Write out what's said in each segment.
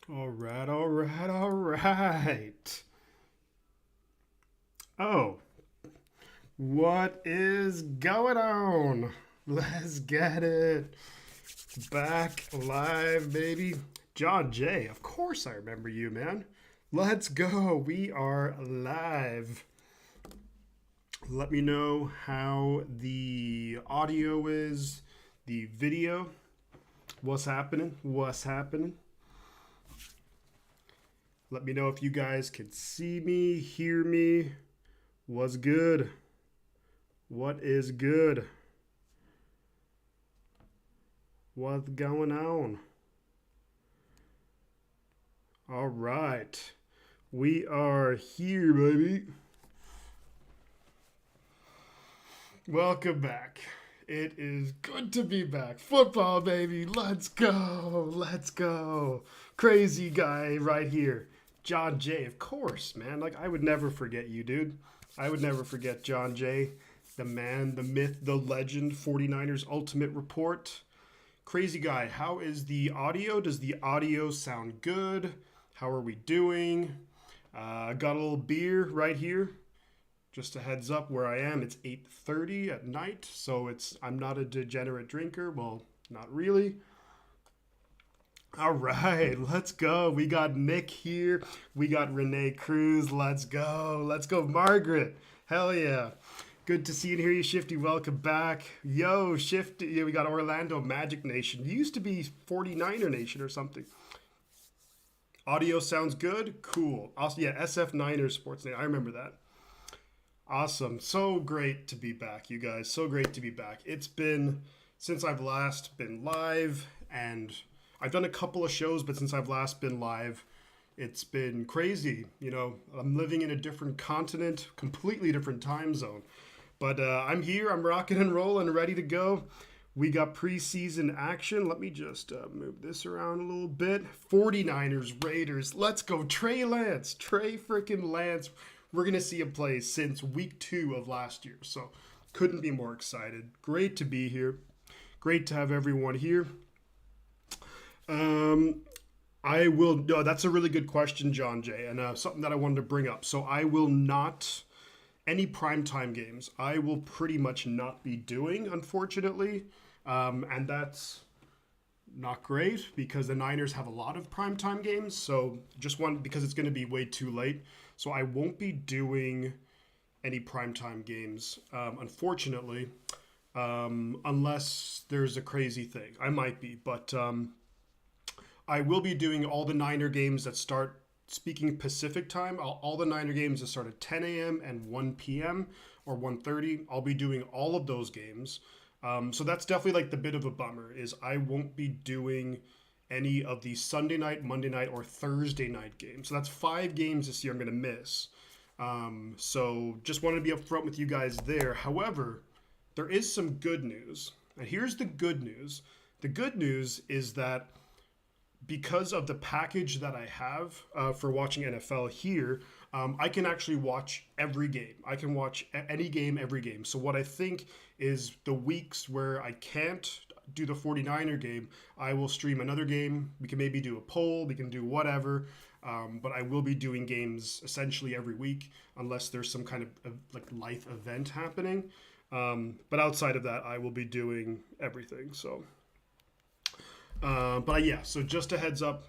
All right, all right, all right. Oh, what is going on? Let's get it. Back live, baby. John Jay, of course I remember you, man. Let's go. We are live. Let me know how the audio is, the video. What's happening? What's happening? Let me know if you guys can see me, hear me. What's good? What is good? What's going on? All right. We are here, baby. Welcome back. It is good to be back. Football, baby. Let's go. Let's go. Crazy guy right here. John Jay, of course, man. Like, I would never forget you, dude. I would never forget John Jay, the man, the myth, the legend, 49ers Ultimate Report. Crazy guy, how is the audio? Does the audio sound good? How are we doing? Got a little beer right here. Just a heads up where I am. It's 8:30 at night, so I'm not a degenerate drinker. Well, not really. All right, let's go. We got Nick here. We got Renee Cruz. Let's go. Let's go, Margaret. Hell yeah. Good to see and hear you, Shifty. Welcome back. Yo, Shifty. Yeah, we got Orlando Magic Nation. You used to be 49er Nation or something. Audio sounds good? Cool. Also, yeah, SF Niners Sports Nation. I remember that. Awesome. So great to be back, you guys. So great to be back. It's been since I've last been live, and I've done a couple of shows, but since I've last been live, it's been crazy. You know, I'm living in a different continent, completely different time zone. But I'm here, I'm rocking and rolling, ready to go. We got preseason action. Let me just move this around a little bit. 49ers, Raiders. Let's go. Trey Lance. Trey freaking Lance. We're going to see him play since week 2 of last year. So couldn't be more excited. Great to be here. Great to have everyone here. I will. No, that's a really good question, John Jay, and something that I wanted to bring up. So I will not any primetime games. I will pretty much not be doing, unfortunately, and that's not great because the Niners have a lot of primetime games. So just one because it's going to be way too late. So I won't be doing any primetime games, unfortunately, unless there's a crazy thing. I might be, but. I will be doing all the Niner games that start, speaking Pacific time, all the Niner games that start at 10 a.m. and 1 p.m. or 1:30. I'll be doing all of those games. So that's definitely like the bit of a bummer is I won't be doing any of the Sunday night, Monday night, or Thursday night games. So that's 5 games this year I'm going to miss. So just wanted to be upfront with you guys there. However, there is some good news. And here's the good news. The good news is that because of the package that I have for watching NFL here, I can actually watch every game. I can watch any game, every game. So what I think is the weeks where I can't do the 49er game, I will stream another game. We can maybe do a poll. We can do whatever. But I will be doing games essentially every week unless there's some kind of like life event happening. But outside of that, I will be doing everything. So... but yeah, so just a heads up,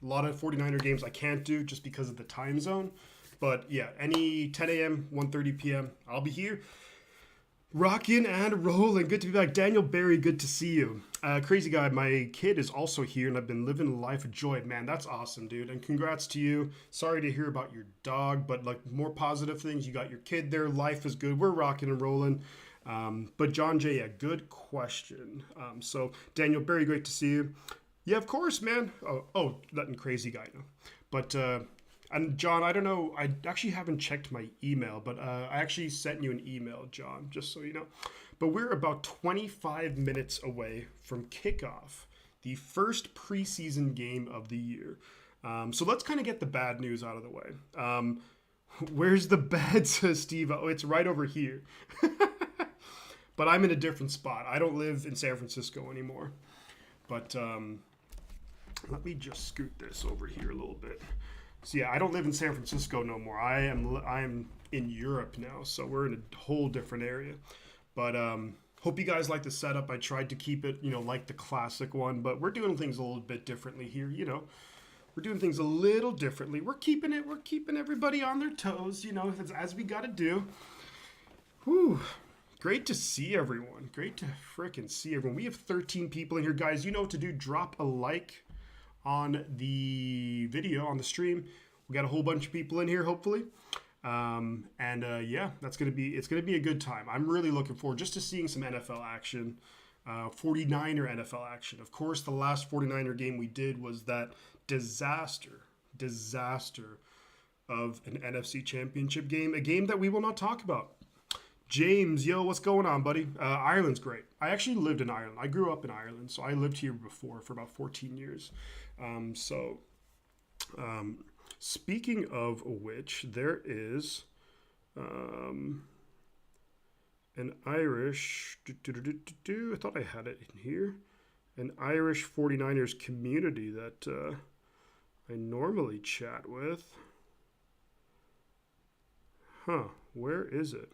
a lot of 49er games I can't do just because of the time zone. But yeah, any 10 a.m., 1:30 p.m., I'll be here. Rocking and rolling. Good to be back. Daniel Barry, good to see you. Crazy guy, my kid is also here and I've been living a life of joy. Man, that's awesome, dude. And congrats to you. Sorry to hear about your dog, but like more positive things. You got your kid there. Life is good. We're rocking and rolling. But John Jay, yeah, good question. So Daniel, very great to see you. Yeah, of course, man. Oh, letting crazy guy know. But and John, I don't know. I actually haven't checked my email, but I actually sent you an email, John, just so you know. But we're about 25 minutes away from kickoff, the first preseason game of the year. So let's kind of get the bad news out of the way. Where's the bed, says Steve? Oh, it's right over here. But I'm in a different spot. I don't live in San Francisco anymore. But Let me just scoot this over here a little bit. So yeah, I don't live in San Francisco no more. I'm in Europe now, so we're in a whole different area. But hope you guys like the setup. I tried to keep it, like the classic one, but we're doing things a little bit differently here. We're doing things a little differently. We're keeping everybody on their toes. As we got to do. Whew. Great to see everyone. Great to frickin' see everyone. We have 13 people in here, guys. You know what to do. Drop a like on the video, on the stream. We got a whole bunch of people in here, hopefully. Yeah, it's gonna be a good time. I'm really looking forward just to seeing some NFL action, 49er NFL action. Of course, the last 49er game we did was that disaster of an NFC Championship game, a game that we will not talk about. James, yo, what's going on, buddy? Ireland's great. I actually lived in Ireland. I grew up in Ireland, so I lived here before for about 14 years. Speaking of which, there is an Irish, I thought I had it in here, an Irish 49ers community that I normally chat with. Where is it?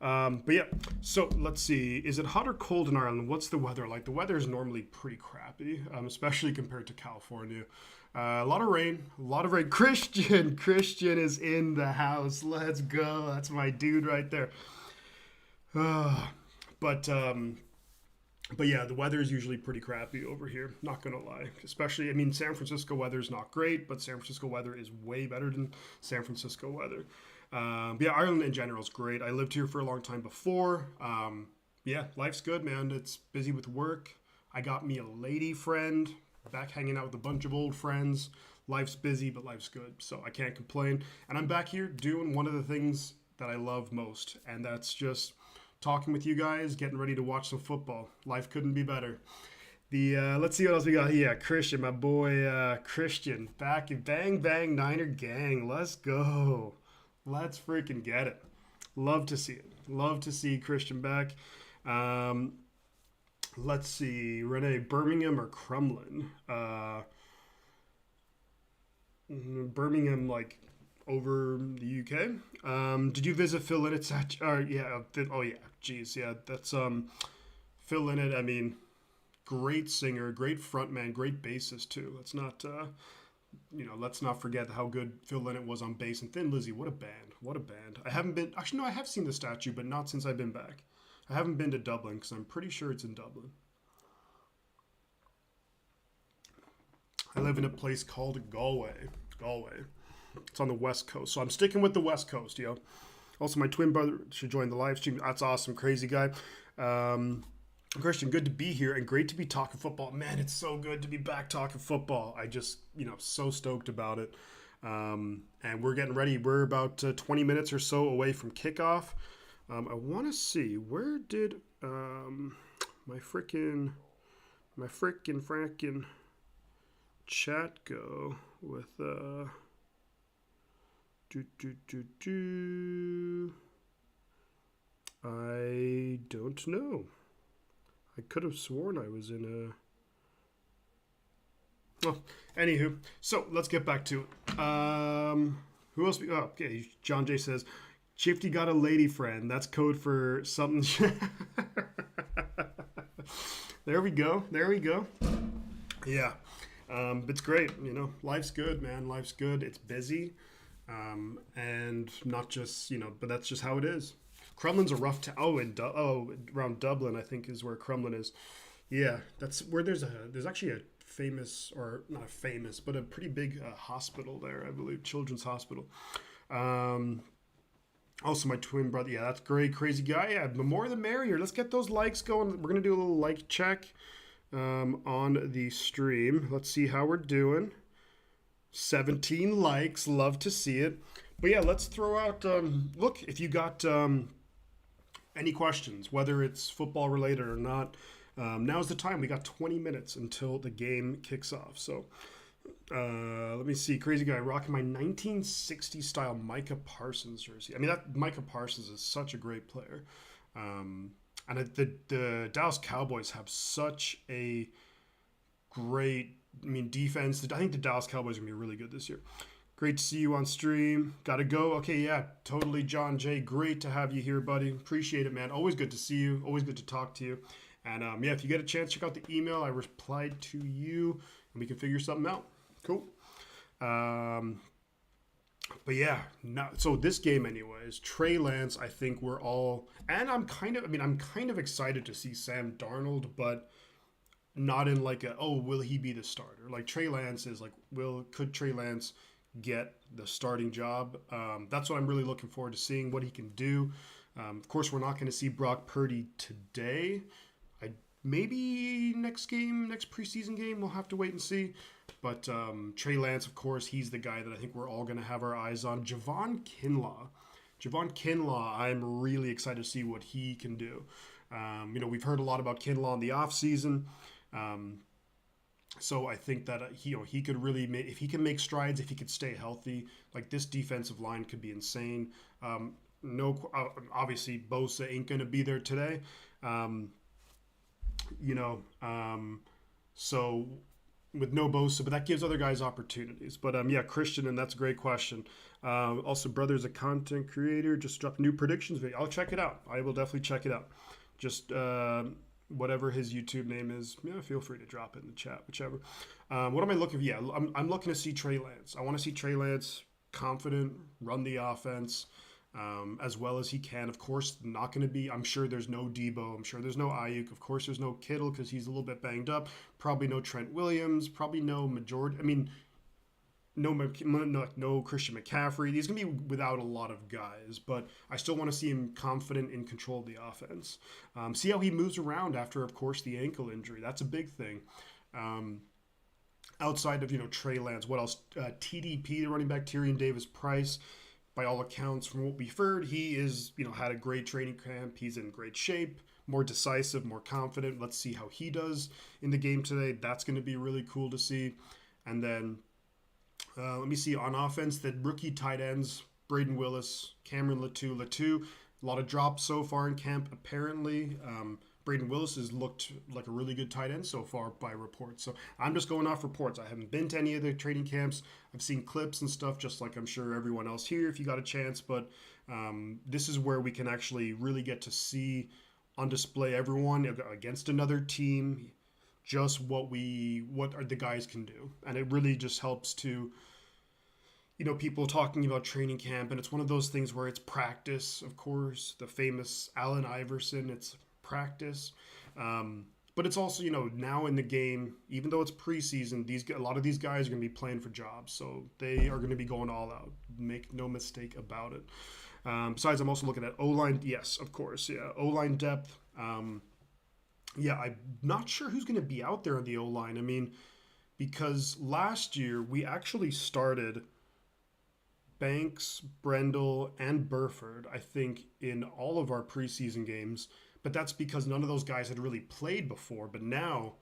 But yeah, so let's see. Is it hot or cold in Ireland? What's the weather like? The weather is normally pretty crappy, especially compared to California. A lot of rain. Christian is in the house. Let's go. That's my dude right there. But yeah, the weather is usually pretty crappy over here. Not gonna lie. Especially, San Francisco weather is not great, but San Francisco weather is way better than San Francisco weather. Yeah, Ireland in general is great. I lived here for a long time before. Yeah, life's good, man. It's busy with work. I got me a lady friend, back hanging out with a bunch of old friends. Life's busy, but life's good, so I can't complain. And I'm back here doing one of the things that I love most, and that's just talking with you guys, getting ready to watch some football. Life couldn't be better. Let's see what else we got here. Christian, my boy, Christian, back in Bang Bang Niner Gang. Let's go. Let's freaking get it. Love to see it. Love to see Christian back. Let's see. Renee, Birmingham or Crumlin? Birmingham, like, over the UK. Did you visit Phil Linnet's? Yeah. Oh, yeah. Jeez. Yeah. That's Phil Linnett. Great singer, great frontman, great bassist, too. Let's not forget how good Phil Linnett was on bass. And Thin Lizzy, what a band. I have seen the statue, but not since I've been back. I haven't been to Dublin because I'm pretty sure it's in Dublin. I live in a place called Galway. It's on the West Coast, so I'm sticking with the West Coast, yo. Also, my twin brother should join the live stream. That's awesome, crazy guy. Christian, good to be here and great to be talking football. Man, it's so good to be back talking football. I just, so stoked about it. And we're getting ready. We're about 20 minutes or so away from kickoff. I want to see, where did my frickin' chat go with I don't know. I could have sworn I was in a... Oh, anywho, so let's get back to it. Who else? Okay, John J says, Shifty got a lady friend. That's code for something. There we go. Yeah. It's great. Life's good, man. Life's good. It's busy. And not just, but that's just how it is. Crumlin's a rough town. Around Dublin, I think, is where Crumlin is. Yeah, that's where there's actually a famous, or not a famous, but a pretty big hospital there, I believe, Children's Hospital. Also, my twin brother. Yeah, that's great, crazy guy. Yeah, the more the merrier. Let's get those likes going. We're gonna do a little like check on the stream. Let's see how we're doing. 17 likes. Love to see it. But yeah, let's throw out. Look, if you got any questions, whether it's football related or not, now's the time. We got 20 minutes until the game kicks off. So let me see. Crazy guy rocking my 1960 style Micah Parsons jersey. That Micah Parsons is such a great player. And the Dallas Cowboys have such a great defense. I think the Dallas Cowboys are going to be really good this year. Great to see you on stream. Gotta go. Okay, yeah, totally, John Jay. Great to have you here, buddy. Appreciate it, man. Always good to see you. Always good to talk to you. And yeah, if you get a chance, check out the email. I replied to you, and we can figure something out. Cool. But yeah, so this game, anyways. Trey Lance, I think we're all, and I'm kind of excited to see Sam Darnold, but not in like will he be the starter? Like Trey Lance is like, could Trey Lance get the starting job? That's what I'm really looking forward to seeing what he can do. Of course, we're not going to see Brock Purdy today. Maybe next preseason game, we'll have to wait and see. But Trey Lance, of course, he's the guy that I think we're all going to have our eyes on. Javon Kinlaw, I'm really excited to see what he can do. We've heard a lot about Kinlaw in the offseason. So I think that he could really if he can make strides, if he could stay healthy, like this defensive line could be insane. Obviously Bosa ain't going to be there today. So with no Bosa, but that gives other guys opportunities. But yeah, Christian, and that's a great question. Also, brother's a content creator, just dropped new predictions video. I'll check it out. I will definitely check it out. Just whatever his YouTube name is, feel free to drop it in the chat, whichever. What am I looking for? Yeah, I'm looking to see Trey Lance. I want to see Trey Lance confident, run the offense as well as he can. Of course, not going to be, I'm sure there's no Debo. I'm sure there's no Ayuk. Of course, there's no Kittle because he's a little bit banged up. Probably no Trent Williams. Probably no no Christian McCaffrey. He's going to be without a lot of guys, but I still want to see him confident in control of the offense. See how he moves around after, of course, the ankle injury. That's a big thing. Outside of, Trey Lance, what else? TDP, the running back, Tyrion Davis-Price. By all accounts, from what we've heard, he is, had a great training camp. He's in great shape, more decisive, more confident. Let's see how he does in the game today. That's going to be really cool to see. And then let me see on offense, the rookie tight ends, Braden Willis, Cameron Latu. A lot of drops so far in camp, apparently. Braden Willis has looked like a really good tight end so far by reports. So I'm just going off reports. I haven't been to any of the training camps. I've seen clips and stuff, just like I'm sure everyone else here if you got a chance. But this is where we can actually really get to see on display everyone against another team, just what the guys can do. And it really just helps to, people talking about training camp. And it's one of those things where it's practice, of course. The famous Allen Iverson, it's practice, but it's also now in the game, even though it's preseason, a lot of these guys are going to be playing for jobs, so they are going to be going all out. Make no mistake about it. Besides, I'm also looking at O-line. Yes, of course, yeah, O-line depth. Yeah, I'm not sure who's going to be out there on the O-line. Because last year we actually started Banks, Brendel, and Burford, I think, in all of our preseason games. But that's because none of those guys had really played before. But now,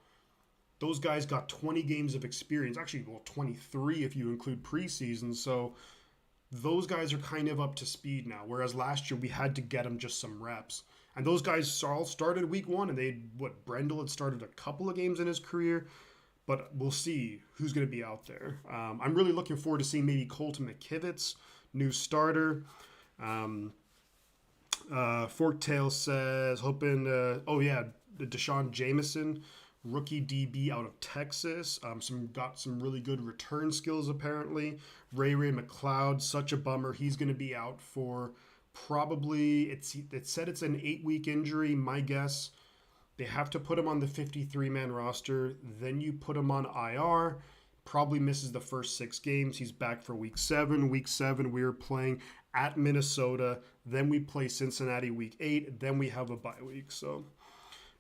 those guys got 20 games of experience. Actually, 23 if you include preseason. So those guys are kind of up to speed now. Whereas last year, we had to get them just some reps. And those guys all started week one. And Brendel had started a couple of games in his career. But we'll see who's going to be out there. I'm really looking forward to seeing maybe Colton McKivitz, new starter. Forktail says, hoping, Deshaun Jameson, rookie DB out of Texas. Got some really good return skills, apparently. Ray McLeod, such a bummer. He's going to be out for probably, it said it's an 8-week injury. My guess, they have to put him on the 53-man roster. Then you put him on IR. Probably misses the first 6 games. He's back for week 7. Week 7, we are playing at Minnesota. Then we play Cincinnati week 8. Then we have a bye week.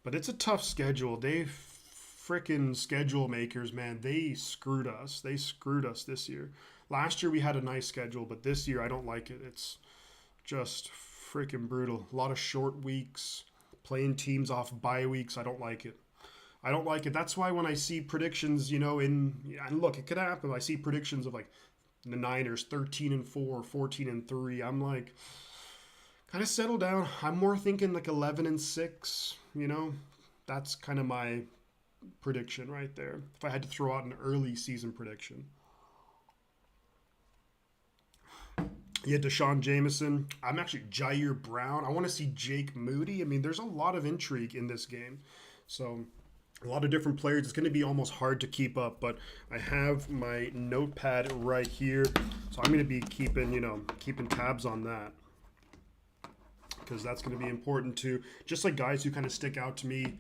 But it's a tough schedule. They freaking schedule makers, man. They screwed us. They screwed us this year. Last year we had a nice schedule, but this year I don't like it. It's just freaking brutal. A lot of short weeks, playing teams off bye weeks. I don't like it. That's why when I see predictions, and look, it could happen. I see predictions of like the Niners 13-4, 14-3. I'm like, kind of settle down. I'm more thinking like 11-6. That's kind of my prediction right there. If I had to throw out an early season prediction. You had Deshaun Jameson. I'm actually Jair Brown. I want to see Jake Moody. I mean, there's a lot of intrigue in this game. So a lot of different players. It's going to be almost hard to keep up, but I have my notepad right here. So I'm going to be keeping tabs on that, because that's going to be important too. Just like guys who kind of stick out to me.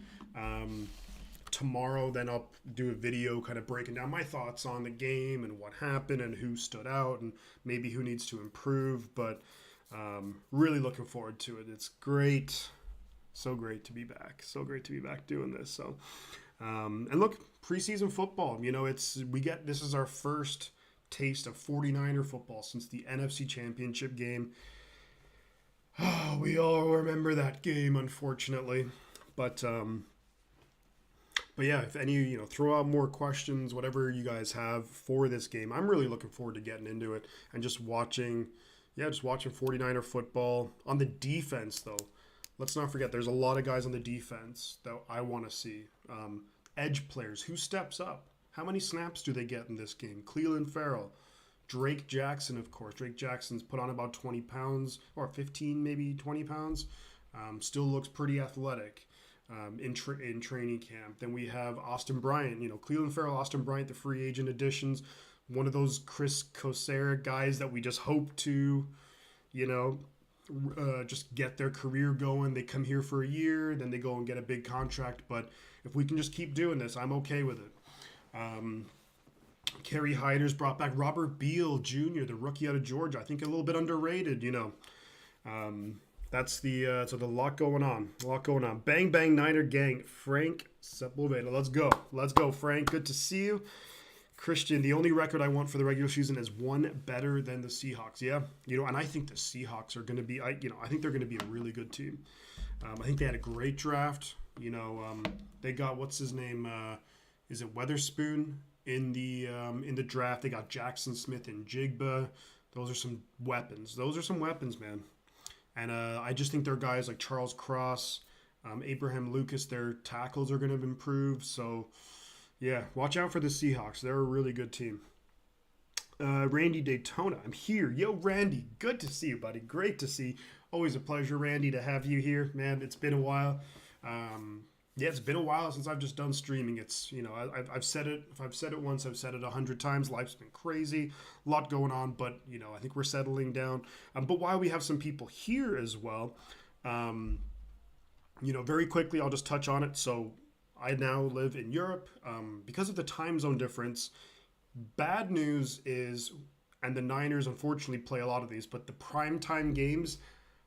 Tomorrow, then I'll do a video kind of breaking down my thoughts on the game and what happened and who stood out and maybe who needs to improve. But really looking forward to it. It's great. So great to be back. So great to be back doing this. So, and look, preseason football, this is our first taste of 49er football since the NFC Championship game. Oh, we all remember that game, unfortunately. But yeah, if any, throw out more questions, whatever you guys have for this game. I'm really looking forward to getting into it and just watching 49er football. On the defense, though, let's not forget there's a lot of guys on the defense that I want to see. Edge players, who steps up? How many snaps do they get in this game? Cleveland Farrell, Drake Jackson, of course. Drake Jackson's put on about 20 pounds, or 15, maybe 20 pounds. Still looks pretty athletic. In training camp. Then we have Austin Bryant, Cleveland Farrell, Austin Bryant, the free agent additions. One of those Chris Kosera guys that we just hope to, just get their career going. They come here for a year, then they go and get a big contract. But if we can just keep doing this, I'm okay with it. Kerry Hyder's brought back Robert Beal Jr., the rookie out of Georgia. I think a little bit underrated, That's so the lot going on. Bang, bang, Niner gang. Frank Sepulveda. Let's go, Frank. Good to see you. Christian, the only record I want for the regular season is one better than the Seahawks. Yeah, and I think the Seahawks are going to be, I think they're going to be a really good team. I think they had a great draft. They got, what's his name? Is it Weatherspoon in the draft? They got Jackson Smith and Jigba. Those are some weapons, man. And I just think they're guys like Charles Cross, Abraham Lucas, their tackles are going to improve. So, yeah, watch out for the Seahawks. They're a really good team. Randy Daytona, I'm here. Yo, Randy, good to see you, buddy. Great to see. Always a pleasure, Randy, to have you here. Man, it's been a while. It's been a while since I've just done streaming. It's, I've said it. If I've said it once, I've said it 100 times. Life's been crazy. A lot going on, but, I think we're settling down. But while we have some people here as well, very quickly, I'll just touch on it. So I now live in Europe. Because of the time zone difference, bad news is, and the Niners unfortunately play a lot of these, but the primetime games,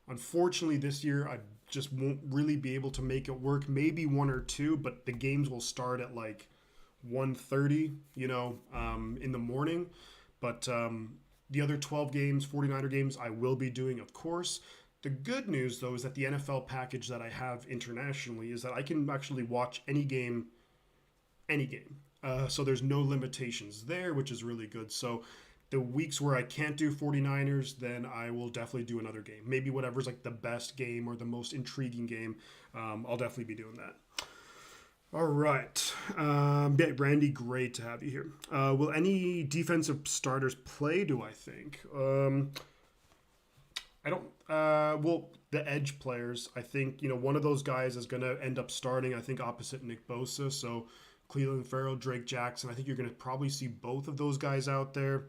unfortunately this year, I just won't really be able to make it work. Maybe one or two, but the games will start at like 1:30, in the morning. But the other 12 games, 49er games, I will be doing, of course. The good news, though, is that the NFL package that I have internationally is that I can actually watch any game. So there's no limitations there, which is really good. So the weeks where I can't do 49ers, then I will definitely do another game. Maybe whatever's like the best game or the most intriguing game, I'll definitely be doing that. All right. Randy, great to have you here. Will any defensive starters play, do I think? I don't. The edge players, I think, one of those guys is going to end up starting, I think, opposite Nick Bosa. So Cleveland Farrell, Drake Jackson, I think you're going to probably see both of those guys out there.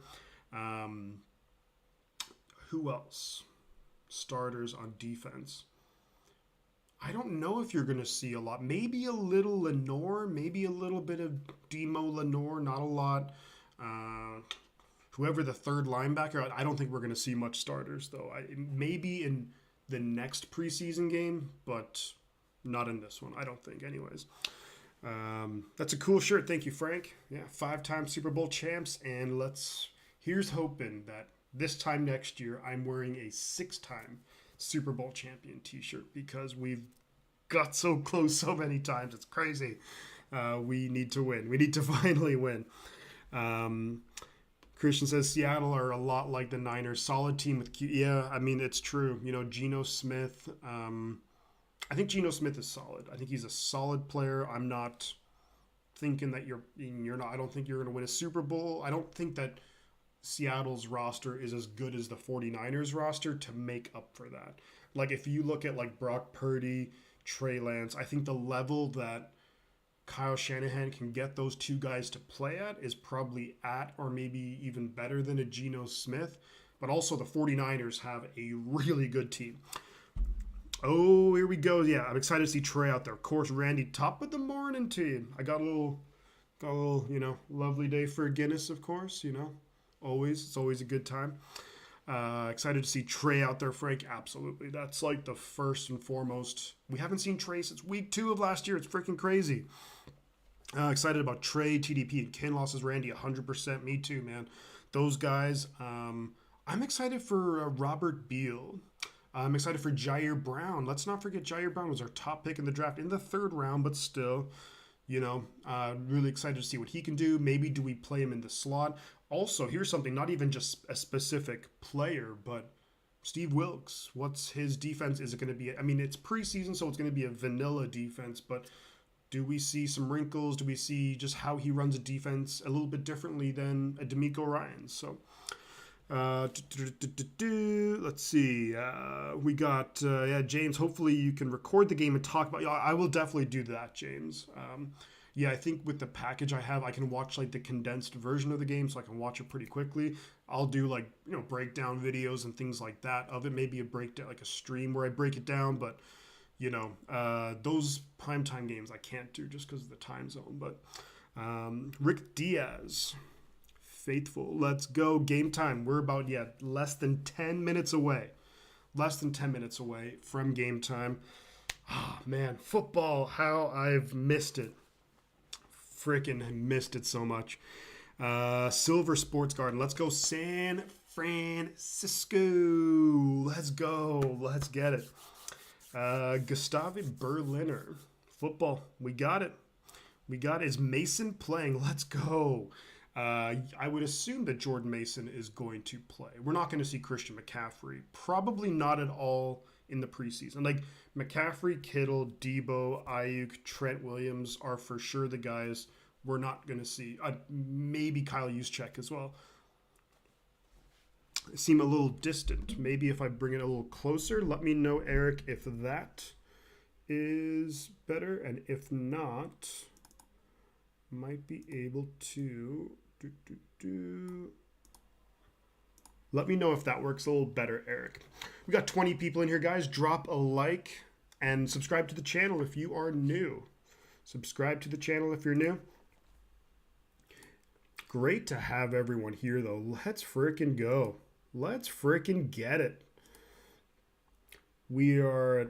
Who else? Starters on defense. I don't know if you're going to see a lot. Maybe a little Lenore, maybe a little bit of Demo Lenore, not a lot. Whoever the third linebacker, I don't think we're going to see much starters, though. Maybe in the next preseason game, but not in this one, I don't think, anyways. That's a cool shirt. Thank you, Frank. Yeah, 5-time Super Bowl champs, and here's hoping that this time next year I'm wearing a 6-time Super Bowl champion t-shirt, because we've got so close so many times. It's crazy. We need to win. We need to finally win. Christian says Seattle are a lot like the Niners. Solid team with Yeah, I mean, it's true. Geno Smith. I think Geno Smith is solid. I think he's a solid player. I'm not thinking that you're not. I don't think you're going to win a Super Bowl. I don't think that Seattle's roster is as good as the 49ers roster to make up for that. Like if you look at like Brock Purdy, Trey Lance, I think the level that Kyle Shanahan can get those two guys to play at is probably at or maybe even better than a Geno Smith. But also the 49ers have a really good team. Oh, here we go. Yeah, I'm excited to see Trey out there. Of course, Randy, top of the morning to you. I got a little, lovely day for Guinness, of course, It's always a good time. Excited to see Trey out there, Frank. Absolutely. That's like the first and foremost. We haven't seen Trey since week 2 of last year. It's freaking crazy. Excited about Trey, TDP, and Kinloss's Randy. 100%. Me too, man. Those guys. I'm excited for Robert Beal. I'm excited for Jair Brown. Let's not forget Jair Brown was our top pick in the draft in the 3rd round, but still, really excited to see what he can do. Maybe do we play him in the slot? Also, here's something, not even just a specific player, but Steve Wilkes. What's his defense? Is it going to be? I mean, it's preseason, so it's going to be a vanilla defense, but do we see some wrinkles? Do we see just how he runs a defense a little bit differently than a D'Amico Ryans? So, let's see. We got, James, hopefully you can record the game and talk about it. I will definitely do that, James. I think with the package I have, I can watch like the condensed version of the game, so I can watch it pretty quickly. I'll do breakdown videos and things like that of it. Maybe a breakdown, like a stream where I break it down, but those primetime games I can't do just because of the time zone. But Rick Diaz, faithful. Let's go. Game time. We're about, less than 10 minutes away. Less than 10 minutes away from game time. Oh, man, football, how I've missed it. Freaking missed it so much. Silver Sports Garden. Let's go San Francisco. Let's go. Let's get it. Gustave Berliner. Football. We got it. Is Mason playing? Let's go. I would assume that Jordan Mason is going to play. We're not going to see Christian McCaffrey. Probably not at all in the preseason. Like McCaffrey, Kittle, Debo, Ayuk, Trent Williams are for sure the guys we're not going to see. Maybe Kyle Juszczyk as well. Seem a little distant. Maybe if I bring it a little closer, let me know, Eric, if that is better. And if not, might be able to let me know if that works a little better, Eric. We got 20 people in here, guys. Drop a like and subscribe to the channel if you are new. Subscribe to the channel if you're new. Great to have everyone here, though. Let's frickin' go. Let's frickin' get it. We are at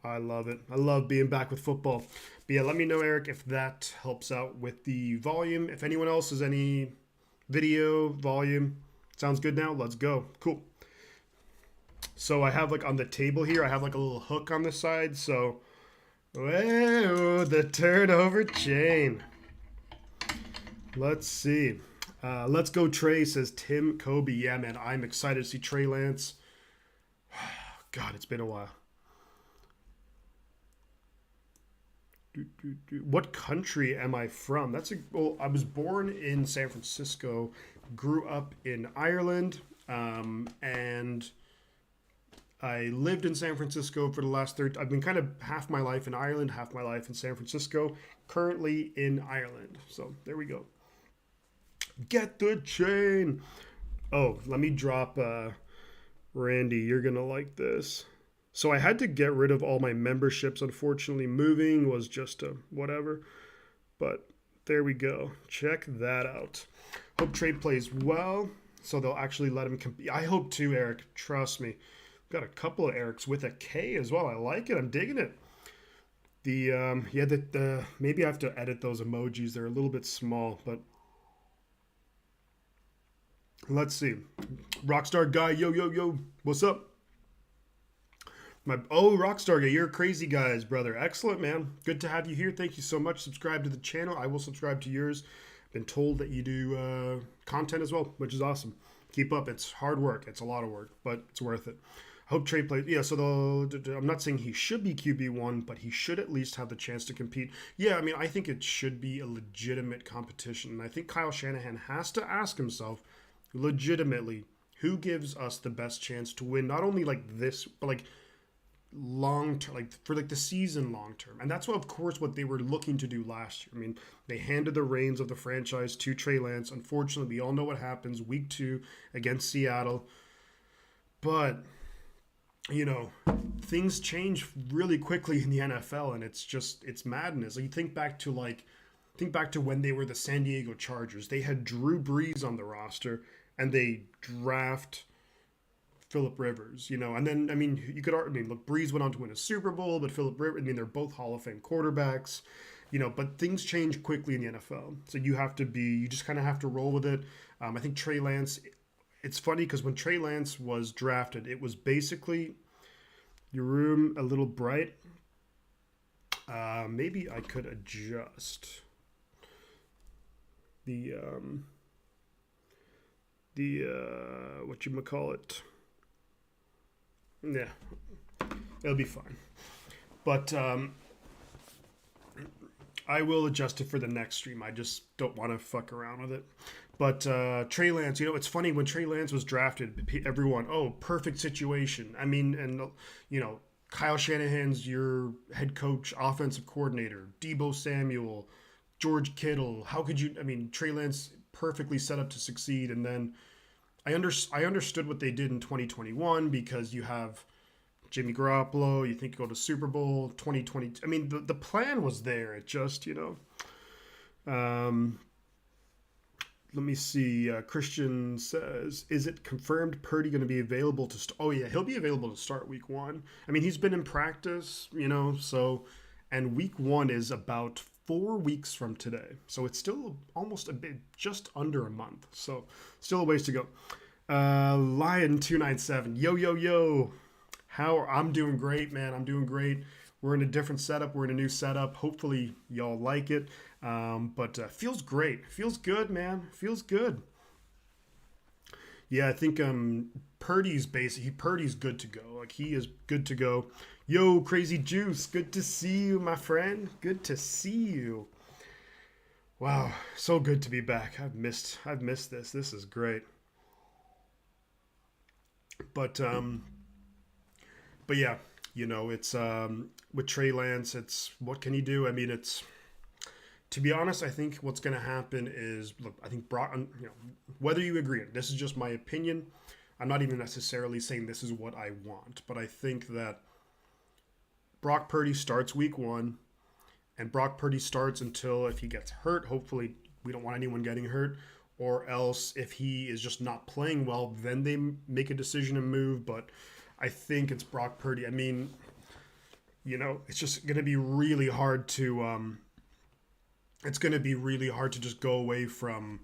I love it. I love being back with football. But yeah, let me know, Eric, if that helps out with the volume. If anyone else has any video volume, sounds good now. Let's go. Cool. So I have on the table here, I have a little hook on the side. So, whoa, the turnover chain. Let's see. Let's go Trey, says Tim Kobe. Yeah, man, I'm excited to see Trey Lance. God, it's been a while. What country am I from? I was born in San Francisco, grew up in Ireland, and I lived in San Francisco for the last I've been kind of half my life in Ireland, half my life in San Francisco, currently in Ireland. So there we go. Get the chain. Oh, let me drop Randy, you're going to like this. So I had to get rid of all my memberships. Unfortunately, moving was just a whatever. But there we go. Check that out. Hope Trey plays well, so they'll actually let him compete. I hope too, Eric. Trust me. Got a couple of Erics with a K as well. I like it. I'm digging it. Maybe I have to edit those emojis. They're a little bit small, but let's see. Rockstar Guy, yo. What's up? Rockstar Guy, you're a crazy guys, brother. Excellent, man. Good to have you here. Thank you so much. Subscribe to the channel. I will subscribe to yours. Been told that you do content as well, which is awesome. Keep up. It's hard work. It's a lot of work, but it's worth it. Hope Trey plays. Yeah, so I'm not saying he should be QB1, but he should at least have the chance to compete. Yeah, I mean, I think it should be a legitimate competition. And I think Kyle Shanahan has to ask himself legitimately who gives us the best chance to win, not only like this, but like long term, like for like the season long term. And that's what, of course, what they were looking to do last year. I mean, they handed the reins of the franchise to Trey Lance. Unfortunately, we all know what happens week 2 against Seattle. But things change really quickly in the NFL, and it's madness. Like, think back to when they were the San Diego Chargers. They had Drew Brees on the roster, and they draft Phillip Rivers. And then look, Brees went on to win a Super Bowl, but Phillip Rivers, they're both Hall of Fame quarterbacks. But things change quickly in the NFL, so you just kind of have to roll with it. I think Trey Lance. It's funny because when Trey Lance was drafted, it was basically your room a little bright. Maybe I could adjust the whatchamacallit. Yeah, it'll be fine. But I will adjust it for the next stream. I just don't want to fuck around with it. But Trey Lance, it's funny, when Trey Lance was drafted, everyone, perfect situation. I mean, and, Kyle Shanahan's your head coach, offensive coordinator, Deebo Samuel, George Kittle. How could you, Trey Lance perfectly set up to succeed. And then I understood what they did in 2021 because you have Jimmy Garoppolo, you think you go to Super Bowl 2020. The plan was there. It just, let me see. Christian says, is it confirmed Purdy going to be available to oh, yeah, he'll be available to start week 1. He's been in practice, so, and week 1 is about 4 weeks from today. So it's still almost just under a month. So still a ways to go. Lion297, yo. I'm doing great, man. I'm doing great. We're in a different setup. We're in a new setup. Hopefully y'all like it. But feels great. Feels good, man. Feels good. Yeah, I think Purdy's good to go. Like, he is good to go. Yo, Crazy Juice, good to see you, my friend. Good to see you. Wow, so good to be back. I've missed this. This is great. But yeah, it's with Trey Lance, it's what can he do? It's, to be honest, I think what's going to happen is, look, I think Brock, whether you agree, this is just my opinion. I'm not even necessarily saying this is what I want, but I think that Brock Purdy starts week 1, and Brock Purdy starts until, if he gets hurt, hopefully we don't want anyone getting hurt, or else if he is just not playing well, then they make a decision and move. But I think it's Brock Purdy. It's just going to be really hard to just go away from,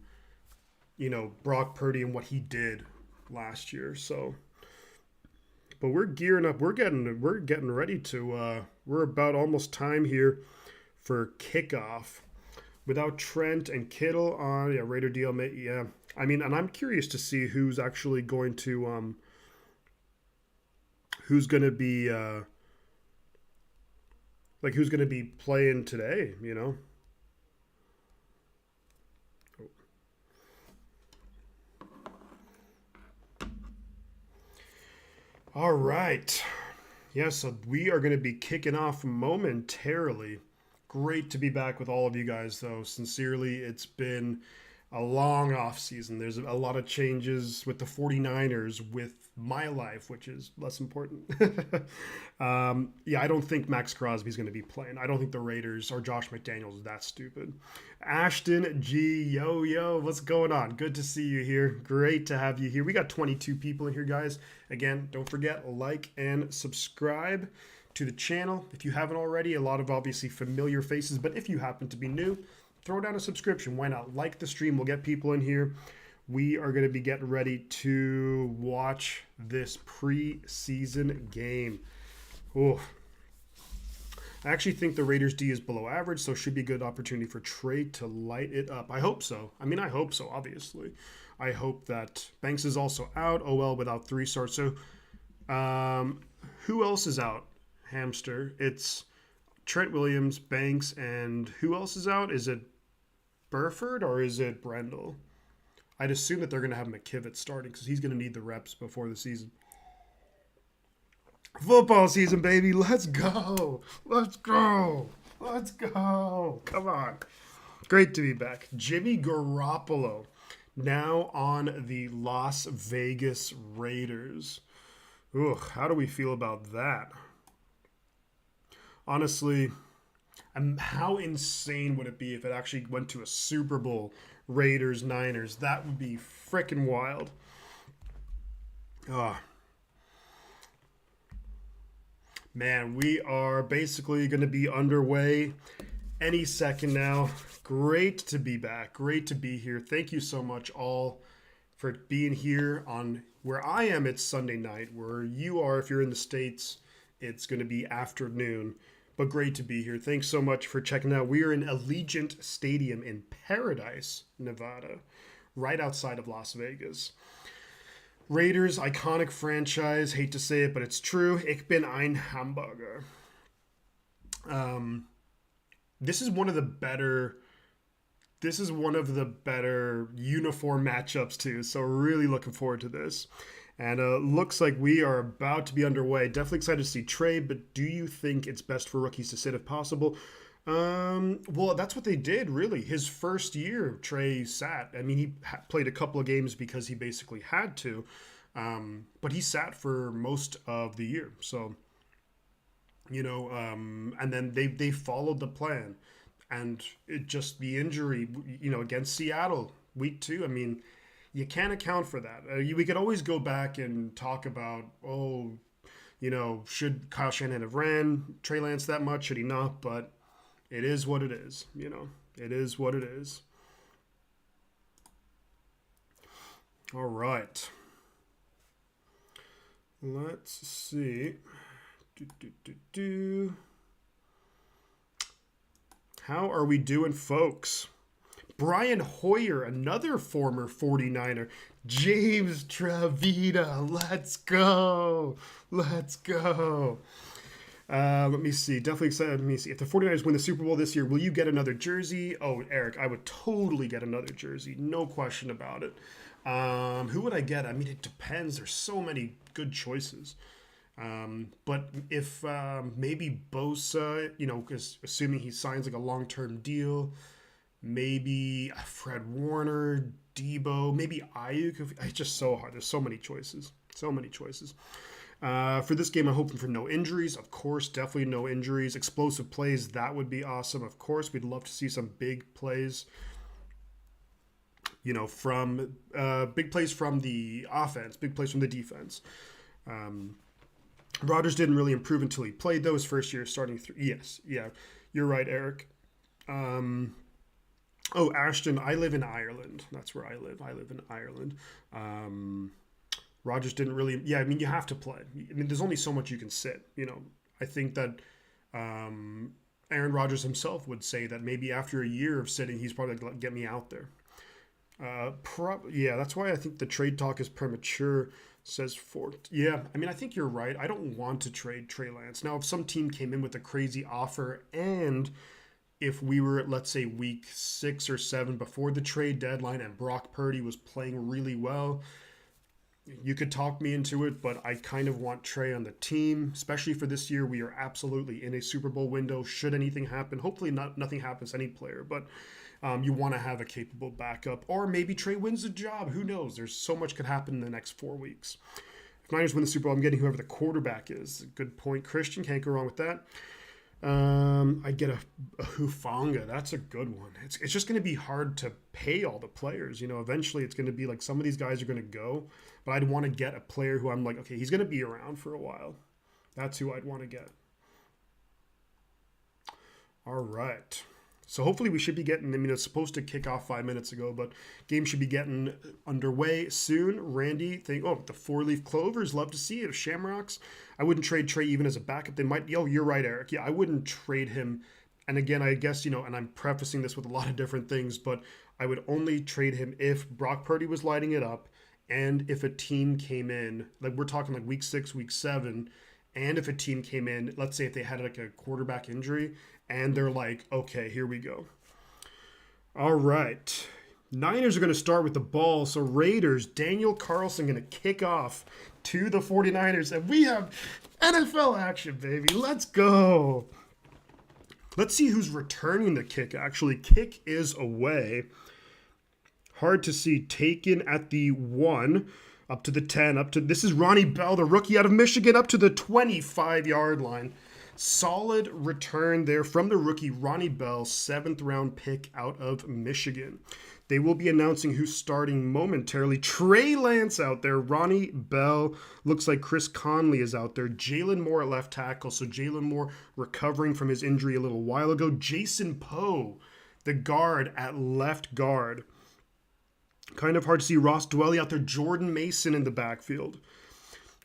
Brock Purdy and what he did last year. So, but we're gearing up. We're getting ready to. We're about almost time here for kickoff. Without Trent and Kittle on, Raider deal, yeah. And I'm curious to see who's actually going to, who's going to be playing today, All right. Yeah, so we are going to be kicking off momentarily. Great to be back with all of you guys, though. Sincerely, it's been a long off season. There's a lot of changes with the 49ers, with my life, which is less important. I don't think Max Crosby's going to be playing. I don't think the Raiders or Josh McDaniels is that stupid. Ashton G, yo, what's going on? Good to see you here. Great to have you here. We got 22 people in here, guys. Again, don't forget, like and subscribe to the channel if you haven't already. A lot of obviously familiar faces, but if you happen to be new, throw down a subscription. Why not? Like the stream. We'll get people in here. We are going to be getting ready to watch this preseason game. Oh, I actually think the Raiders D is below average, so should be a good opportunity for Trey to light it up. I hope so. I hope so, obviously. I hope that Banks is also out. OL without 3 starts. So Um, who else is out? Hamster. It's Trent Williams, Banks, and who else is out? Is it Burford or is it Brendel? I'd assume that they're going to have McKivitz starting because he's going to need the reps before the season. Football season, baby. Let's go. Let's go. Let's go. Come on. Great to be back. Jimmy Garoppolo now on the Las Vegas Raiders. Ugh, how do we feel about that? Honestly, how insane would it be if it actually went to a Super Bowl, Raiders, Niners? That would be freaking wild. Ah, man, we are basically going to be underway any second now. Great to be back. Great to be here. Thank you so much all for being here on where I am. It's Sunday night. Where you are, if you're in the States, it's going to be afternoon. But great to be here. Thanks so much for checking out. We are in Allegiant Stadium in Paradise, Nevada, right outside of Las Vegas. Raiders, iconic franchise. Hate to say it, but it's true. Ich bin ein Hamburger. This is one of the better. This is one of the better uniform matchups too. So really looking forward to this. And looks like we are about to be underway. Definitely excited to see Trey, but do you think it's best for rookies to sit if possible? Well, that's what they did, really. His first year, Trey sat. I mean, he played a couple of games because he basically had to, but he sat for most of the year. So, and then they followed the plan. And it just, the injury, against Seattle, week 2, I mean, you can't account for that. We could always go back and talk about, should Kyle Shanahan have ran Trey Lance that much? Should he not? But it is what it is. It is what it is. All right. Let's see. How are we doing, folks? Brian Hoyer, another former 49er. James Travita, let's go. Let's go. Let me see. Definitely excited. Let me see. If the 49ers win the Super Bowl this year, will you get another jersey? Oh, Eric, I would totally get another jersey. No question about it. Who would I get? I mean, it depends. There's so many good choices. But if maybe Bosa, because assuming he signs like a long-term deal, maybe Fred Warner, Debo, maybe Ayuk. It's just so hard. There's so many choices. So many choices. For this game, I'm hoping for no injuries. Of course, definitely no injuries. Explosive plays, that would be awesome. Of course, we'd love to see some big plays. From big plays from the offense, big plays from the defense. Rodgers didn't really improve until he played, though. His first year starting through. Yes, yeah, you're right, Eric. Ashton, I live in Ireland. That's where I live. I live in Ireland. Rodgers didn't really. Yeah, I mean, you have to play. I mean, there's only so much you can sit. I think that Aaron Rodgers himself would say that maybe after a year of sitting, he's probably going to get me out there. That's why I think the trade talk is premature, says Fort. Yeah, I mean, I think you're right. I don't want to trade Trey Lance. Now, if some team came in with a crazy offer and if we were at, let's say, week 6 or 7 before the trade deadline and Brock Purdy was playing really well, you could talk me into it, but I kind of want Trey on the team, especially for this year. We are absolutely in a Super Bowl window. Should anything happen, hopefully nothing happens to any player, but you want to have a capable backup. Or maybe Trey wins the job. Who knows? There's so much could happen in the next 4 weeks. If Niners win the Super Bowl, I'm getting whoever the quarterback is. Good point, Christian. Can't go wrong with that. I get a Hufanga. That's a good one. It's just going to be hard to pay all the players. Eventually it's going to be like some of these guys are going to go, but I'd want to get a player who I'm like, okay, he's going to be around for a while. That's who I'd want to get. All right. So hopefully we should be getting, it's supposed to kick off 5 minutes ago, but game should be getting underway soon. Randy, the 4-leaf clovers, love to see it. Shamrocks, I wouldn't trade Trey even as a backup. They might, you're right, Eric. Yeah, I wouldn't trade him. And again, I guess, and I'm prefacing this with a lot of different things, but I would only trade him if Brock Purdy was lighting it up and if a team came in, like we're talking like week 6, week 7, and if a team came in, let's say if they had like a quarterback injury, and they're like, okay, here we go. All right. Niners are going to start with the ball. So Raiders, Daniel Carlson going to kick off to the 49ers. And we have NFL action, baby. Let's go. Let's see who's returning the kick, actually. Kick is away. Hard to see. Taken at the 1, up to the 10, this is Ronnie Bell, the rookie out of Michigan, up to the 25-yard line. Solid return there from the rookie Ronnie Bell, 7th-round pick out of Michigan. They will be announcing who's starting momentarily. Trey Lance out there. Ronnie Bell. Looks like Chris Conley is out there. Jalen Moore at left tackle. So Jalen Moore recovering from his injury a little while ago. Jason Poe, the guard, at left guard. Kind of hard to see Ross Dwelly out there. Jordan Mason in the backfield.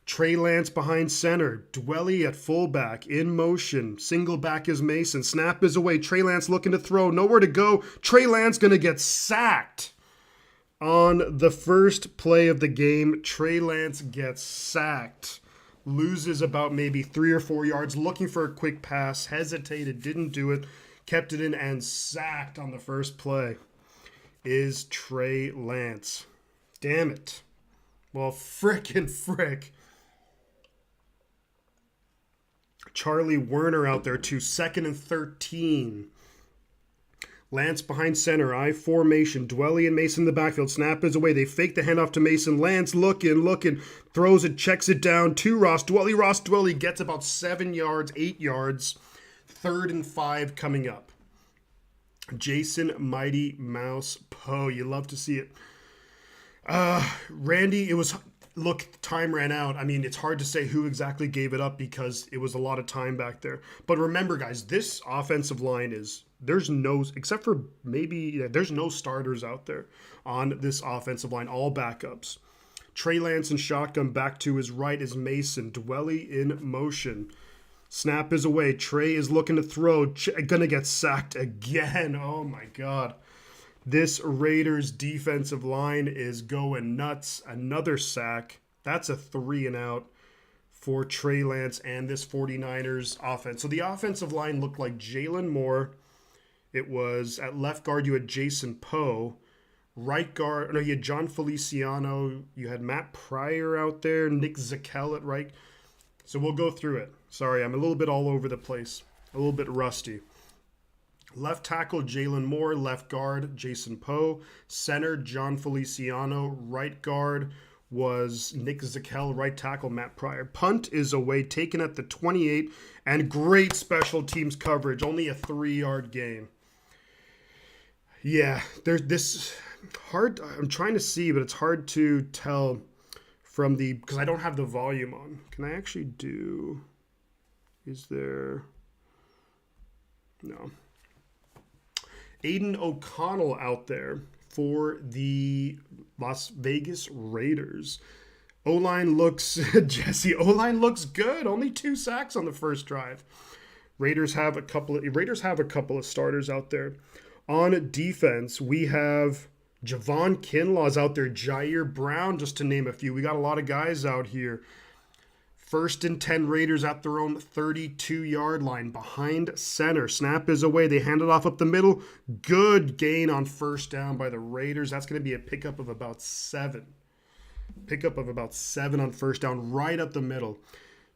Trey Lance behind center. Dwelly at fullback. In motion. Single back is Mason. Snap is away. Trey Lance looking to throw. Nowhere to go. Trey Lance going to get sacked on the first play of the game. Trey Lance gets sacked. Loses about maybe 3 or 4 yards. Looking for a quick pass. Hesitated. Didn't do it. Kept it in and sacked on the first play. Is Trey Lance. Damn it. Well, frick. Charlie Werner out there too. 2nd and 13. Lance behind center. I formation. Dwelly and Mason in the backfield. Snap is away. They fake the handoff to Mason. Lance looking. Throws it, checks it down to Ross Dwelly. Ross Dwelly gets about 7 yards, 8 yards. 3rd and 5 coming up. Jason Mighty Mouse Poe. You love to see it. Randy, time ran out. I mean, it's hard to say who exactly gave it up because it was a lot of time back there. But remember, guys, this offensive line there's no starters out there on this offensive line, all backups. Trey Lance in shotgun, back to his right is Mason. Dwelly in motion. Snap is away. Trey is looking to throw. Gonna get sacked again. Oh my God. This Raiders defensive line is going nuts. Another sack. That's a 3 and out for Trey Lance and this 49ers offense. So the offensive line looked like Jalen Moore. It was at left guard, you had Jason Poe. Right guard, you had John Feliciano. You had Matt Pryor out there. Nick Zakel at right. So we'll go through it. Sorry, I'm a little bit all over the place. A little bit rusty. Left tackle, Jalen Moore. Left guard, Jason Poe. Center, John Feliciano. Right guard was Nick Zakel. Right tackle, Matt Pryor. Punt is away, taken at the 28. And great special teams coverage. Only a 3-yard gain. Yeah, there's this hard. I'm trying to see, but it's hard to tell from because I don't have the volume on. Can I actually do... Is there... No. Aiden O'Connell out there for the Las Vegas Raiders. O-line looks... Jesse, O-line looks good. Only 2 sacks on the first drive. Raiders have a couple of starters out there. On defense, we have Javon Kinlaw's out there. Jair Brown, just to name a few. We got a lot of guys out here. 1st and 10 Raiders at their own 32-yard line. Behind center. Snap is away. They hand it off up the middle. Good gain on first down by the Raiders. That's going to be a pickup of about 7. Pickup of about 7 on first down, right up the middle.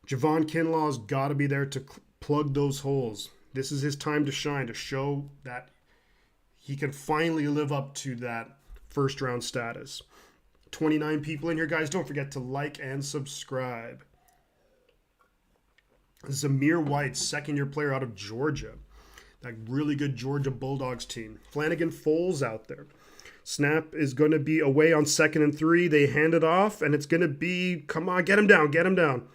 Javon Kinlaw's got to be there to plug those holes. This is his time to shine, to show that he can finally live up to that first-round status. 29 people in here, guys. Don't forget to like and subscribe. Zamir White, second-year player out of Georgia. That really good Georgia Bulldogs team. Flanagan Foles out there. Snap is going to be away on 2nd and 3. They hand it off, and it's going to be, come on, get him down.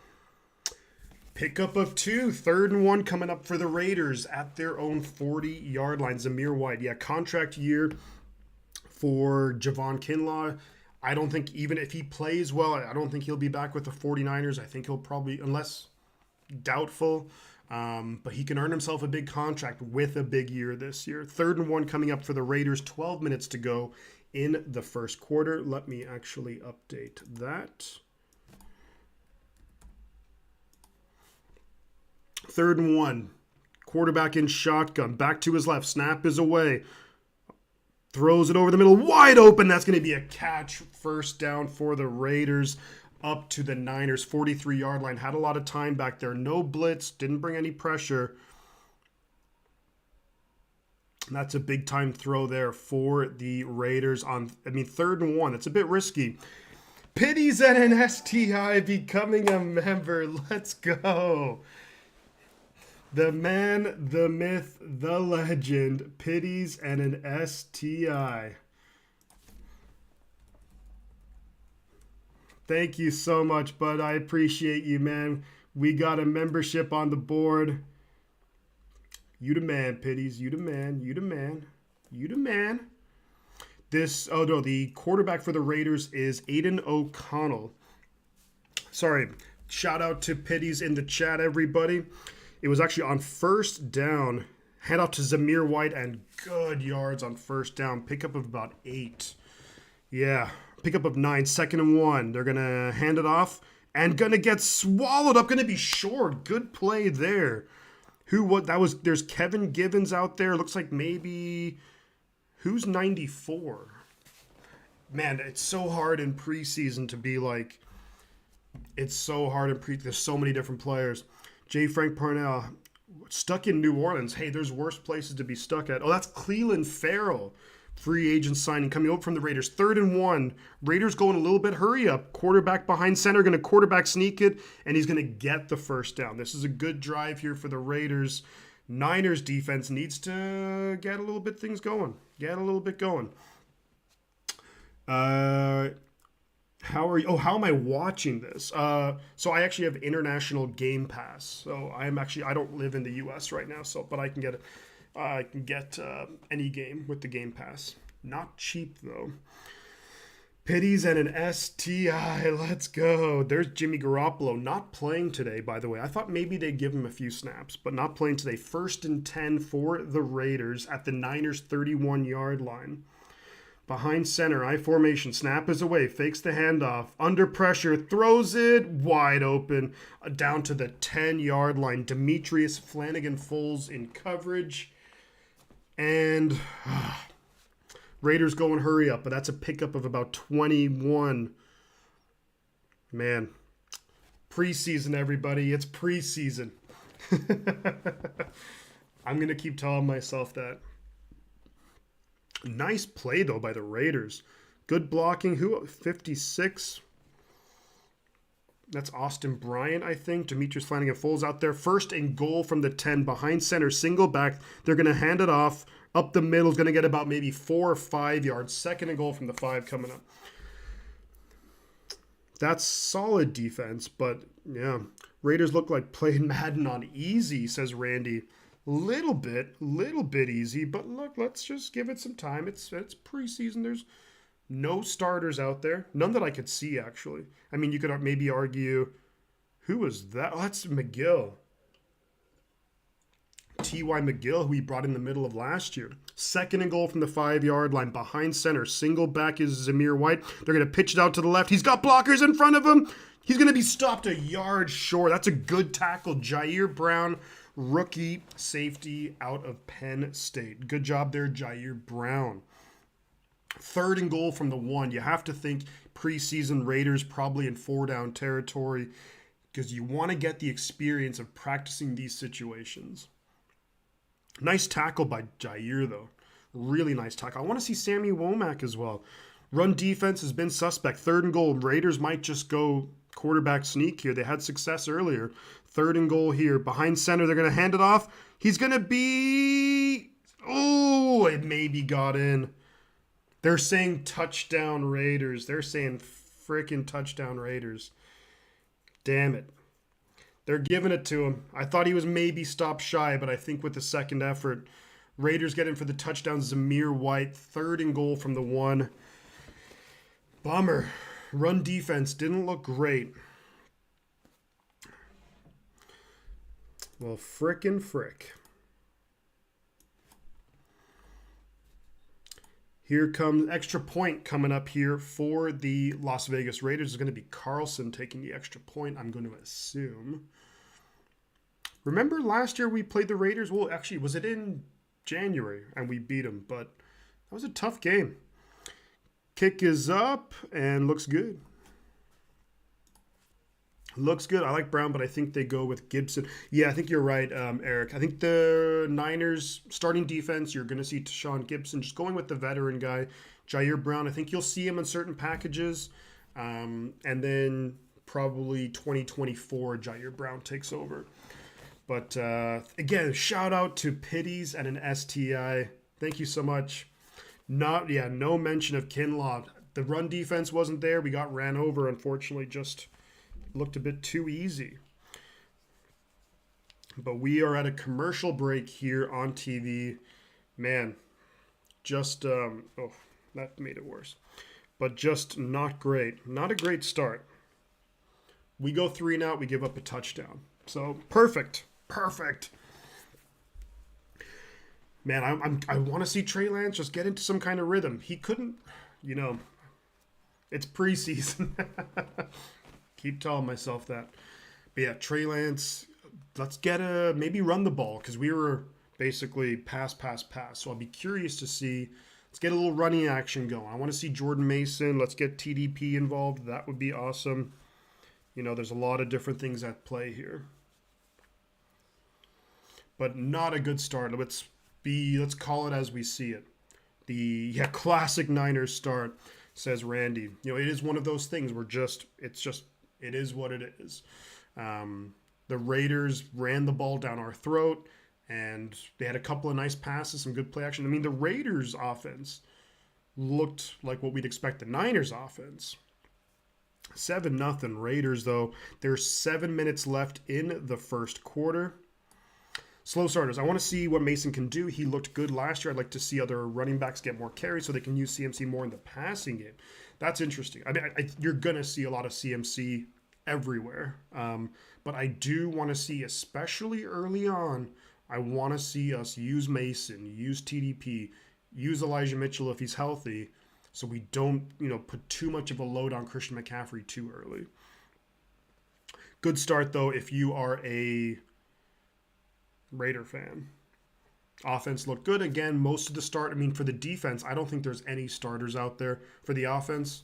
Pickup of 2, 3rd and 1 coming up for the Raiders at their own 40-yard line. Zamir White, contract year for Javon Kinlaw. I don't think even if he plays well, I don't think he'll be back with the 49ers. I think he'll probably, unless doubtful, but he can earn himself a big contract with a big year this year. 3rd and 1 coming up for the Raiders, 12 minutes to go in the first quarter. Let me actually update that. 3rd and 1. Quarterback in shotgun. Back to his left. Snap is away. Throws it over the middle. Wide open. That's going to be a catch. First down for the Raiders up to the Niners. 43-yard line. Had a lot of time back there. No blitz. Didn't bring any pressure. That's a big-time throw there for the Raiders on, 3rd and 1. That's a bit risky. Pitties and an STI becoming a member. Let's go. The man, the myth, the legend, Pitties and an STI. Thank you so much, bud. I appreciate you, man. We got a membership on the board. You the man, Pitties. You the man. You the man. You the man. The quarterback for the Raiders is Aiden O'Connell. Sorry. Shout out to Pitties in the chat, everybody. It was actually on first down. Hand off to Zamir White and good yards on first down. Pickup of about 8. Yeah. Pickup of 9. 2nd and 1. They're going to hand it off and going to get swallowed up. Going to be short. Good play there. There's Kevin Givens out there. Looks like maybe, who's 94? Man, it's so hard in preseason to be like, there's so many different players. J. Frank Parnell, stuck in New Orleans. Hey, there's worse places to be stuck at. Oh, that's Cleveland Farrell. Free agent signing coming over from the Raiders. 3rd and 1. Raiders going a little bit hurry up. Quarterback behind center. Going to quarterback sneak it. And he's going to get the first down. This is a good drive here for the Raiders. Niners defense needs to get a little bit things going. Get a little bit going. How am I watching this? So I actually have international Game Pass. So I don't live in the U.S. right now. But I can get it. I can get any game with the Game Pass. Not cheap, though. Pitties and an STI. Let's go. There's Jimmy Garoppolo. Not playing today, by the way. I thought maybe they'd give him a few snaps, but not playing today. 1st and 10 for the Raiders at the Niners' 31-yard line. Behind center, I formation. Snap is away. Fakes the handoff. Under pressure. Throws it wide open. Down to the 10-yard line. Demetrius Flanagan-Foles in coverage. And Raiders going hurry up, but that's a pickup of about 21. Man, preseason, everybody. It's preseason. I'm going to keep telling myself that. Nice play, though, by the Raiders. Good blocking. 56? That's Austin Bryant, I think. Demetrius Flanagan-Foles out there. 1st and goal from the 10. Behind center, single back. They're going to hand it off. Up the middle is going to get about maybe 4 or 5 yards. 2nd and goal from the 5 coming up. That's solid defense, but yeah. Raiders look like playing Madden on easy, says Randy. Little bit easy, but look, let's just give it some time. It's preseason. There's no starters out there. None that I could see, actually. I mean, you could maybe argue, who was that? Oh, that's McGill. T.Y. McGill, who he brought in the middle of last year. 2nd and goal from the 5-yard line. Behind center. Single back is Zamir White. They're going to pitch it out to the left. He's got blockers in front of him. He's going to be stopped a yard short. That's a good tackle. Jair Brown, rookie safety out of Penn State. Good job there, Jair Brown. 3rd and goal from the 1. You have to think preseason Raiders probably in 4-down territory because you want to get the experience of practicing these situations. Nice tackle by Jair, though. Really nice tackle. I want to see Sammy Womack as well. Run defense has been suspect. 3rd and goal. Raiders might just go quarterback sneak here. They had success earlier. 3rd and goal here. Behind center, they're going to hand it off. He's going to be... Oh, it maybe got in. They're saying touchdown Raiders. They're saying freaking touchdown Raiders. Damn it. They're giving it to him. I thought he was maybe stopped shy, but I think with the second effort, Raiders get in for the touchdown. Zamir White, 3rd and goal from the 1. Bummer. Run defense didn't look great. Well, frickin' frick. Here comes extra point coming up here for the Las Vegas Raiders. It's going to be Carlson taking the extra point, I'm going to assume. Remember last year we played the Raiders? Well, actually, was it in January and we beat them? But that was a tough game. Kick is up and looks good. Looks good. I like Brown, but I think they go with Gibson. Yeah, I think you're right, Eric. I think the Niners starting defense, you're going to see Tashawn Gibson just going with the veteran guy, Jair Brown. I think you'll see him in certain packages. And then probably 2024, Jair Brown takes over. But again, shout out to Pitties and an STI. Thank you so much. No mention of Kinlaw. The run defense wasn't there. We got ran over, unfortunately, just looked a bit too easy. But we are at a commercial break here on TV. Man, just, that made it worse. But just not great. Not a great start. We go 3 and out, we give up a touchdown. So, perfect. Man, I want to see Trey Lance just get into some kind of rhythm. He couldn't, it's preseason. Keep telling myself that. But yeah, Trey Lance, let's maybe run the ball because we were basically pass. So I'll be curious to see. Let's get a little running action going. I want to see Jordan Mason. Let's get TDP involved. That would be awesome. There's a lot of different things at play here. But not a good start. Let's call it as we see it. The classic Niners start, says Randy. It is one of those things where it is what it is. The Raiders ran the ball down our throat, and they had a couple of nice passes, some good play action. I mean, the Raiders offense looked like what we'd expect the Niners offense. 7-0 Raiders, though. There's 7 minutes left in the first quarter. Slow starters. I want to see what Mason can do. He looked good last year. I'd like to see other running backs get more carries so they can use CMC more in the passing game. That's interesting. I mean, you're going to see a lot of CMC everywhere. But I do want to see, especially early on, I want to see us use Mason, use TDP, use Elijah Mitchell if he's healthy, so we don't, put too much of a load on Christian McCaffrey too early. Good start, though, if you are a Raider fan. Offense looked good. Again, most of the start, for the defense, I don't think there's any starters out there. For the offense,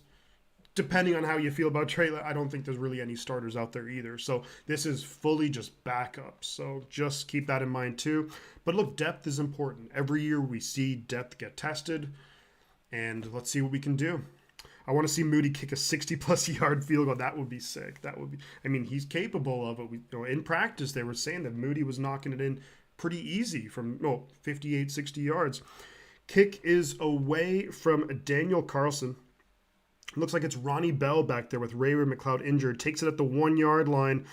depending on how you feel about Trey, I don't think there's really any starters out there either. So this is fully just backups. So just keep that in mind too. But look, depth is important. Every year we see depth get tested, and let's see what we can do. I want to see Moody kick a 60-plus yard field goal. That would be sick. That would be. He's capable of it. In practice, they were saying that Moody was knocking it in pretty easy from 58, 60 yards. Kick is away from Daniel Carlson. Looks like it's Ronnie Bell back there with Ray-Ray McCloud injured. Takes it at the 1-yard line.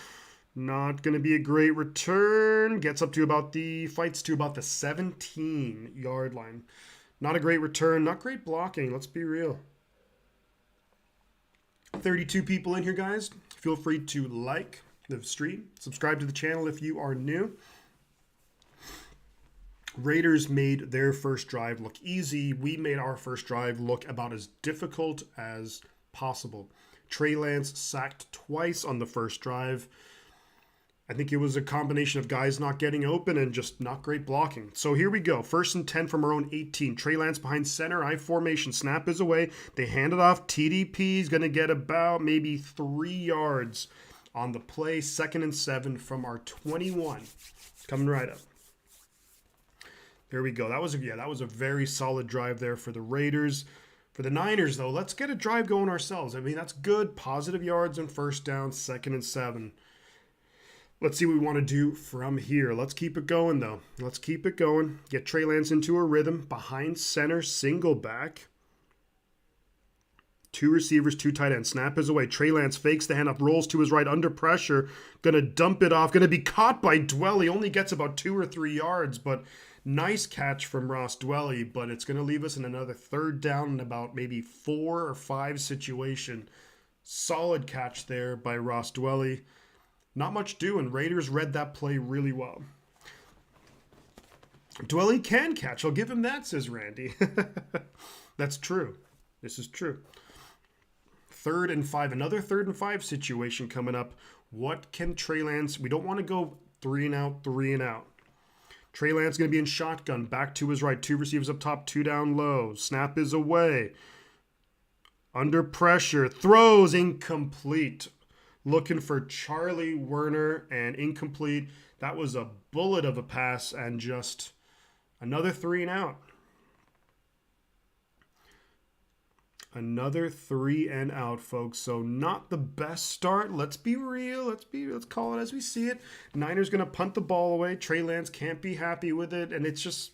Not going to be a great return. Fights to about the 17-yard line. Not a great return. Not great blocking. Let's be real. 32 people in here, guys. Feel free to like the stream. Subscribe to the channel if you are new. Raiders made their first drive look easy. We made our first drive look about as difficult as possible. Trey Lance sacked twice on the first drive. I think it was a combination of guys not getting open and just not great blocking. So here we go. 1st and 10 from our own 18. Trey Lance behind center. I formation. Snap is away. They hand it off. TDP is going to get about maybe 3 yards on the play. 2nd and 7 from our 21. Coming right up. There we go. That was a very solid drive there for the Raiders. For the Niners, though, let's get a drive going ourselves. That's good. Positive yards and first down, 2nd and 7. Let's see what we want to do from here. Let's keep it going, though. Let's keep it going. Get Trey Lance into a rhythm. Behind center, single back. 2 receivers, 2 tight ends. Snap is away. Trey Lance fakes the handoff, rolls to his right under pressure. Going to dump it off. Going to be caught by Dwelly. Only gets about 2 or 3 yards, but nice catch from Ross Dwelly. But it's going to leave us in another 3rd down and about maybe 4 or 5 situation. Solid catch there by Ross Dwelly. Not much doing. Raiders read that play really well. Dwelly can catch. I'll give him that, says Randy. That's true. This is true. 3rd and 5. Another 3rd and 5 situation coming up. What can Trey Lance... We don't want to go 3 and out, 3 and out. Trey Lance going to be in shotgun. Back to his right. 2 receivers up top, 2 down low. Snap is away. Under pressure. Throws incomplete. Looking for Charlie Werner and incomplete. That was a bullet of a pass and just another 3 and out. Another 3 and out, folks. So not the best start. Let's be real. Let's call it as we see it. Niners going to punt the ball away. Trey Lance can't be happy with it, and there's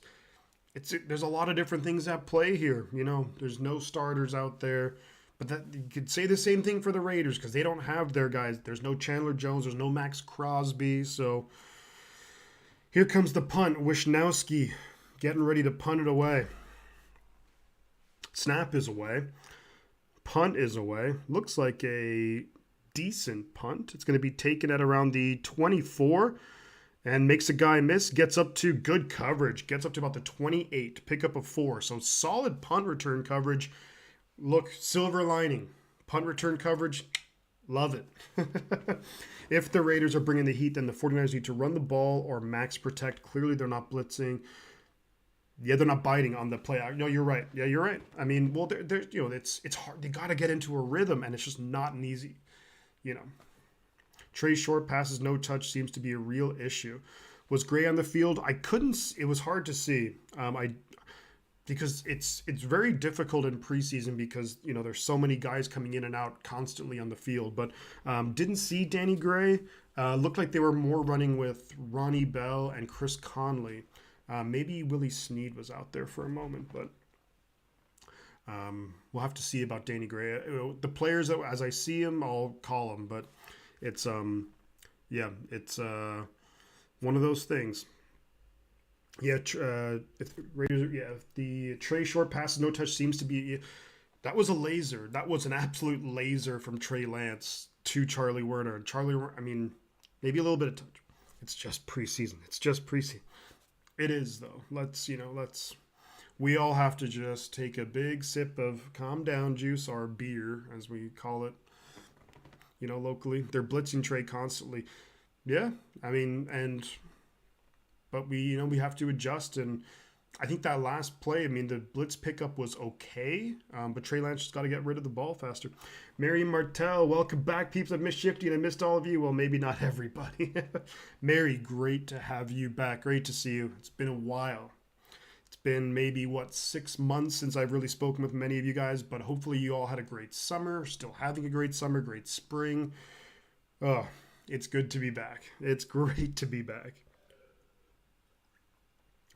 a lot of different things at play here. You know, there's no starters out there, but that you could say the same thing for the Raiders because they don't have their guys. There's no Chandler Jones. There's no Max Crosby. So here comes the punt. Wishnowski getting ready to punt it away. Snap is away. Punt is away. Looks like a decent punt. It's going to be taken at around the 24 and makes a guy miss. Gets up to good coverage. Gets up to about the 28. Pickup of 4. So solid punt return coverage. Look, silver lining. Punt return coverage. Love it. If the Raiders are bringing the heat, then the 49ers need to run the ball or max protect. Clearly, they're not blitzing. Yeah, they're not biting on the play. No, you're right. Yeah, you're right. I mean, well, they're it's hard. They got to get into a rhythm, and it's just not an easy, Trey short passes, no touch seems to be a real issue. Was Gray on the field? I couldn't. It was hard to see. Because it's very difficult in preseason because there's so many guys coming in and out constantly on the field. But didn't see Danny Gray. Looked like they were more running with Ronnie Bell and Chris Conley. Maybe Willie Snead was out there for a moment, but we'll have to see about Danny Gray. The players that, as I see them, I'll call them, but it's one of those things. Yeah, if Raiders, if the Trey short passes, no touch seems to be. That was a laser. That was an absolute laser from Trey Lance to Charlie Werner. I mean, maybe a little bit of touch. It's just preseason. It is, though. We all have to just take a big sip of calm down juice, or beer, as we call it, locally. They're blitzing Trey constantly. Yeah, I mean, but we have to adjust. And I think that last play, the blitz pickup was okay, but Trey Lance just got to get rid of the ball faster. Mary Martell, welcome back, peeps. I've missed Shifty and I missed all of you. Well, maybe not everybody. Mary, great to have you back. Great to see you. It's been a while. It's been maybe, 6 months since I've really spoken with many of you guys, but hopefully you all had a great summer, still having a great summer, great spring. Oh, it's good to be back. It's great to be back.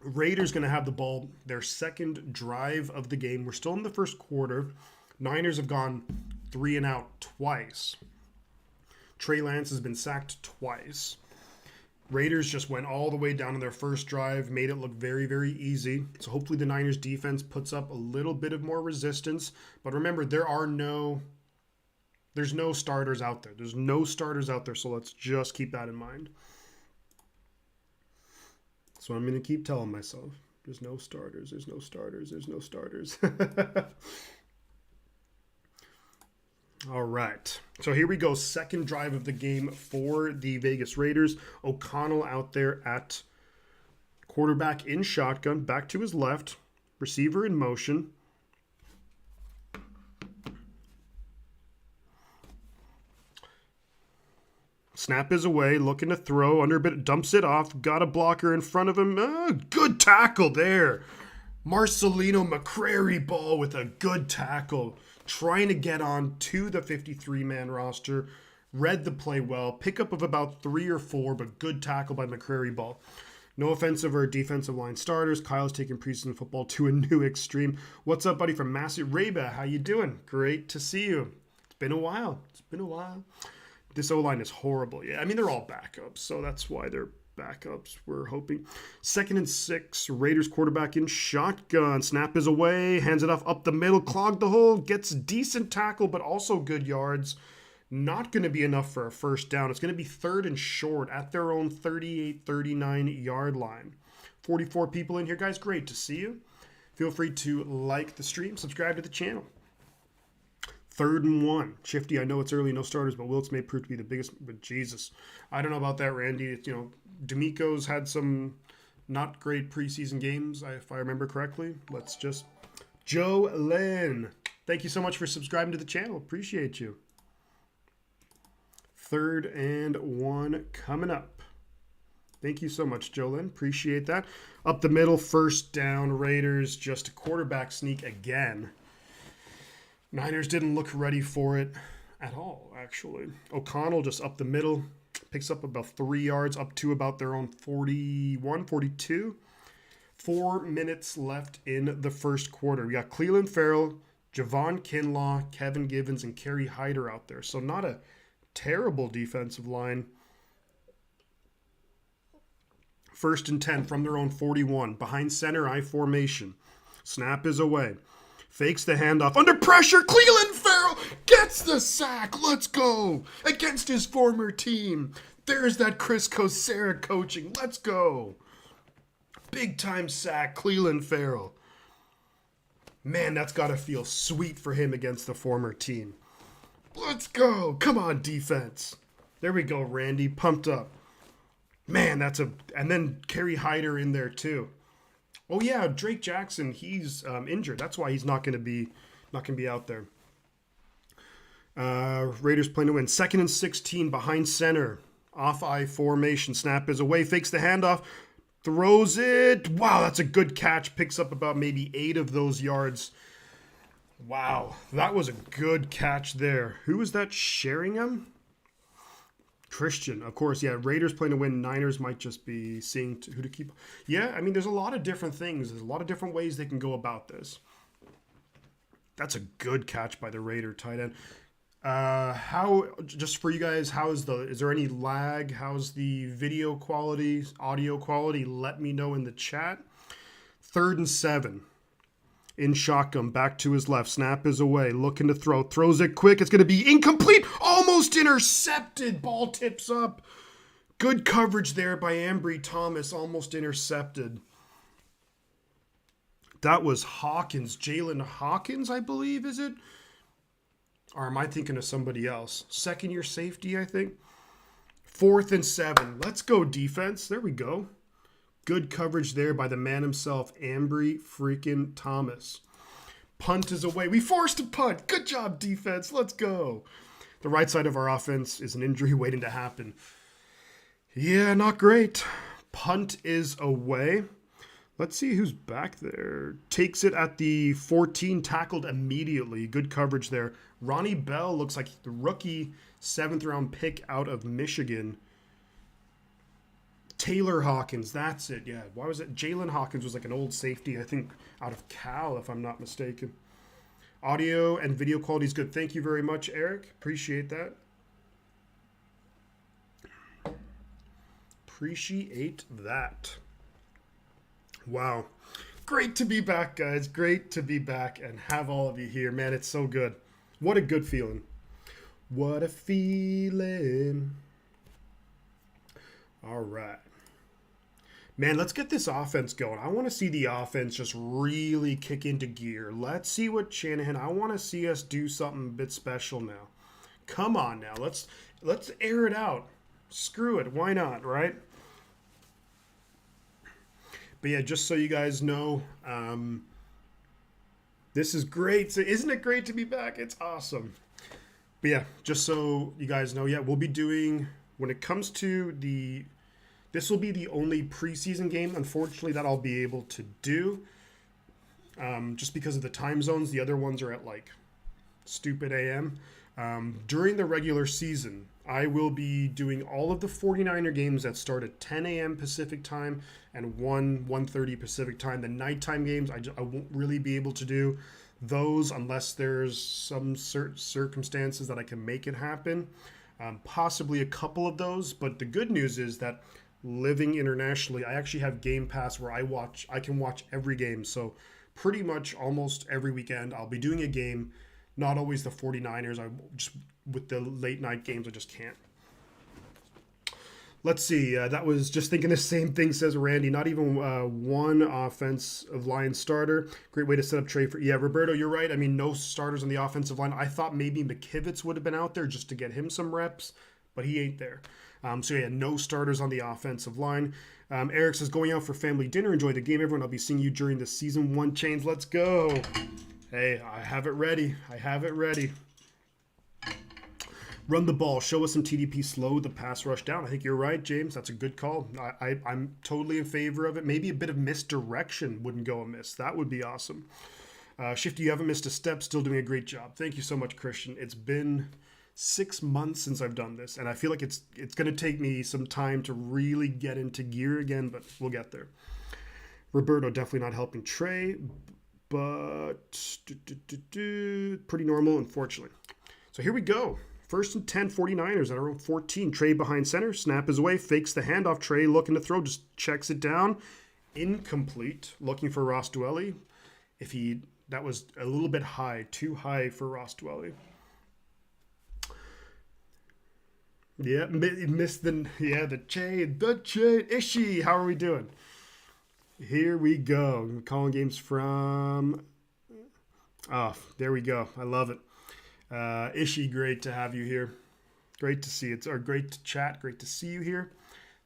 Raiders going to have the ball, their second drive of the game. We're still in the first quarter. Niners have gone 3 and out twice. Trey Lance has been sacked twice. Raiders just went all the way down in their first drive, made it look very, very easy. So hopefully the Niners defense puts up a little bit of more resistance. But remember, there's no starters out there. There's no starters out there, so let's just keep that in mind. So I'm going to keep telling myself, there's no starters, there's no starters, there's no starters. All right. So here we go. Second drive of the game for the Vegas Raiders. O'Connell out there at quarterback in shotgun, back to his left, receiver in motion. Snap is away, looking to throw, under a bit, dumps it off, got a blocker in front of him. Good tackle there. Marcelino McCrary ball with a good tackle, trying to get on to the 53-man roster. Read the play well, pickup of about 3 or 4, but good tackle by McCrary ball. No offensive or defensive line starters. Kyle's taking preseason football to a new extreme. What's up, buddy, from Massey Reba? How you doing? Great to see you. It's been a while. This O-line is horrible. Yeah, they're all backups, so that's why they're backups, we're hoping. 2nd and 6, Raiders quarterback in shotgun. Snap is away, hands it off up the middle, clogged the hole, gets decent tackle, but also good yards. Not going to be enough for a first down. It's going to be 3rd and short at their own 38-39 yard line. 44 people in here, guys. Great to see you. Feel free to like the stream, subscribe to the channel. 3rd and 1. Shifty, I know it's early, no starters, but Wilkes may prove to be the biggest. But Jesus, I don't know about that, Randy. D'Amico's had some not great preseason games, if I remember correctly. Let's just... Joe Lynn, thank you so much for subscribing to the channel. Appreciate you. 3rd and 1 coming up. Thank you so much, Jolyn. Appreciate that. Up the middle, 1st down. Raiders, just a quarterback sneak again. Niners didn't look ready for it at all, actually. O'Connell just up the middle. Picks up about 3 yards, up to about their own 41, 42. 4 minutes left in the first quarter. We got Clelin Ferrell, Javon Kinlaw, Kevin Givens, and Kerry Hyder out there. So not a terrible defensive line. 1st and 10 from their own 41. Behind center, I formation. Snap is away. Fakes the handoff. Under pressure, Clelin Ferrell gets the sack. Let's go. Against his former team. There's that Chris Kosera coaching. Let's go. Big time sack, Clelin Ferrell. Man, that's got to feel sweet for him against the former team. Let's go. Come on, defense. There we go, Randy. Pumped up. Man, that's a... And then Kerry Hyder in there, too. Oh, yeah, Drake Jackson, he's injured. That's why he's not going to be out there. Raiders playing to win. 2nd and 16 behind center. Off I formation. Snap is away. Fakes the handoff. Throws it. Wow, that's a good catch. Picks up about maybe 8 of those yards. Wow, that was a good catch there. Who was that sharing him? Christian, of course. Yeah, Raiders playing to win. Niners might just be seeing who to keep. Yeah, I mean, there's a lot of different things. There's a lot of different ways they can go about this. That's a good catch by the Raider tight end. How, just for you guys, is there any lag? How's the video quality, audio quality? Let me know in the chat. 3rd and 7. In shotgun, back to his left. Snap is away, looking to throw. Throws it quick. It's going to be incomplete. Almost intercepted. Ball tips up. Good coverage there by Ambry Thomas. Almost intercepted. That was Hawkins. Jalen Hawkins, I believe, is it? Or am I thinking of somebody else? 2nd-year safety, I think. 4th and 7. Let's go, defense. There we go. Good coverage there by the man himself, Ambry freaking Thomas. Punt is away. We forced a punt. Good job, defense. Let's go. The right side of our offense is an injury waiting to happen. Yeah, not great. Punt is away. Let's see who's back there. Takes it at the 14, tackled immediately. Good coverage there. Ronnie Bell looks like the rookie 7th-round pick out of Michigan. Taylor Hawkins, that's it. Yeah, why was it? Jalen Hawkins was like an old safety, I think, out of Cal, if I'm not mistaken. Audio and video quality is good. Thank you very much, Eric. Appreciate that. Appreciate that. Wow. Great to be back, guys. Great to be back and have all of you here. Man, it's so good. What a good feeling. What a feeling. All right. Man, let's get this offense going. I want to see the offense just really kick into gear. Let's see what Shanahan, I want to see us do something a bit special now. Come on now. Let's air it out. Screw it. Why not, right? But yeah, just so you guys know, this is great. So isn't it great to be back? It's awesome. But yeah, just so you guys know, yeah, we'll be doing, when it comes to this will be the only preseason game, unfortunately, that I'll be able to do. Just because of the time zones. The other ones are at like stupid AM. During the regular season, I will be doing all of the 49er games that start at 10 a.m. Pacific time and 1:30 Pacific time. The nighttime games, I won't really be able to do those unless there's some certain circumstances that I can make it happen. Possibly a couple of those, but the good news is that living internationally, I actually have Game Pass where I can watch every game. So pretty much almost every weekend I'll be doing a game. Not always the 49ers. I just, with the late night games, I just can't. Let's see. That was just thinking the same thing, says Randy. Not even one offensive line starter. Great way to set up Trey for. Yeah, Roberto, you're right. I mean, no starters on the offensive line. I thought maybe McKivitz would have been out there just to get him some reps, but he ain't there. So yeah, no starters on the offensive line. Eric says, going out for family dinner. Enjoy the game, everyone. I'll be seeing you during the season 1 chains. Let's go. Hey, I have it ready. I have it ready. Run the ball. Show us some TDP. Slow the pass rush down. I think you're right, James. That's a good call. I'm totally in favor of it. Maybe a bit of misdirection wouldn't go amiss. That would be awesome. Shifty, you haven't missed a step. Still doing a great job. Thank you so much, Christian. It's been 6 months since I've done this, and I feel like it's going to take me some time to really get into gear again, but we'll get there. Roberto definitely not helping Trey, but pretty normal, unfortunately. So here we go. 1st and 10, 49ers at our own 14. Trey behind center. Snap is away. Fakes the handoff. Trey looking to throw. Just checks it down. Incomplete. Looking for Ross Dwelly. That was a little bit high. Too high for Ross Dwelly. Yeah, missed the chain. Ishi, how are we doing? Here we go. I'm calling games from... Oh, there we go. I love it. Ishi, great to have you here. Great to see you. It's great to chat. Great to see you here.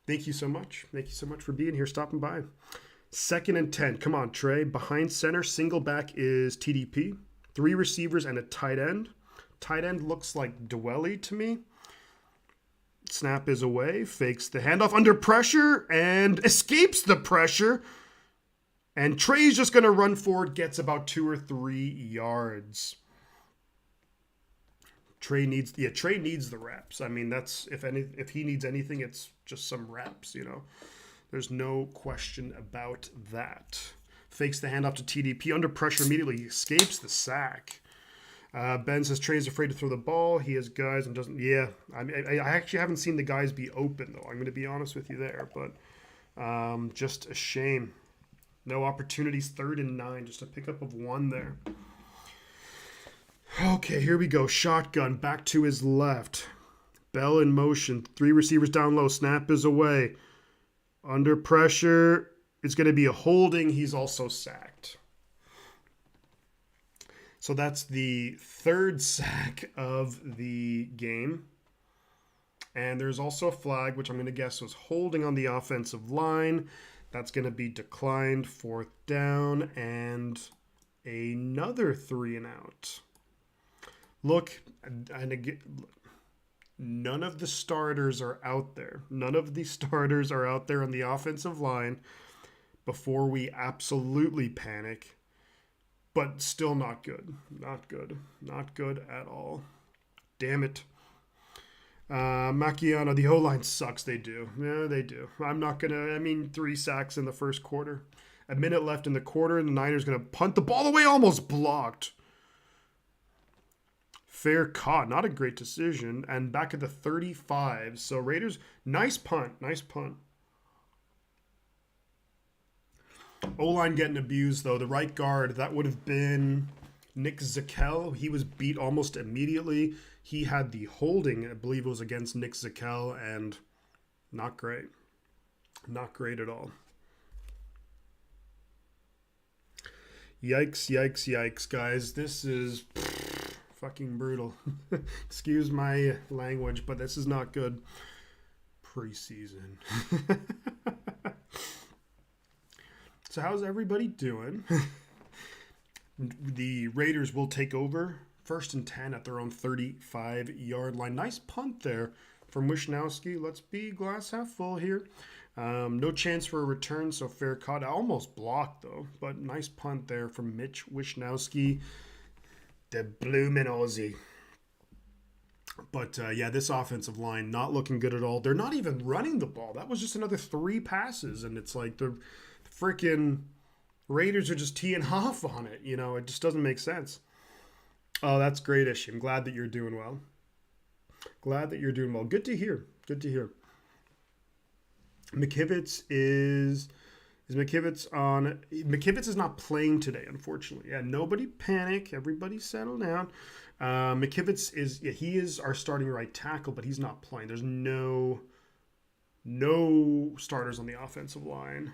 Thank you so much. Thank you so much for being here, stopping by. 2nd and 10. Come on, Trey. Behind center, single back is TDP. 3 receivers and a tight end. Tight end looks like Dwelly to me. Snap is away. Fakes the handoff under pressure and escapes the pressure. And Trey's just going to run forward, gets about 2 or 3 yards. Trey needs the reps. I mean, that's if he needs anything, it's just some reps, There's no question about that. Fakes the handoff to TDP under pressure immediately. He escapes the sack. Ben says Trey's afraid to throw the ball. He has guys and doesn't. Yeah, I actually haven't seen the guys be open though. I'm going to be honest with you there, but just a shame. No opportunities. 3rd and 9, just a pickup of 1 there. Okay, here we go. Shotgun back to his left. Bell in motion. 3 receivers down low. Snap is away. Under pressure. It's going to be a holding. He's also sacked. So that's the 3rd sack of the game. And there's also a flag, which I'm going to guess was holding on the offensive line. That's going to be declined. 4th down and another 3 and out. Look, and again, none of the starters are out there. None of the starters are out there on the offensive line before we absolutely panic. But still not good. Not good. Not good at all. Damn it. Macchiano, the O-line sucks. They do. Yeah, they do. 3 sacks in the first quarter. A minute left in the quarter, and the Niners going to punt the ball away, almost blocked. Fair caught. Not a great decision. And back at the 35. So Raiders, nice punt. Nice punt. O-line getting abused, though. The right guard, that would have been Nick Zakel. He was beat almost immediately. He had the holding, I believe it was against Nick Zakel, and not great. Not great at all. Yikes, yikes, yikes, guys. This is fucking brutal. Excuse my language, but this is not good. Preseason. So how's everybody doing? The Raiders will take over 1st and 10 at their own 35-yard line. Nice punt there from Wishnowski. Let's be glass half full here. No chance for a return, so fair caught. Almost blocked, though, but nice punt there from Mitch Wishnowski, the bloomin' Aussie. But, yeah, this offensive line not looking good at all. They're not even running the ball. That was just another 3 passes, and it's like the freaking Raiders are just teeing off on it. It just doesn't make sense. Oh, that's great, Ish. I'm glad that you're doing well. Glad that you're doing well. Good to hear. Good to hear. McKivitz is McKivitz on? McKivitz is not playing today, unfortunately. Yeah, nobody panic. Everybody settle down. McKivitz he is our starting right tackle, but he's not playing. There's no No starters on the offensive line.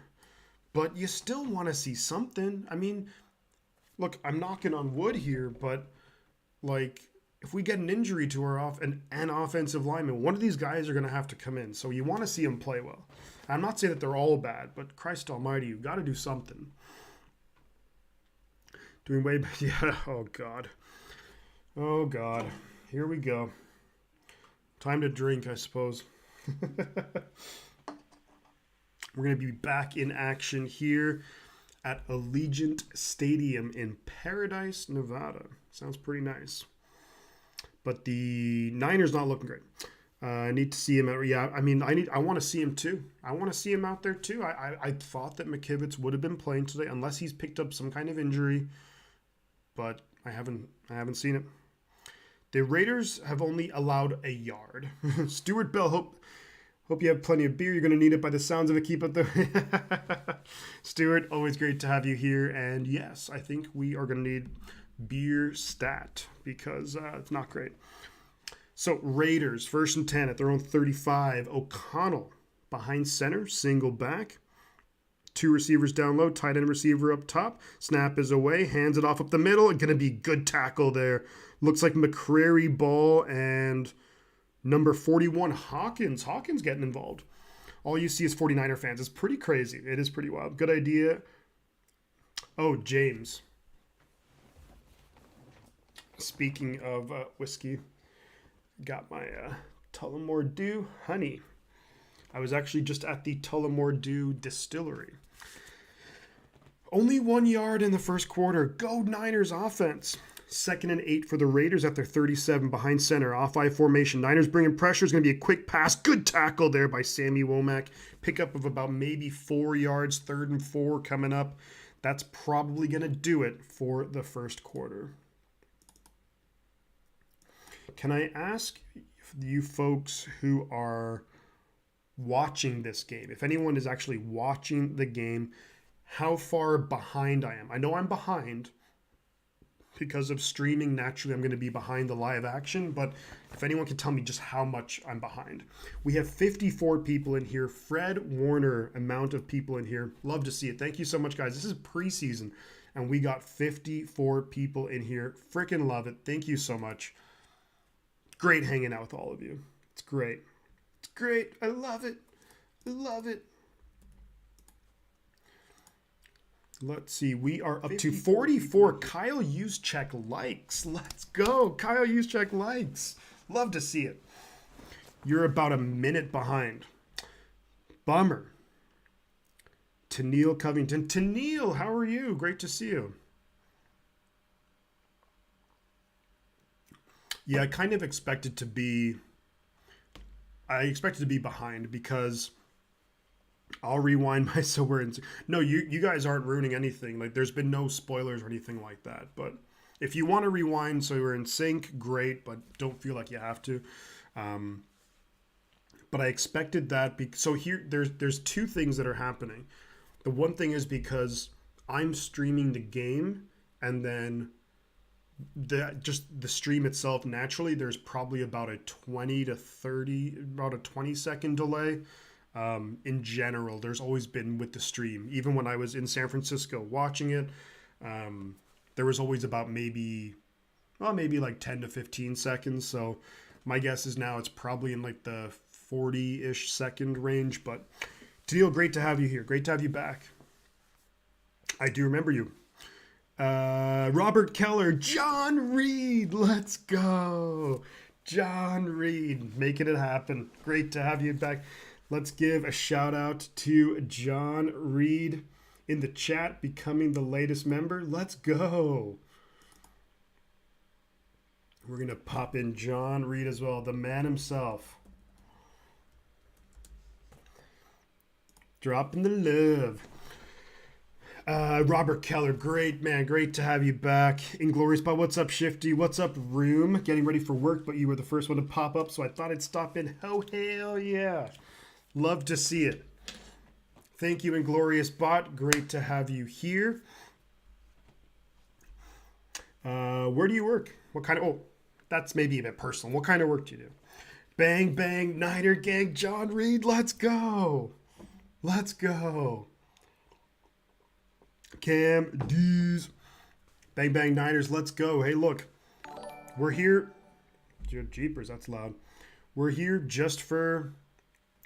But you still want to see something. I mean, look, I'm knocking on wood here, but like if we get an injury to an offensive lineman, one of these guys are going to have to come in. So you want to see them play well. I'm not saying that they're all bad, but Christ almighty, you've got to do something. Doing way better. Yeah, oh God. Oh God. Here we go. Time to drink, I suppose. We're going to be back in action here at Allegiant Stadium in Paradise, Nevada. Sounds pretty nice. But the Niners not looking great. I need to see him out. Yeah, I want to see him too. I want to see him out there too. I thought that McKivitz would have been playing today unless he's picked up some kind of injury, but I haven't seen it. The Raiders have only allowed a yard. Stuart Bell, hope you have plenty of beer. You're going to need it by the sounds of it. Keep up the Stuart, always great to have you here. And yes, I think we are going to need beer stat because it's not great. So Raiders, 1st and 10 at their own 35. O'Connell behind center, single back. 2 receivers down low, tight end receiver up top. Snap is away, hands it off up the middle. Going to be good tackle there. Looks like McCrary ball and number 41, Hawkins. Hawkins getting involved. All you see is 49er fans. It's pretty crazy. It is pretty wild. Good idea. Oh, James. Speaking of whiskey, got my Tullamore Dew honey. I was actually just at the Tullamore Dew distillery. Only 1 yard in the first quarter. Go Niners offense. 2nd and 8 for the Raiders at their 37 behind center. Off-eye formation. Niners bringing pressure. It's going to be a quick pass. Good tackle there by Sammy Womack. Pickup of about maybe 4 yards. 3rd and 4 coming up. That's probably going to do it for the first quarter. Can I ask you folks who are watching this game, if anyone is actually watching the game, how far behind I am? I know I'm behind because of streaming. Naturally, I'm going to be behind the live action, but if anyone can tell me just how much I'm behind. We have 54 people in here. Fred Warner amount of people in here. Love to see it. Thank you so much, guys. This is preseason, and we got 54 people in here. Freaking love it. Thank you so much. Great hanging out with all of you. It's great. It's great. I love it. I love it. Let's see. We are up to 44. Kyle Juszczyk likes. Let's go. Kyle Juszczyk likes. Love to see it. You're about a minute behind. Bummer. Tennille Covington. Tennille, how are you? Great to see you. Yeah, I kind of expected to be behind because I'll rewind my so we're in. No, you guys aren't ruining anything. Like there's been no spoilers or anything like that. But if you want to rewind so we're in sync, great. But don't feel like you have to. But I expected that. So here, there's 2 things that are happening. The one thing is because I'm streaming the game, and then the stream itself naturally there's probably about a 20 second delay. In general, there's always been with the stream. Even when I was in San Francisco watching it, there was always about maybe like 10 to 15 seconds. So my guess is now it's probably in like the 40-ish second range. But Tennille, great to have you here. Great to have you back. I do remember you. Robert Keller, John Reed, let's go. John Reed, making it happen. Great to have you back. Let's give a shout out to John Reed in the chat, becoming the latest member. Let's go. We're going to pop in John Reed as well, the man himself. Dropping the love. Robert Keller, great man, great to have you back. Inglorious Bob, what's up, Shifty? What's up, Room? Getting ready for work, but you were the first one to pop up, so I thought I'd stop in. Oh, hell yeah. Love to see it. Thank you, Inglorious Bot. Great to have you here. Where do you work? What kind of... Oh, that's maybe a bit personal. What kind of work do you do? Bang, bang, Niner gang, John Reed, let's go. Let's go. Cam D's. Bang, bang, Niners, let's go. Hey, look, we're here. Jeepers, that's loud. We're here just for,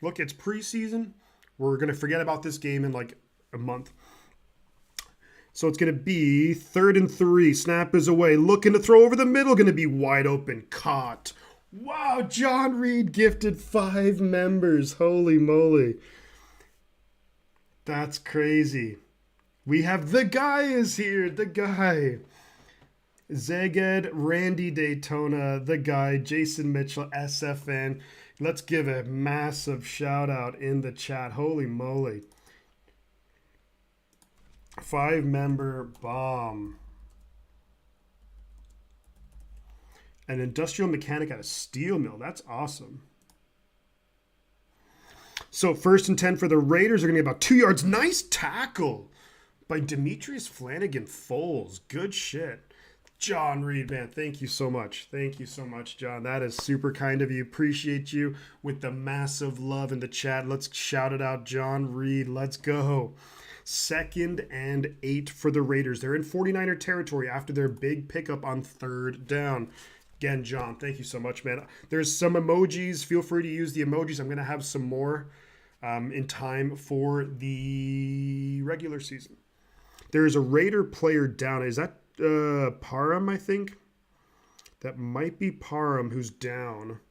look, it's preseason. We're going to forget about this game in like a month. So it's going to be 3rd and 3. Snap is away. Looking to throw over the middle. Going to be wide open. Caught. Wow, John Reed gifted 5 members. Holy moly. That's crazy. We have the guy is here. The guy. Zeged, Randy Daytona, the guy, Jason Mitchell, SFN. Let's give a massive shout out in the chat. Holy moly. 5-member bomb. An industrial mechanic at a steel mill. That's awesome. So 1st and 10 for the Raiders are going to be about 2 yards. Nice tackle by Demetrius Flanagan Foles. Good shit. John Reed, man, thank you so much. Thank you so much, John. That is super kind of you. Appreciate you with the massive love in the chat. Let's shout it out, John Reed. Let's go. 2nd and 8 for the Raiders. They're in 49er territory after their big pickup on 3rd down. Again, John, thank you so much, man. There's some emojis. Feel free to use the emojis. I'm going to have some more in time for the regular season. There's a Raider player down. Is that Parham, I think? That might be Parham who's down.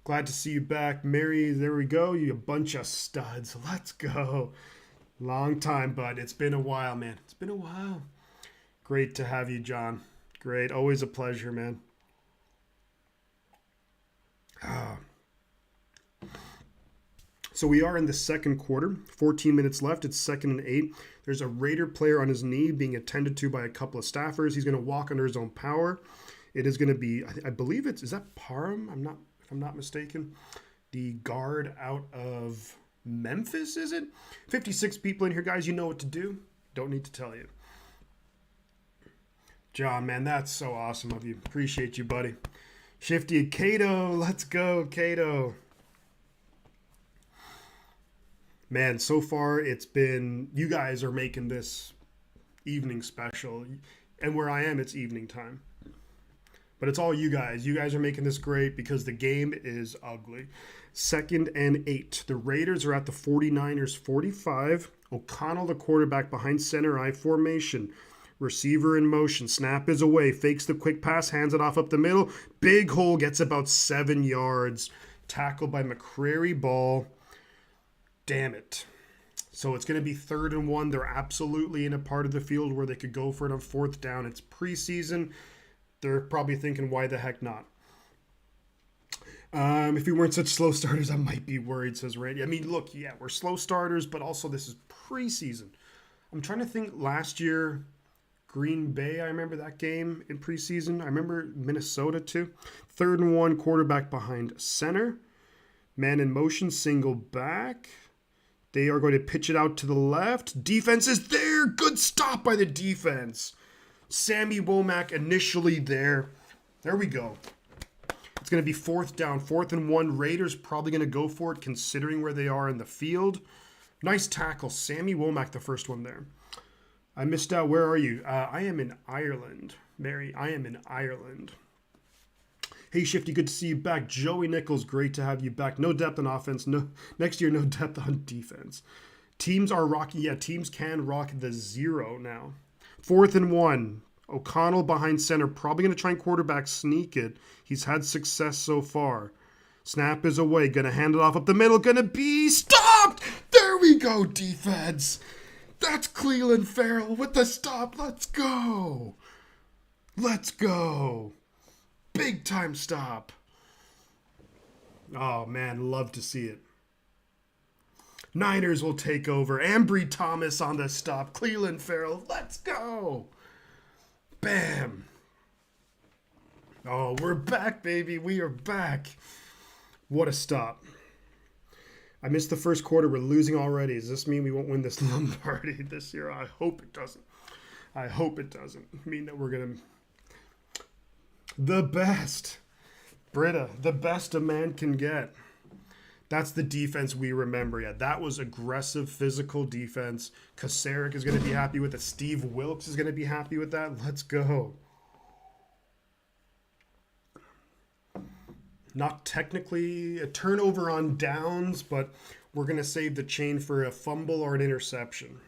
Glad to see you back. Mary, there we go. You a bunch of studs. Let's go. Long time, bud. It's been a while, man. It's been a while. Great to have you, John. Great. Always a pleasure, man. So we are in the second quarter. 14 minutes left. It's 2nd and 8. There's a Raider player on his knee being attended to by a couple of staffers. He's going to walk under his own power. It is going to be, I believe is that Parham? If I'm not mistaken. The guard out of Memphis, is it? 56 people in here, guys. You know what to do. Don't need to tell you. John, man, that's so awesome of you. Appreciate you, buddy. Shifty, Cato. Let's go, Cato. Man, so far it's been, you guys are making this evening special. And where I am, it's evening time. But it's all you guys. You guys are making this great because the game is ugly. 2nd and 8. The Raiders are at the 49ers 45. O'Connell, the quarterback, behind center I formation. Receiver in motion. Snap is away. Fakes the quick pass. Hands it off up the middle. Big hole. Gets about 7 yards. Tackled by McCrary. Ball. Damn it. So it's going to be 3rd and 1. They're absolutely in a part of the field where they could go for it on 4th down. It's preseason. They're probably thinking, why the heck not? If we weren't such slow starters, I might be worried, says Randy. I mean, look, yeah, we're slow starters, but also this is preseason. I'm trying to think last year, Green Bay, I remember that game in preseason. I remember Minnesota too. 3rd and 1, quarterback behind center. Man in motion, single back. They are going to pitch it out to the left. Defense is there. Good stop by the defense. Sammy Womack initially there. There we go. It's going to be 4th down. 4th and 1. Raiders probably going to go for it considering where they are in the field. Nice tackle. Sammy Womack, the first one there. I missed out. Where are you? I am in Ireland. Mary, I am in Ireland. Hey, Shifty, good to see you back. Joey Nichols, great to have you back. No depth on offense. No, next year, no depth on defense. Teams are rocking. Yeah, teams can rock the 0 now. 4th and 1. O'Connell behind center. Probably going to try and quarterback sneak it. He's had success so far. Snap is away. Going to hand it off up the middle. Going to be stopped. There we go, defense. That's Cleveland Farrell with the stop. Let's go. Let's go. Big time stop. Oh, man, love to see it. Niners will take over. Ambry Thomas on the stop. Cleveland Farrell. Let's go. Bam. Oh, we're back, baby. We are back. What a stop. I missed the first quarter. We're losing already. Does this mean we won't win this Lombardi this year? I hope it doesn't. I hope it doesn't mean that we're going to... The best. Britta, the best a man can get. That's the defense we remember. Yeah, that was aggressive, physical defense. Kasarik is going to be happy with it. Steve Wilkes is going to be happy with that. Let's go. Not technically a turnover on downs, but we're going to save the chain for a fumble or an interception.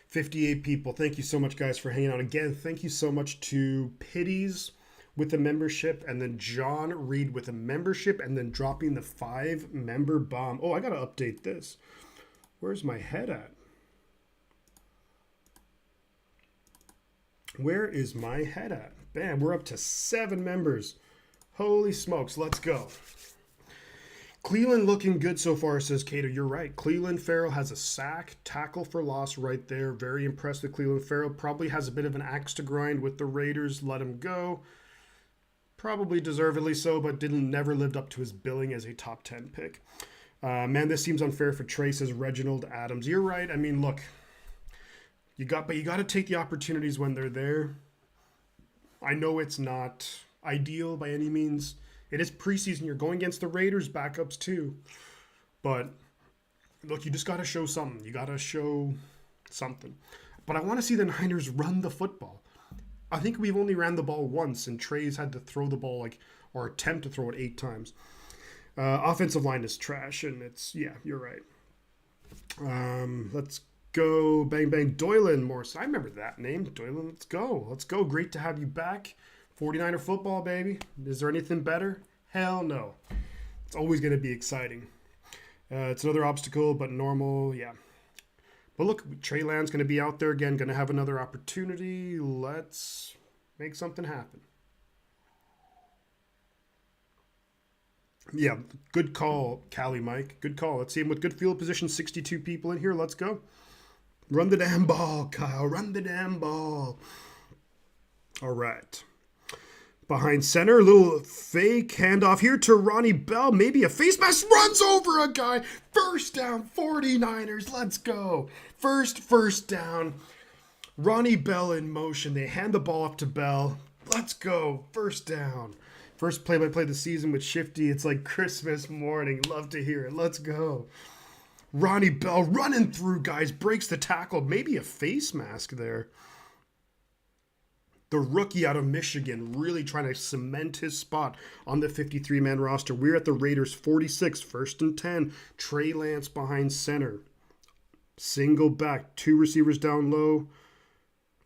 58 people. Thank you so much, guys, for hanging out. Again, thank you so much to Pitties with a membership, and then John Reed with a membership, and then dropping the 5-member bomb. Oh, I got to update this. Where's my head at? Where is my head at? Bam, we're up to 7 members. Holy smokes, let's go. Cleveland looking good so far, says Cato. You're right. Cleveland Farrell has a sack, tackle for loss right there. Very impressed with Cleveland Farrell. Probably has a bit of an axe to grind with the Raiders. Let him go. Probably deservedly so, but never lived up to his billing as a top 10 pick. Man, this seems unfair for Trey, says Reginald Adams. You're right. I mean, look, you got to take the opportunities when they're there. I know it's not ideal by any means. It is preseason. You're going against the Raiders backups too. But look, you just got to show something. You got to show something. But I want to see the Niners run the football. I think we've only ran the ball once, and Trey's had to throw the ball or attempt to throw it 8 times. Offensive line is trash, and yeah, you're right. Let's go. Bang, bang. Doylan Morrison. I remember that name. Doylan, let's go. Let's go. Great to have you back. 49er football, baby. Is there anything better? Hell no. It's always going to be exciting. It's another obstacle, but normal, yeah. But look, Trey Lance going to be out there again, going to have another opportunity. Let's make something happen. Yeah, good call, Cali Mike. Good call. Let's see him with good field position. 62 people in here. Let's go. Run the damn ball, Kyle. Run the damn ball. All right. Behind center, a little fake handoff here to Ronnie Bell. Maybe a face mask, runs over a guy. First down, 49ers. Let's go. First down. Ronnie Bell in motion. They hand the ball up to Bell. Let's go. First down. First play-by-play of the season with Shifty. It's like Christmas morning. Love to hear it. Let's go. Ronnie Bell running through guys. Breaks the tackle. Maybe a face mask there. The rookie out of Michigan really trying to cement his spot on the 53-man roster. We're at the Raiders 46, 1st and 10. Trey Lance behind center. Single back, 2 receivers down low,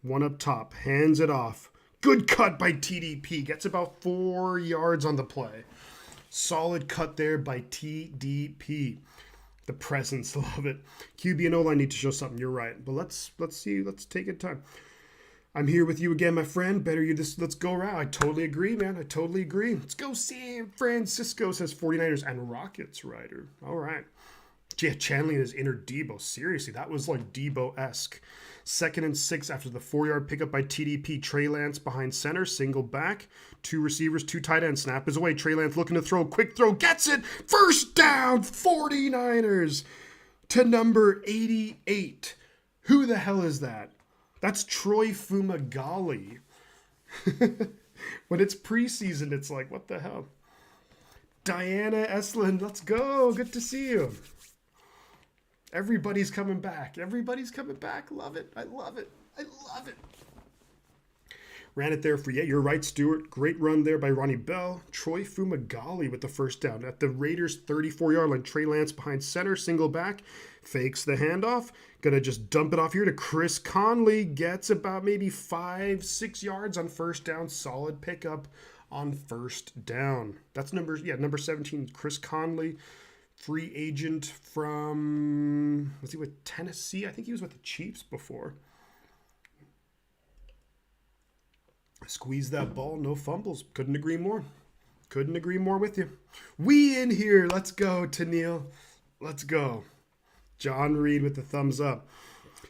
1 up top. Hands it off. Good cut by TDP. Gets about 4 yards on the play. Solid cut there by TDP. The presence, love it. QB and O-line need to show something. You're right. But let's see. Let's take it time. I'm here with you again, my friend. Let's go around. I totally agree, man. I totally agree. Let's go San Francisco, says 49ers and Rockets rider. All right. Yeah, Chanley and his inner Debo. Seriously, that was like Debo-esque. 2nd and 6 after the 4-yard pickup by TDP. Trey Lance behind center, single back. 2 receivers, 2 tight ends. Snap is away. Trey Lance looking to throw. Quick throw. Gets it. First down, 49ers to number 88. Who the hell is that? That's Troy Fumagalli. When it's preseason, it's like, what the hell? Diana Eslin, let's go. Good to see you. Everybody's coming back. Everybody's coming back. Love it. I love it. I love it. Ran it there for you. You're right, Stuart. Great run there by Ronnie Bell. Troy Fumagalli with the first down. At the Raiders' 34-yard line, Trey Lance behind center, single back. Fakes the handoff. Gonna just dump it off here to Chris Conley. Gets about maybe 5-6 yards on first down. Solid pickup on first down. That's number 17, Chris Conley. Free agent from, was he with Tennessee? I think he was with the Chiefs before. Squeeze that ball, no fumbles. Couldn't agree more. Couldn't agree more with you. We in here. Let's go, Tennille. Let's go. John Reed with the thumbs up.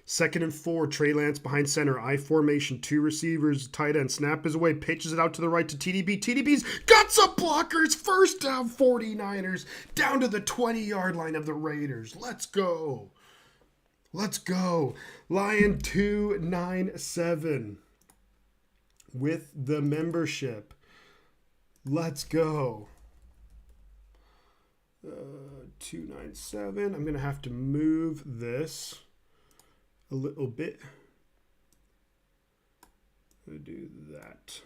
2nd and 4, Trey Lance behind center. I formation, 2 receivers, tight end. Snap is away, pitches it out to the right to TDP. TDP's got some blockers. First down, 49ers. Down to the 20-yard line of the Raiders. Let's go. Let's go. Lion 297 with the membership. Let's go. 297. I'm going to have to move this a little bit. I'll do that.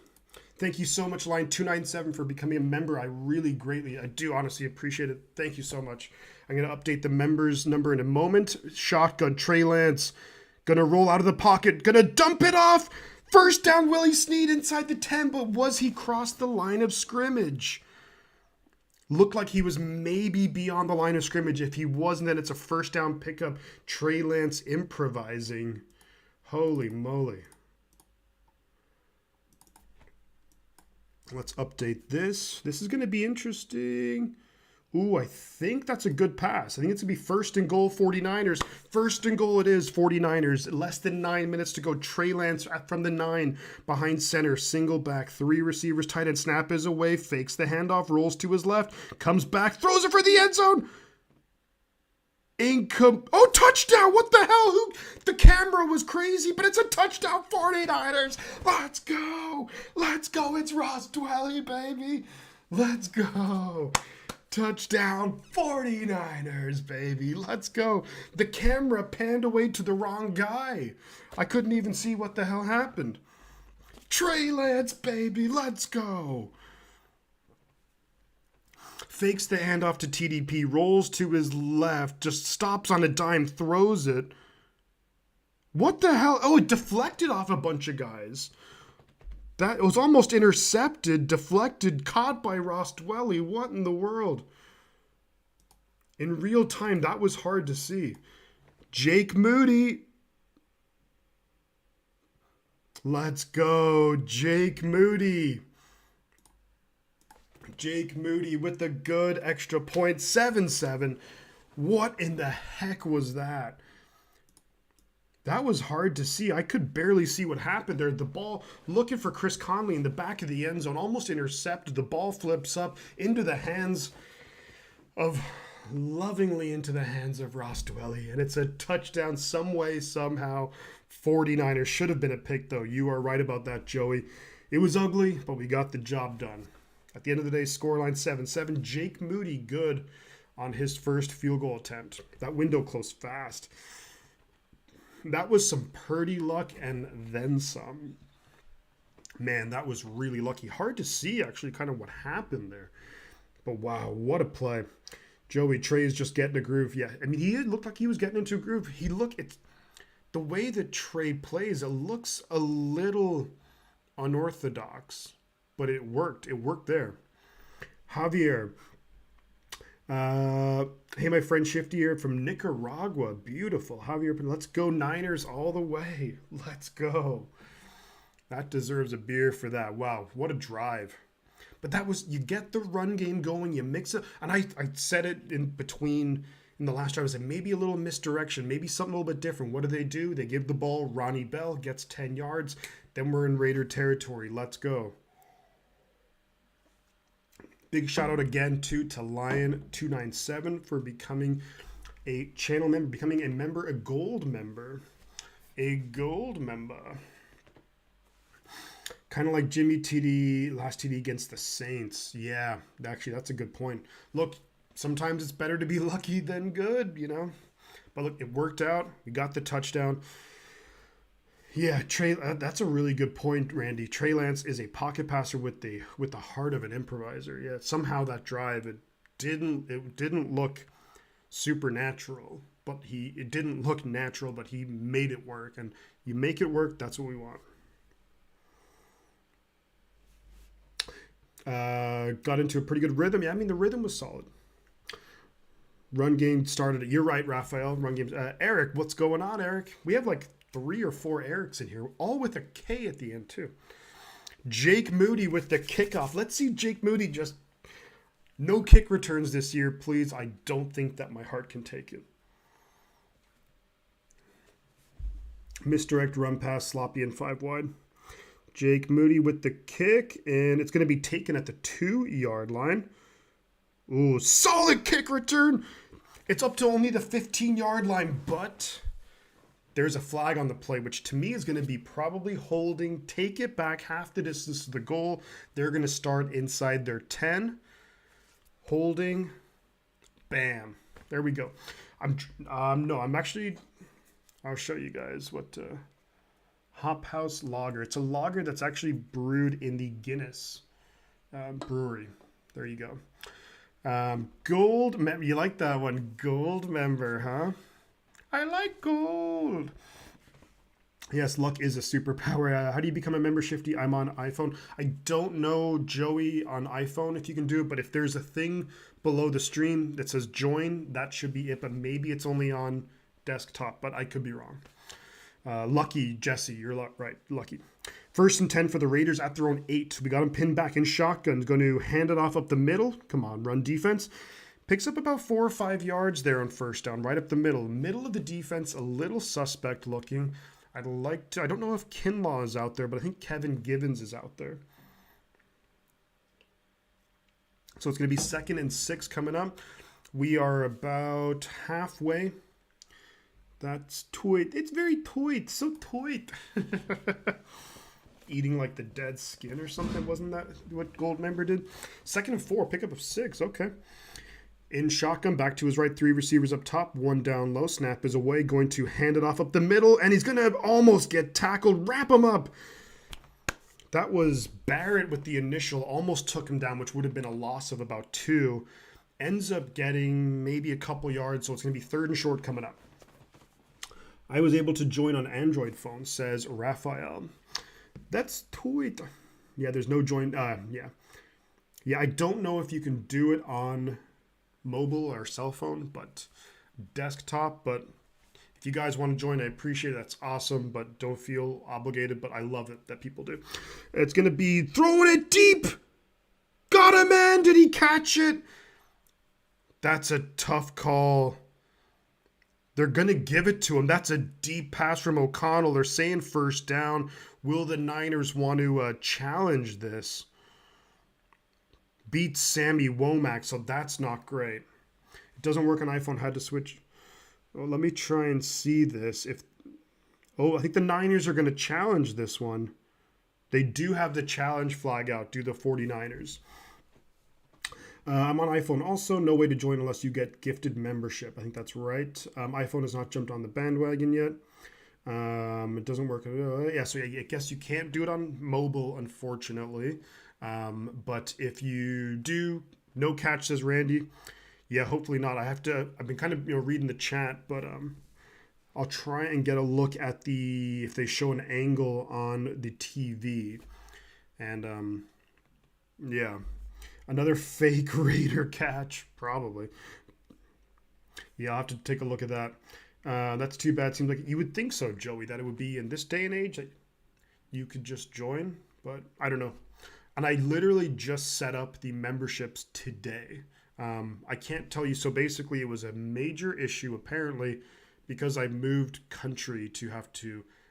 Thank you so much, Line 297, for becoming a member. I really greatly, I do honestly appreciate it. Thank you so much. I'm going to update the members number in a moment. Shotgun, Trey Lance. Going to roll out of the pocket. Going to dump it off. First down, Willie Snead inside the 10, but was he crossed the line of scrimmage? Looked like he was maybe beyond the line of scrimmage. If he wasn't, then it's a first down pickup. Trey Lance improvising. Holy moly. Let's update this. This is going to be interesting. Ooh, I think that's a good pass. I think it's going to be first and goal, 49ers. First and goal it is, 49ers. Less than 9 minutes to go. Trey Lance from the 9 behind center. Single back, 3 receivers. Tight end snap is away. Fakes the handoff. Rolls to his left. Comes back. Throws it for the end zone. Oh, touchdown! What the hell? The camera was crazy, but it's a touchdown, 49ers. Let's go. Let's go. It's Ross Dwelly, baby. Let's go. Touchdown, 49ers, baby. Let's go. The camera panned away to the wrong guy. I couldn't even see what the hell happened. Trey Lance, baby. Let's go. Fakes the handoff to TDP, rolls to his left, just stops on a dime, throws it. What the hell? Oh, it deflected off a bunch of guys. That was almost intercepted, deflected, caught by Ross Dwelly. What in the world? In real time, that was hard to see. Jake Moody. Let's go, Jake Moody. Jake Moody with the good extra point, 7-7. What in the heck was that? That was hard to see. I could barely see what happened there. The ball looking for Chris Conley in the back of the end zone, almost intercepted. The ball flips up into the hands of, lovingly into the hands of Ross Dwelly. And it's a touchdown some way, somehow. 49ers should have been a pick, though. You are right about that, Joey. It was ugly, but we got the job done. At the end of the day, scoreline 7-7. Jake Moody good on his first field goal attempt. That window closed fast. That was some Purdy luck and then some. Man, that was really lucky. Hard to see, actually, kind of what happened there. But wow, what a play. Joey Trey is just getting a groove. Yeah, I mean, he looked like he was getting into a groove. It's the way that Trey plays, it looks a little unorthodox. But it worked. It worked there. Javier. Hey, my friend Shifty here from Nicaragua. Beautiful. Javier, let's go Niners all the way. Let's go. That deserves a beer for that. Wow, what a drive. But that was, you get the run game going, you mix it. And I said it in the last drive, I said maybe a little misdirection, maybe something a little bit different. What do? They give the ball. Ronnie Bell gets 10 yards. Then we're in Raider territory. Let's go. Big shout out again to Lion297 for becoming a channel member, becoming a member, a gold member. A gold member. Kind of like Jimmy TD, last TD against the Saints. Yeah, actually, that's a good point. Look, sometimes it's better to be lucky than good, you know. But look, it worked out. We got the touchdown. Yeah, Trey, that's a really good point, Randy. Trey Lance is a pocket passer with the heart of an improviser. Yeah, somehow that drive, it didn't look supernatural, but it didn't look natural, but he made it work. And you make it work, that's what we want. Got into a pretty good rhythm. Yeah, I mean, the rhythm was solid. Run game started. You're right, Raphael. Run game. Eric, what's going on, Eric? We have like 3 or 4 Erics in here, all with a K at the end, too. Jake Moody with the kickoff. Let's see Jake Moody just... No kick returns this year, please. I don't think that my heart can take it. Misdirect, run pass, sloppy, and 5 wide. Jake Moody with the kick, and it's going to be taken at the 2-yard line. Ooh, solid kick return. It's up to only the 15-yard line, but there's a flag on the play, which to me is going to be probably holding. Take it back half the distance to the goal. They're going to start inside their 10. Holding. Bam. There we go. I'm actually, I'll show you guys what Hop House Lager. It's a lager that's actually brewed in the Guinness brewery. There you go. Gold, you like that one? Gold member, huh? I like gold. Yes, luck is a superpower. How do you become a member, Shifty? I'm on iPhone. I don't know, Joey, on iPhone if you can do it, but if there's a thing below the stream that says join, that should be it, but maybe it's only on desktop, but I could be wrong. Lucky, Jesse, you're right, lucky. 1st and 10 for the Raiders at their own 8. We got him pinned back in shotgun. Going to hand it off up the middle. Come on, run defense. Picks up about 4 or 5 yards there on 1st down, right up the middle. Middle of the defense, a little suspect looking. I don't know if Kinlaw is out there, but I think Kevin Givens is out there. So it's going to be 2nd and 6 coming up. We are about halfway. That's toit. It's very toit. So toit. Eating like the dead skin or something. Wasn't that what Goldmember did? 2nd and 4. Pickup of 6. Okay. In shotgun, back to his right, 3 receivers up top, 1 down low. Snap is away, going to hand it off up the middle, and he's going to almost get tackled. Wrap him up. That was Barrett with the initial, almost took him down, which would have been a loss of about 2. Ends up getting maybe a couple yards, so it's going to be 3rd and short coming up. I was able to join on Android phone, says Raphael. That's tweet. Yeah, there's no join. Yeah, I don't know if you can do it on mobile or cell phone, but desktop. But if you guys want to join, I appreciate it. That's awesome, but don't feel obligated. But I love it that people do. It's going to be throwing it deep. Got him, man. Did he catch it? That's a tough call. They're going to give it to him. That's a deep pass from O'Connell. They're saying 1st down. Will the Niners want to challenge this? Beats Sammy Womack, so that's not great. It doesn't work on iPhone. Had to switch. Oh, let me try and see this. I think the Niners are going to challenge this one. They do have the challenge flag out. Do the 49ers. I'm on iPhone also. No way to join unless you get gifted membership. I think that's right. iPhone has not jumped on the bandwagon yet. It doesn't work. So I guess you can't do it on mobile, unfortunately. But if you do, no catch, says Randy. Yeah, hopefully not. I've been kind of reading the chat, but I'll try and get a look at if they show an angle on the TV. And yeah. Another fake Raider catch, probably. Yeah, I'll have to take a look at that. That's too bad. Seems like you would think so, Joey, that it would be in this day and age that you could just join, but I don't know. And I literally just set up the memberships today. I can't tell you. So basically, it was a major issue, apparently, because I moved country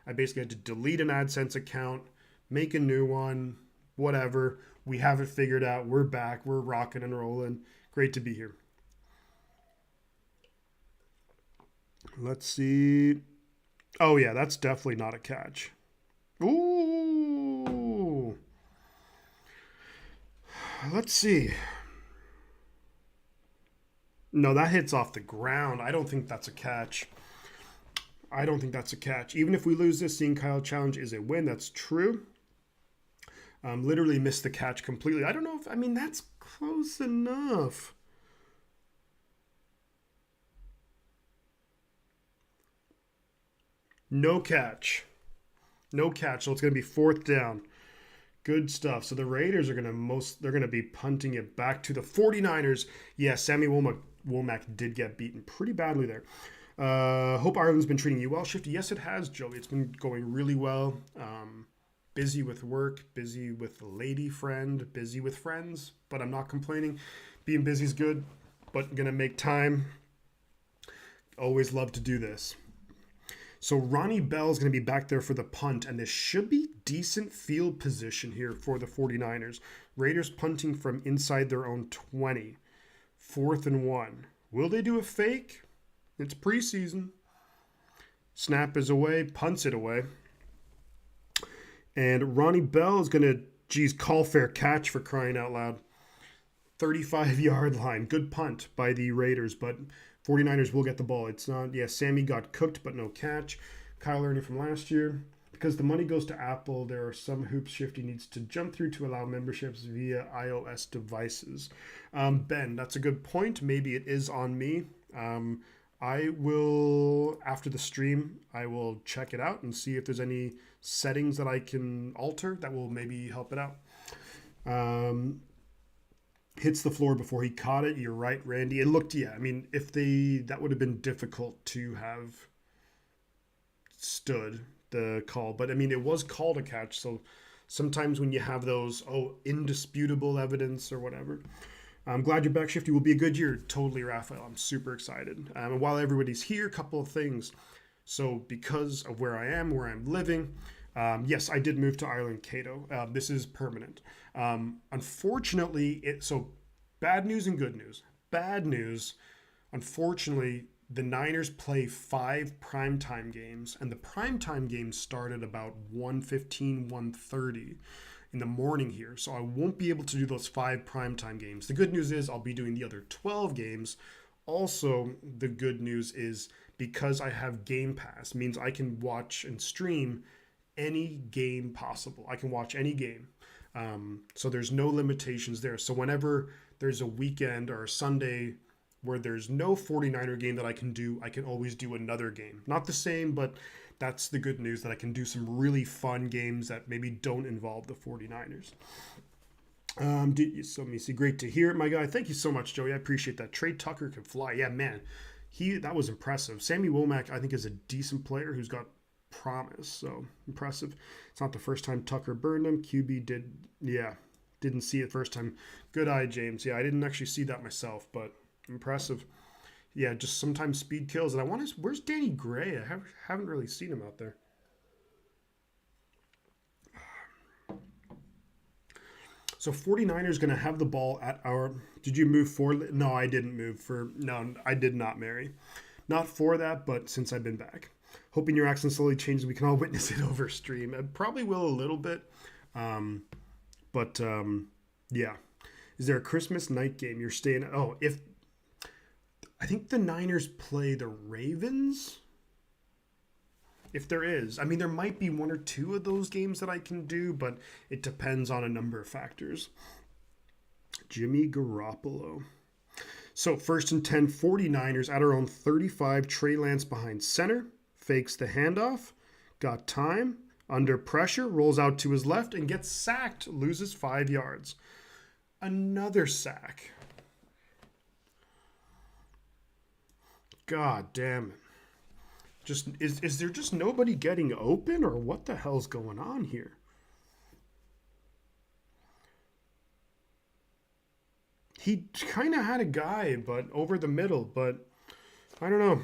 I basically had to delete an AdSense account, make a new one, whatever. We have it figured out. We're back. We're rocking and rolling. Great to be here. Let's see. Oh, yeah, that's definitely not a catch. Ooh. Let's see. No, that hits off the ground. I don't think that's a catch. Even if we lose this, seeing Kyle challenge is a win. That's true. Literally missed the catch completely. I don't know that's close enough. No catch. So it's going to be 4th down. Good stuff. So the Raiders are they're going to be punting it back to the 49ers. Yeah, Sammy Womack did get beaten pretty badly there. Hope Ireland's been treating you well, Shifty. Yes, it has, Joey. It's been going really well. Busy with work, busy with a lady friend, busy with friends, but I'm not complaining. Being busy is good, but going to make time. Always love to do this. So Ronnie Bell's going to be back there for the punt, and this should be decent field position here for the 49ers. Raiders punting from inside their own 20. 4th and 1. Will they do a fake? It's preseason. Snap is away, punts it away. And Ronnie Bell is going to, call fair catch for crying out loud. 35-yard line. Good punt by the Raiders, but 49ers will get the ball. It's not, Sammy got cooked, but no catch. Kyle learning from last year. Because the money goes to Apple, there are some hoops Shifty needs to jump through to allow memberships via iOS devices. Ben, that's a good point. Maybe it is on me. I will, after the stream, I will check it out and see if there's any settings that I can alter that will maybe help it out. Hits the floor before he caught it. You're right, Randy. It looked, that would have been difficult to have stood the call. But, it was called a catch. So sometimes when you have those, indisputable evidence or whatever. I'm glad you're back, Shifty. Will be a good year. Totally, Raphael. I'm super excited. And while everybody's here, a couple of things. So because of where I am, where I'm living, yes, I did move to Ireland, Cato. This is permanent. Unfortunately, so bad news and good news. Bad news, unfortunately, the Niners play 5 primetime games, and the primetime games start at about 1:15, 1:30 in the morning here. So I won't be able to do those 5 primetime games. The good news is I'll be doing the other 12 games. Also, the good news is because I have Game Pass, means I can watch and stream any game possible. I can watch any game. So there's no limitations there. So whenever there's a weekend or a Sunday where there's no 49er game that I can do, I can always do another game. Not the same, but that's the good news, that I can do some really fun games that maybe don't involve the 49ers. So let me see. Great to hear it, my guy. Thank you so much, Joey. I appreciate that. Trey Tucker can fly. Yeah, man. That was impressive. Sammy Womack, I think, is a decent player who's got promise. So impressive. It's not the first time Tucker burned him. QB didn't see it first time. Good eye, James. Yeah, I didn't actually see that myself, but impressive. Yeah, just sometimes speed kills. And where's Danny Gray? I haven't really seen him out there. So 49ers going to have the ball at our... Did you move for... No, I didn't move for... No, I did not, Mary. Not for that, but since I've been back. Hoping your accent slowly changes. We can all witness it over stream. I probably will a little bit. Yeah. Is there a Christmas night game you're staying at? Oh, if... I think the Niners play the Ravens. If there is. There might be 1 or 2 of those games that I can do, but it depends on a number of factors. Jimmy Garoppolo. So 1st and 10, 49ers at our own 35. Trey Lance behind center. Fakes the handoff. Got time. Under pressure. Rolls out to his left and gets sacked. Loses 5 yards. Another sack. God damn it. Just is there just nobody getting open, or what the hell's going on here? He kind of had a guy, but over the middle, but I don't know.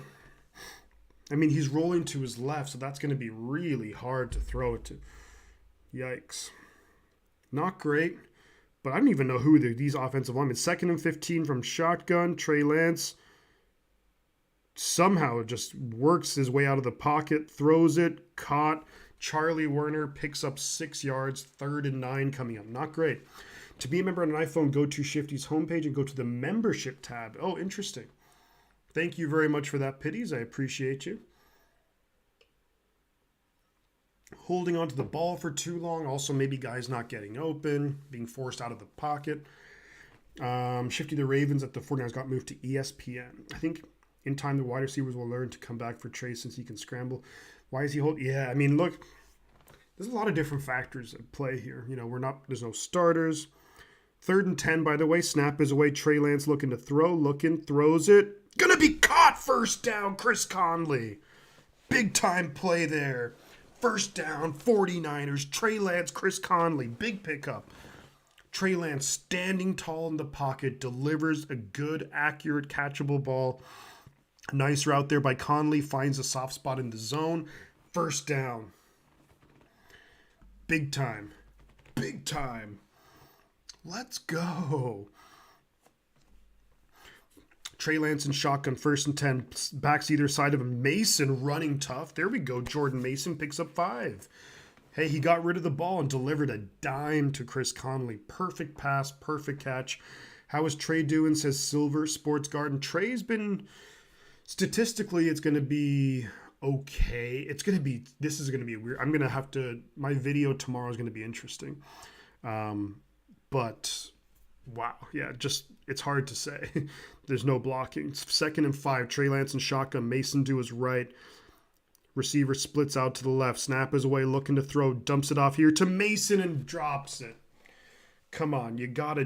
He's rolling to his left, so that's going to be really hard to throw it to. Yikes. Not great, but I don't even know who these offensive linemen. 2nd and 15 from shotgun. Trey Lance somehow just works his way out of the pocket, throws it, caught. Charlie Werner picks up 6 yards, 3rd and 9 coming up. Not great. To be a member on an iPhone, go to Shifty's homepage and go to the membership tab. Oh, interesting. Thank you very much for that, Pitties. I appreciate you. Holding onto the ball for too long. Also, maybe guys not getting open, being forced out of the pocket. Shifty, the Ravens at the 49ers got moved to ESPN. I think in time, the wide receivers will learn to come back for Trey since he can scramble. Why is he holding? Yeah, look, there's a lot of different factors at play here. There's no starters. 3rd and 10, by the way. Snap is away. Trey Lance looking to throw. Throws it. Gonna be caught. 1st down, Chris Conley. Big time play there. 1st down, 49ers. Trey Lance, Chris Conley. Big pickup. Trey Lance standing tall in the pocket. Delivers a good, accurate, catchable ball. Nice route there by Conley. Finds a soft spot in the zone. 1st down. Big time. Big time. Let's go. Trey Lance and shotgun, 1st and 10. Backs either side of him. Mason running tough. There we go. Jordan Mason picks up 5. Hey, he got rid of the ball and delivered a dime to Chris Conley. Perfect pass, perfect catch. How is Trey doing, says Silver Sports Garden. Trey's been, statistically, it's going to be okay. This is going to be weird. I'm going to have to, my video tomorrow is going to be interesting. But, wow, yeah, just, it's hard to say. There's no blocking. 2nd and 5, Trey Lance and shotgun. Mason to his right. Receiver splits out to the left. Snap is away, looking to throw. Dumps it off here to Mason and drops it. Come on, you gotta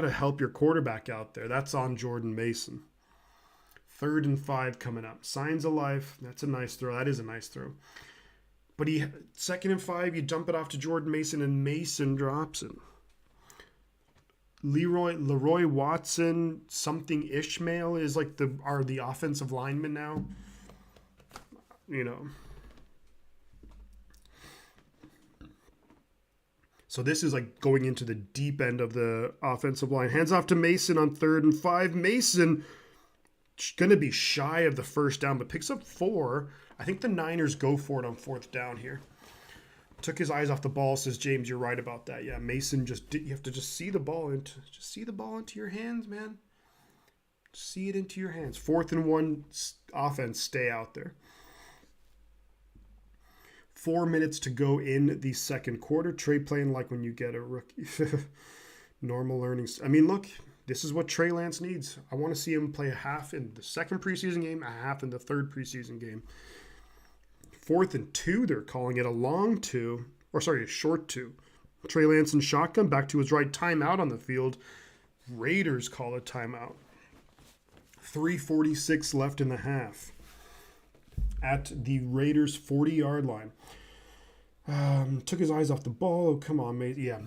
help your quarterback out there. That's on Jordan Mason. 3rd and 5 coming up. Signs of life. That's a nice throw. That is a nice throw. But 2nd and 5, you dump it off to Jordan Mason, and Mason drops it. Leroy Watson, something Ishmael is like the offensive lineman now. You know. So this is like going into the deep end of the offensive line. Hands off to Mason on 3rd and 5. Mason going to be shy of the 1st down, but picks up 4. I think the Niners go for it on 4th down here. Took his eyes off the ball, says James. You're right about that. Yeah, Mason you have to just see the ball into your hands, man. See it into your hands. 4th and 1 offense, stay out there. 4 minutes to go in the 2nd quarter. Trey playing like when you get a rookie. Normal learning. I mean, look, this is what Trey Lance needs. I want to see him play a half in the 2nd preseason game, a half in the 3rd preseason game. 4th and 2, they're calling it a short 2. Trey Lance and shotgun, back to his right, timeout on the field. Raiders call a timeout. 3:46 left in the half. At the Raiders' 40-yard line. Took his eyes off the ball. Oh, come on, mate. Yeah.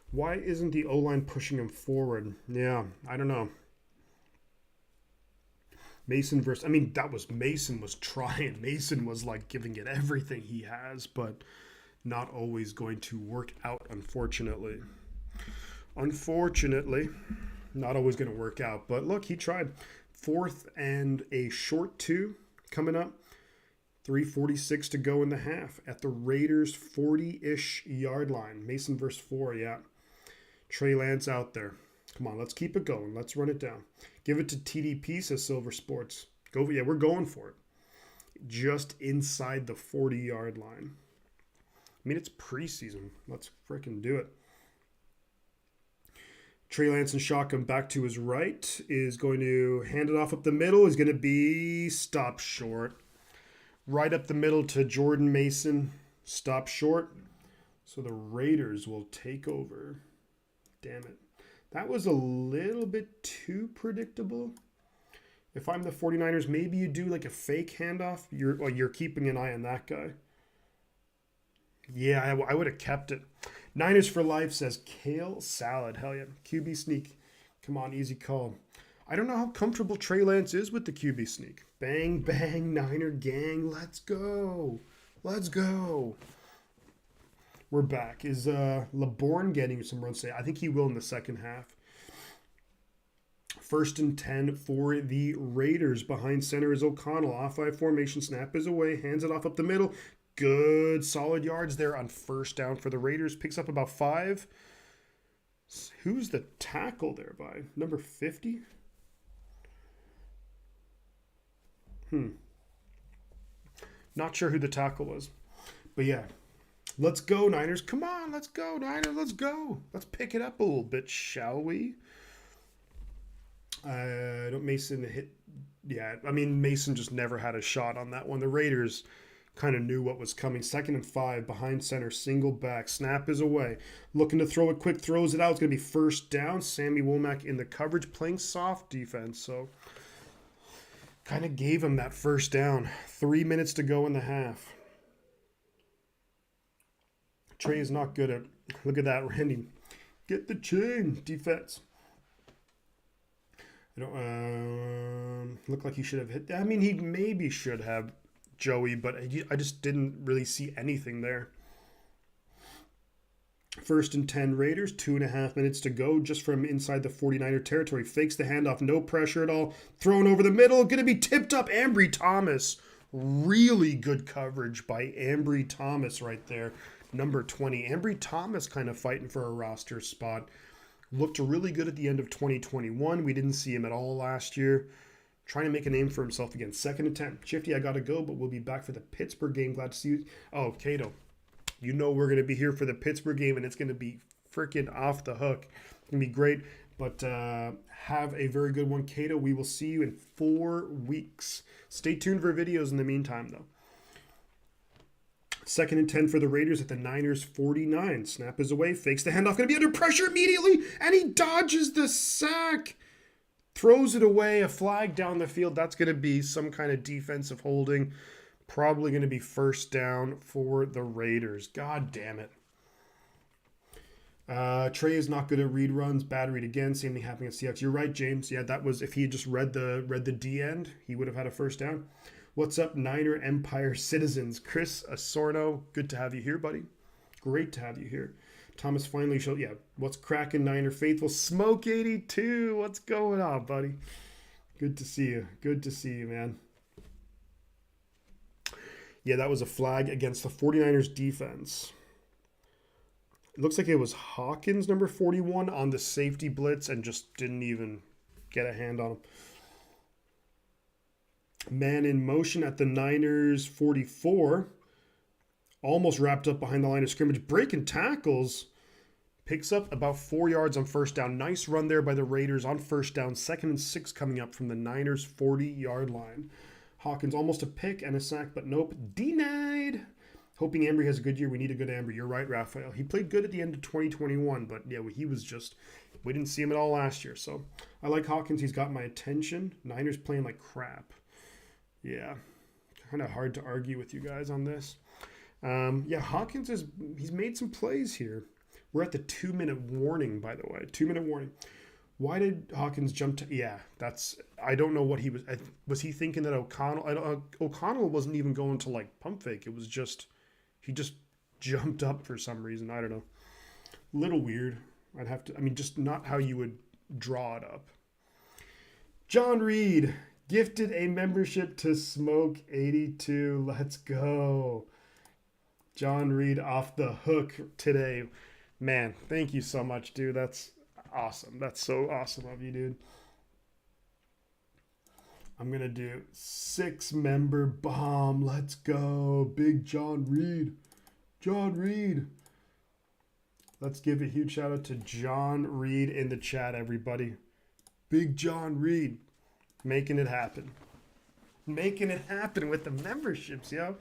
Why isn't the O-line pushing him forward? Yeah, I don't know. Mason was trying. Mason was like giving it everything he has, but not always going to work out, unfortunately. Not always going to work out, but look, he tried. 4th and a short 2 coming up. 3:46 to go in the half at the Raiders' 40-ish yard line. Mason versus 4, yeah. Trey Lance out there. Come on, let's keep it going. Let's run it down. Give it to TDP, says Silver Sports. We're going for it. Just inside the 40-yard line. I mean, it's preseason. Let's freaking do it. Trey Lance and shotgun back to his right is going to hand it off up the middle. Is going to be stopped short. Right up the middle to Jordan Mason. Stop short. So the Raiders will take over. Damn it. That was a little bit too predictable. If I'm the 49ers, maybe you do like a fake handoff. You're keeping an eye on that guy. Yeah, I would have kept it. Niners for life, says Kale Salad. Hell yeah. QB sneak. Come on, easy call. I don't know how comfortable Trey Lance is with the QB sneak. Bang, bang, Niner gang. Let's go. Let's go. We're back. Is LeBourne getting some runs today? I think he will in the second half. 1st and 10 for the Raiders. Behind center is O'Connell. Off-5 formation. Snap is away. Hands it off up the middle. Good solid yards there on 1st down for the Raiders. Picks up about 5. Who's the tackle there by? Number 50? Not sure who the tackle was. But yeah. Let's go, Niners. Come on, let's go, Niners. Let's go. Let's pick it up a little bit, shall we? Mason hit. Yeah, I mean, Mason just never had a shot on that one. The Raiders kind of knew what was coming. 2nd and 5, behind center, single back. Snap is away. Looking to throw it quick, throws it out. It's going to be 1st down. Sammy Womack in the coverage, playing soft defense. So kind of gave him that 1st down. 3 minutes to go in the half. Trey is not good at, look at that, Randy. Get the chain, defense. I don't, look like he should have hit. I mean, he maybe should have, Joey, but I just didn't really see anything there. first and 10 Raiders, 2.5 minutes to go just from inside the 49er territory. Fakes the handoff, no pressure at all. Thrown over the middle, going to be tipped up. Ambry Thomas. Really good coverage by Ambry Thomas right there. Number 20. Ambry Thomas kind of fighting for a roster spot. Looked really good at the end of 2021. We didn't see him at all last year. Trying to make a name for himself again. 2nd and 10. Shifty, I got to go, but we'll be back for the Pittsburgh game. Glad to see you. Oh, Cato. You know we're going to be here for the Pittsburgh game, and it's going to be freaking off the hook. It's going to be great. But have a very good one, Cato. We will see you in 4 weeks. Stay tuned for videos in the meantime, though. 2nd and 10 for the Raiders at the Niners 49. Snap is away. Fakes the handoff. Going to be under pressure immediately. And he dodges the sack. Throws it away. A flag down the field. That's going to be some kind of defensive holding. Probably going to be first down for the Raiders. God damn it. Trey is not good at read runs. Bad read again. Same thing happening at Seahawks. You're right, James. Yeah, that was if he had just read the D end, he would have had a first down. What's up, Niner Empire citizens? Chris Asorno, good to have you here, buddy. Great to have you here. Thomas finally showed, yeah, what's cracking, Niner faithful? Smoke 82, what's going on, buddy? Good to see you. Good to see you, man. Yeah, that was a flag against the 49ers defense. It looks like it was Hawkins, number 41, on the safety blitz and just didn't even get a hand on him. Man in motion at the Niners 44. Almost wrapped up behind the line of scrimmage. Breaking tackles. Picks up about 4 yards on first down. Nice run there by the Raiders on first down. 2nd and 6 coming up from the Niners 40-yard line. Hawkins almost a pick and a sack, but nope. Denied. Hoping Ambry has a good year. We need a good Ambry. You're right, Raphael. He played good at the end of 2021, but yeah, he was just... We didn't see him at all last year. So I like Hawkins. He's got my attention. Niners playing like crap. Yeah, kind of hard to argue with you guys on this. Yeah, Hawkins he's made some plays here. We're at the 2-minute warning, by the way. 2-minute warning. Why did Hawkins jump to? Yeah, I don't know what he was. Was he thinking that O'Connell wasn't even going to like pump fake? It was just he just jumped up for some reason. I don't know. Little weird. I'd have to. I mean, just not how you would draw it up. John Reed. Gifted a membership to Smoke 82. Let's go. John Reed off the hook today. Man, thank you so much, dude. That's awesome. That's so awesome of you, dude. I'm going to do 6-member bomb. Let's go. Big John Reed. John Reed. Let's give a huge shout out to John Reed in the chat, everybody. Big John Reed. Making it happen. Making it happen with the memberships, yo.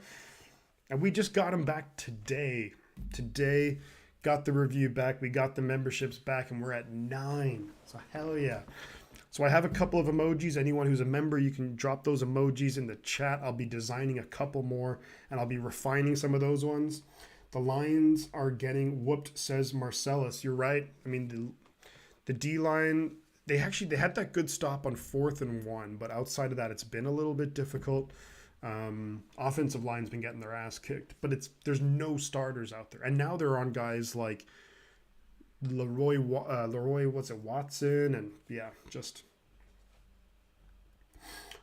And we just got them back today. Today, got the review back. We got the memberships back, and we're at 9. So hell yeah. So I have a couple of emojis. Anyone who's a member, you can drop those emojis in the chat. I'll be designing a couple more, and I'll be refining some of those ones. The Lions are getting whooped, says Marcellus. You're right. I mean, the D-line... They had that good stop on 4th and 1, but outside of that, it's been a little bit difficult. Offensive line's been getting their ass kicked, but there's no starters out there. And now they're on guys like Leroy Watson, and yeah, just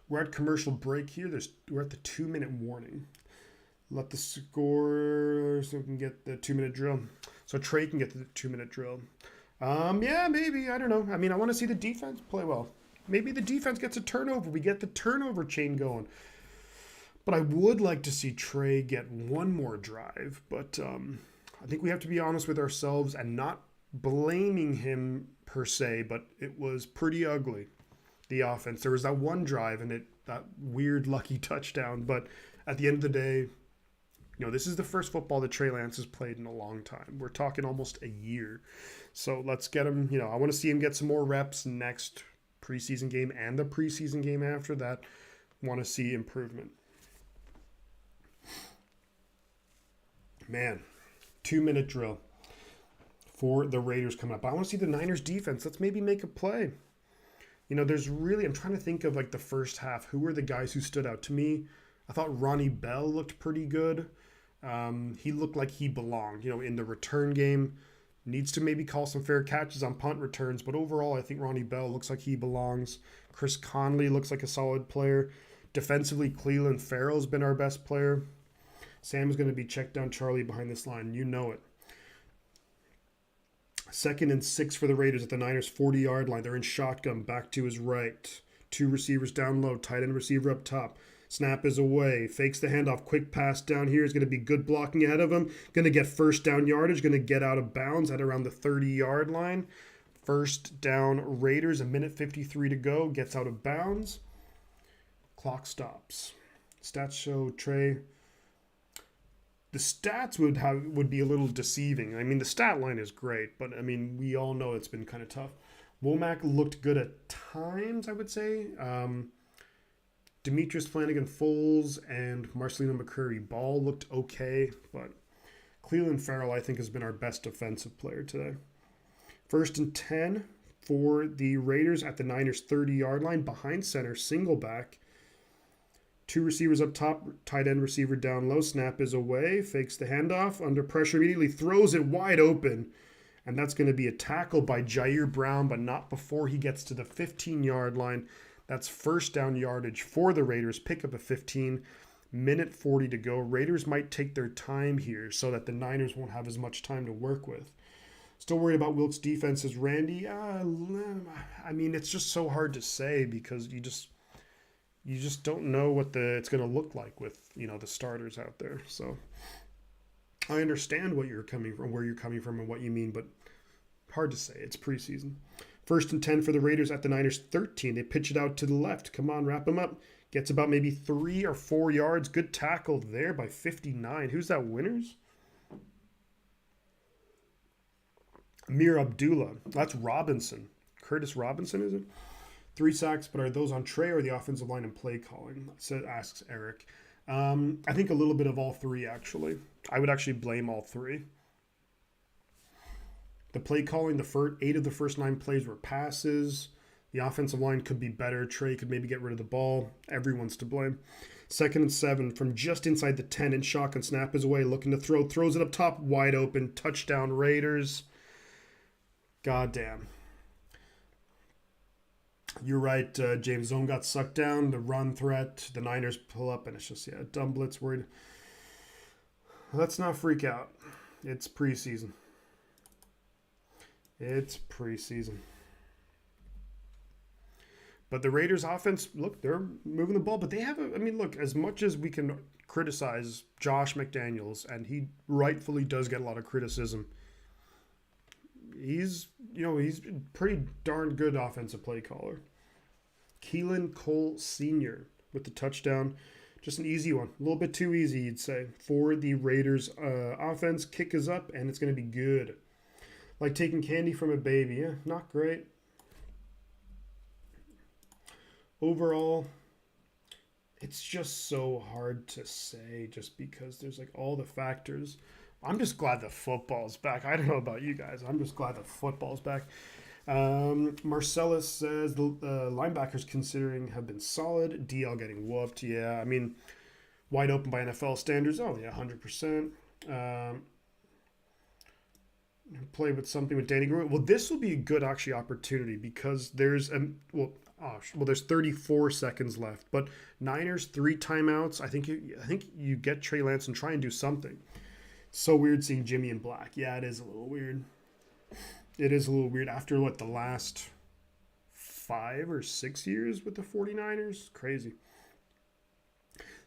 we're at commercial break here. We're at the 2-minute warning. Let the score so we can get the 2-minute drill. So Trey can get the 2-minute drill. Yeah, maybe. I don't know. I mean, I want to see the defense play well. Maybe the defense gets a turnover. We get the turnover chain going. But I would like to see Trey get one more drive. But I think we have to be honest with ourselves and not blaming him per se, but it was pretty ugly, the offense. There was that one drive and that weird lucky touchdown. But at the end of the day, this is the first football that Trey Lance has played in a long time. We're talking almost a year. So let's get him, I want to see him get some more reps next preseason game and the preseason game after that. Want to see improvement. Man, 2-minute drill for the Raiders coming up. I want to see the Niners defense. Let's maybe make a play. There's really, I'm trying to think of like the first half. Who were the guys who stood out to me? I thought Ronnie Bell looked pretty good. He looked like he belonged, in the return game. Needs to maybe call some fair catches on punt returns, but overall, I think Ronnie Bell looks like he belongs. Chris Conley looks like a solid player. Defensively, Clelin Ferrell's been our best player. Sam's going to be checked down Charlie behind this line. You know it. 2nd and 6 for the Raiders at the Niners' 40-yard line. They're in shotgun, back to his right. 2 receivers down low, tight end receiver up top. Snap is away, fakes the handoff, quick pass down here is going to be good blocking ahead of him. Going to get first down yardage, going to get out of bounds at around the 30-yard line. First down Raiders, 1:53 to go, gets out of bounds. Clock stops. Stats show Trey. The stats would be a little deceiving. I mean, the stat line is great, but I mean, we all know it's been kind of tough. Womack looked good at times, I would say. Demetrius Flanagan-Foles and Marcelino McCurry Ball looked okay, but Clelin Ferrell, I think, has been our best defensive player today. 1st and 10 for the Raiders at the Niners' 30-yard line, behind center, single back. 2 receivers up top, tight end receiver down low. Snap is away, fakes the handoff, under pressure immediately, throws it wide open. And that's going to be a tackle by Jair Brown, but not before he gets to the 15-yard line. That's first down yardage for the Raiders. Pick up a 15, 1:40 to go. Raiders might take their time here so that the Niners won't have as much time to work with. Still worried about Wilkes' defense as Randy. I mean, it's just so hard to say because you just don't know what it's going to look like with, the starters out there. So I understand where you're coming from and what you mean, but hard to say. It's preseason. 1st and 10 for the Raiders at the Niners' 13. They pitch it out to the left. Come on, wrap him up. Gets about maybe 3 or 4 yards. Good tackle there by 59. Who's that, Winners? Amir Abdullah. That's Robinson. Curtis Robinson, is it? 3 sacks, but are those on Trey or the offensive line and play calling? Asks Eric. I think a little bit of all 3, actually. I would actually blame all 3. The play calling, 8 of the first 9 plays were passes. The offensive line could be better. Trey could maybe get rid of the ball. Everyone's to blame. 2nd and 7 from just inside the 10 in shotgun. Snap is away, looking to throw. Throws it up top, wide open. Touchdown Raiders. Goddamn. You're right, James. Zone got sucked down. The run threat. The Niners pull up, and it's just, dumb blitz worried. Let's not freak out. It's preseason. It's preseason. But the Raiders offense, look, they're moving the ball, but they have look, as much as we can criticize Josh McDaniels, and he rightfully does get a lot of criticism, he's a pretty darn good offensive play caller. Keelan Cole Sr. with the touchdown. Just an easy one. A little bit too easy, you'd say, for the Raiders offense. Kick is up, and it's going to be good. Like taking candy from a baby. Yeah, not great. Overall, it's just so hard to say just because there's all the factors. I'm just glad the football's back. I don't know about you guys. I'm just glad the football's back. Marcellus says the linebackers considering have been solid. DL getting whooped. Yeah, wide open by NFL standards. Oh, yeah, 100%. Play with something with Danny Gruen. Well, this will be a good opportunity because there's there's 34 seconds left. But Niners 3 timeouts. I think you get Trey Lance and try and do something. So weird seeing Jimmy in black. Yeah, it is a little weird. It is a little weird after the last 5 or 6 years with the 49ers. Crazy.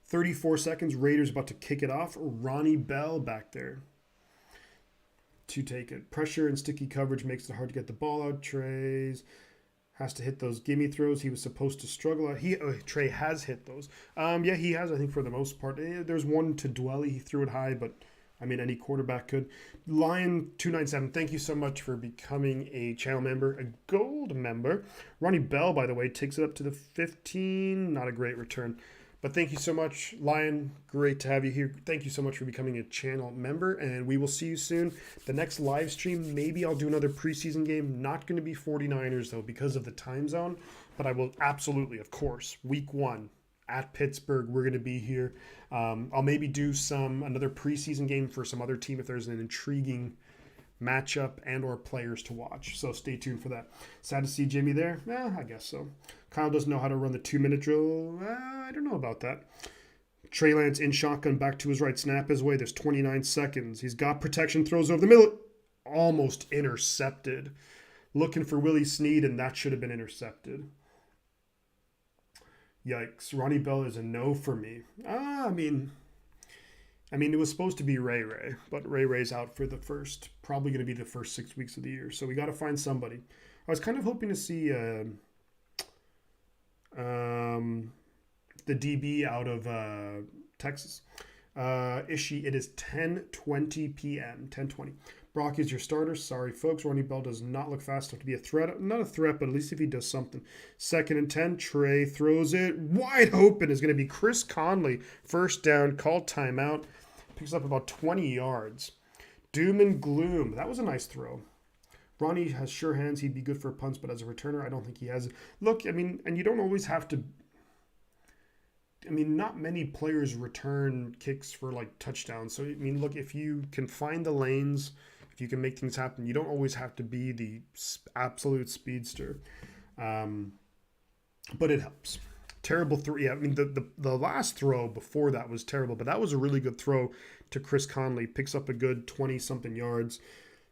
34 seconds. Raiders about to kick it off. Ronnie Bell back there to take it. Pressure and sticky coverage makes it hard to get the ball out. Trey's has to hit those gimme throws. He was supposed to struggle. Trey has hit those. Yeah, he has, I think, for the most part. There's one to Dwelly. He threw it high, but any quarterback could. Lion297, thank you so much for becoming a channel member, a gold member. Ronnie Bell, by the way, takes it up to the 15. Not a great return. But thank you so much, Lion. Great to have you here. Thank you so much for becoming a channel member, and we will see you soon. The next live stream, maybe I'll do another preseason game. Not going to be 49ers, though, because of the time zone. But I will absolutely, of course, week 1 at Pittsburgh. We're going to be here. I'll maybe do another preseason game for some other team if there's an intriguing matchup and or players to watch. So stay tuned for that. Sad to see Jimmy there. I guess so. Kyle doesn't know how to run the 2-minute drill. I don't know about that. Trey Lance in shotgun, back to his right, snap his way. There's 29 seconds. He's got protection, throws over the middle. Almost intercepted. Looking for Willie Snead, and that should have been intercepted. Yikes. Ronnie Bell is a no for me. I mean, it was supposed to be Ray, but Ray's out for probably going to be the first 6 weeks of the year. So we got to find somebody. I was kind of hoping to see the DB out of Texas. Ishii, it is 10:20 p.m. 10:20. Brock is your starter. Sorry, folks. Ronnie Bell does not look fast enough to be a threat. Not a threat, but at least if he does something. 2nd and 10. Trey throws it wide open. Is going to be Chris Conley. First down. Called timeout. Picks up about 20 yards. Doom and gloom. That was a nice throw. Ronnie has sure hands. He'd be good for punts, but as a returner, I don't think he has. Look, and you don't always have to. Not many players return kicks for touchdowns. So, look, if you can find the lanes, if you can make things happen, you don't always have to be the absolute speedster. But it helps. Terrible throw. Yeah, the last throw before that was terrible, but that was a really good throw to Chris Conley. Picks up a good 20-something yards.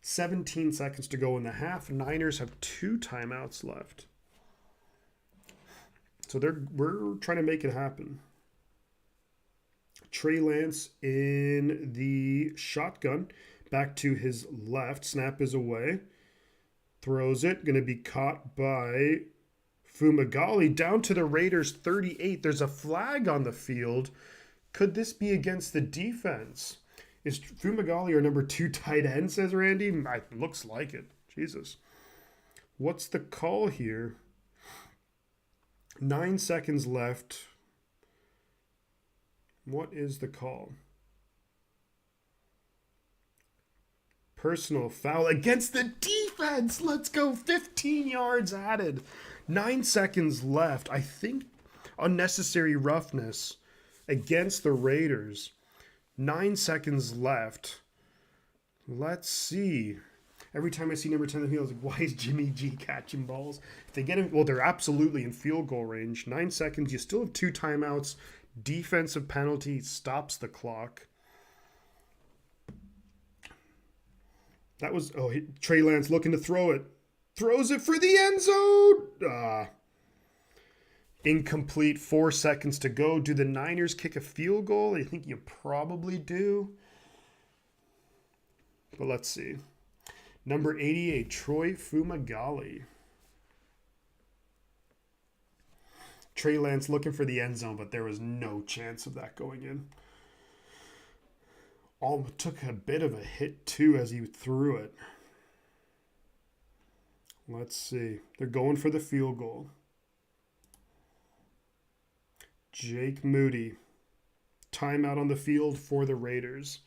17 seconds to go in the half. Niners have 2 timeouts left. So we're trying to make it happen. Trey Lance in the shotgun. Back to his left. Snap is away. Throws it. Going to be caught by Fumagalli. Down to the Raiders 38. There's a flag on the field. Could this be against the defense? Is Fumagalli our number 2 tight end, says Randy? Looks like it. Jesus. What's the call here? 9 seconds left. What is the call? Personal foul against the defense. Let's go. 15 yards added. 9 seconds left. I think unnecessary roughness against the Raiders. 9 seconds left. Let's see. Every time I see number 10 in the field, I was like, why is Jimmy G catching balls? If they get him, well, they're absolutely in field goal range. 9 seconds. You still have 2 timeouts. Defensive penalty stops the clock. That was, Trey Lance looking to throw it. Throws it for the end zone. Incomplete. 4 seconds to go. Do the Niners kick a field goal? I think you probably do. But let's see. Number 88, Troy Fumagalli. Trey Lance looking for the end zone, but there was no chance of that going in. Took a bit of a hit, too, as he threw it. Let's see. They're going for the field goal. Jake Moody. Timeout on the field for the Raiders.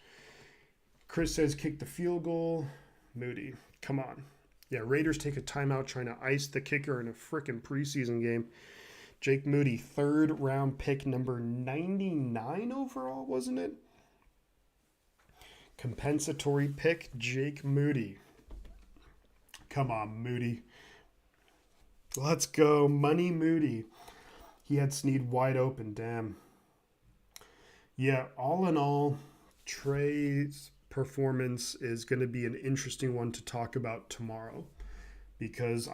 Chris says kick the field goal. Moody, come on. Yeah, Raiders take a timeout trying to ice the kicker in a frickin' preseason game. Jake Moody, 3rd round pick, number 99 overall, wasn't it? Compensatory pick, Jake Moody. Come on, Moody. Let's go, Money Moody. He had Snead wide open, damn. Yeah, all in all, Trey's performance is going to be an interesting one to talk about tomorrow, because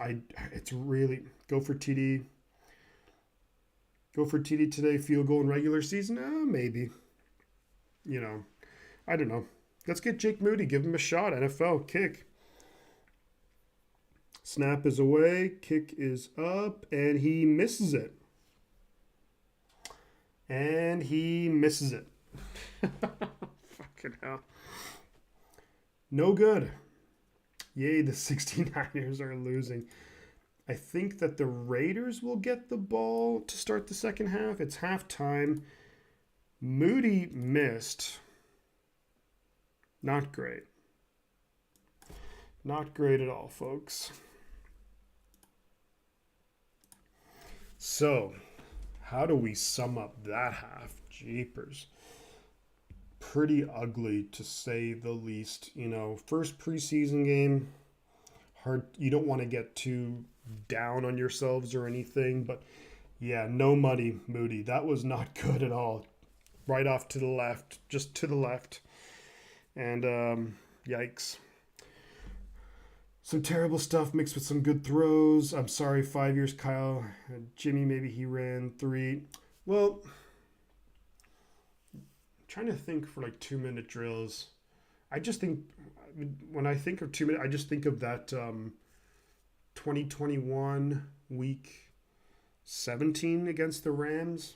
it's really go for TD today, field goal in regular season. Maybe, I don't know. Let's get Jake Moody, give him a shot. NFL kick. Snap is away, kick is up, and he misses it. Fucking hell. No good. Yay, the 69ers are losing. I think that the Raiders will get the ball to start the second half. It's halftime. Moody missed. Not great. Not great at all, folks. So, how do we sum up that half? Jeepers. pretty ugly to say the least. First preseason game, hard. You don't want to get too down on yourselves or anything, but yeah, no money, Moody. That was not good at all. Right off to the left, just to the left, and yikes. Some terrible stuff mixed with some good throws. I'm sorry, 5 years, Kyle. Jimmy, maybe he ran 3. Well, I'm trying to think for like 2 minute drills. I just think when I think of 2 minute, I just think of that 2021 week 17 against the Rams.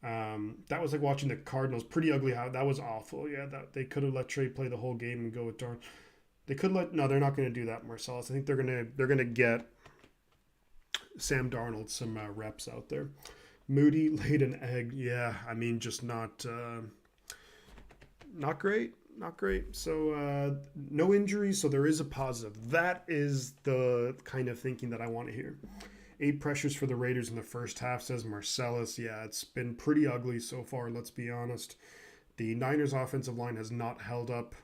That was like watching the Cardinals. Pretty ugly. How that was awful. Yeah, that they could have let Trey play the whole game and go with Darn. They could let. No, they're not going to do that, Marcellus. I think they're gonna get Sam Darnold some reps out there. Moody laid an egg. Yeah, I mean, just not great. Not great. So no injuries. So there is a positive. That is the kind of thinking that I want to hear. 8 pressures for the Raiders in the first half, says Marcellus. Yeah, it's been pretty ugly so far, let's be honest. The Niners offensive line has not held up.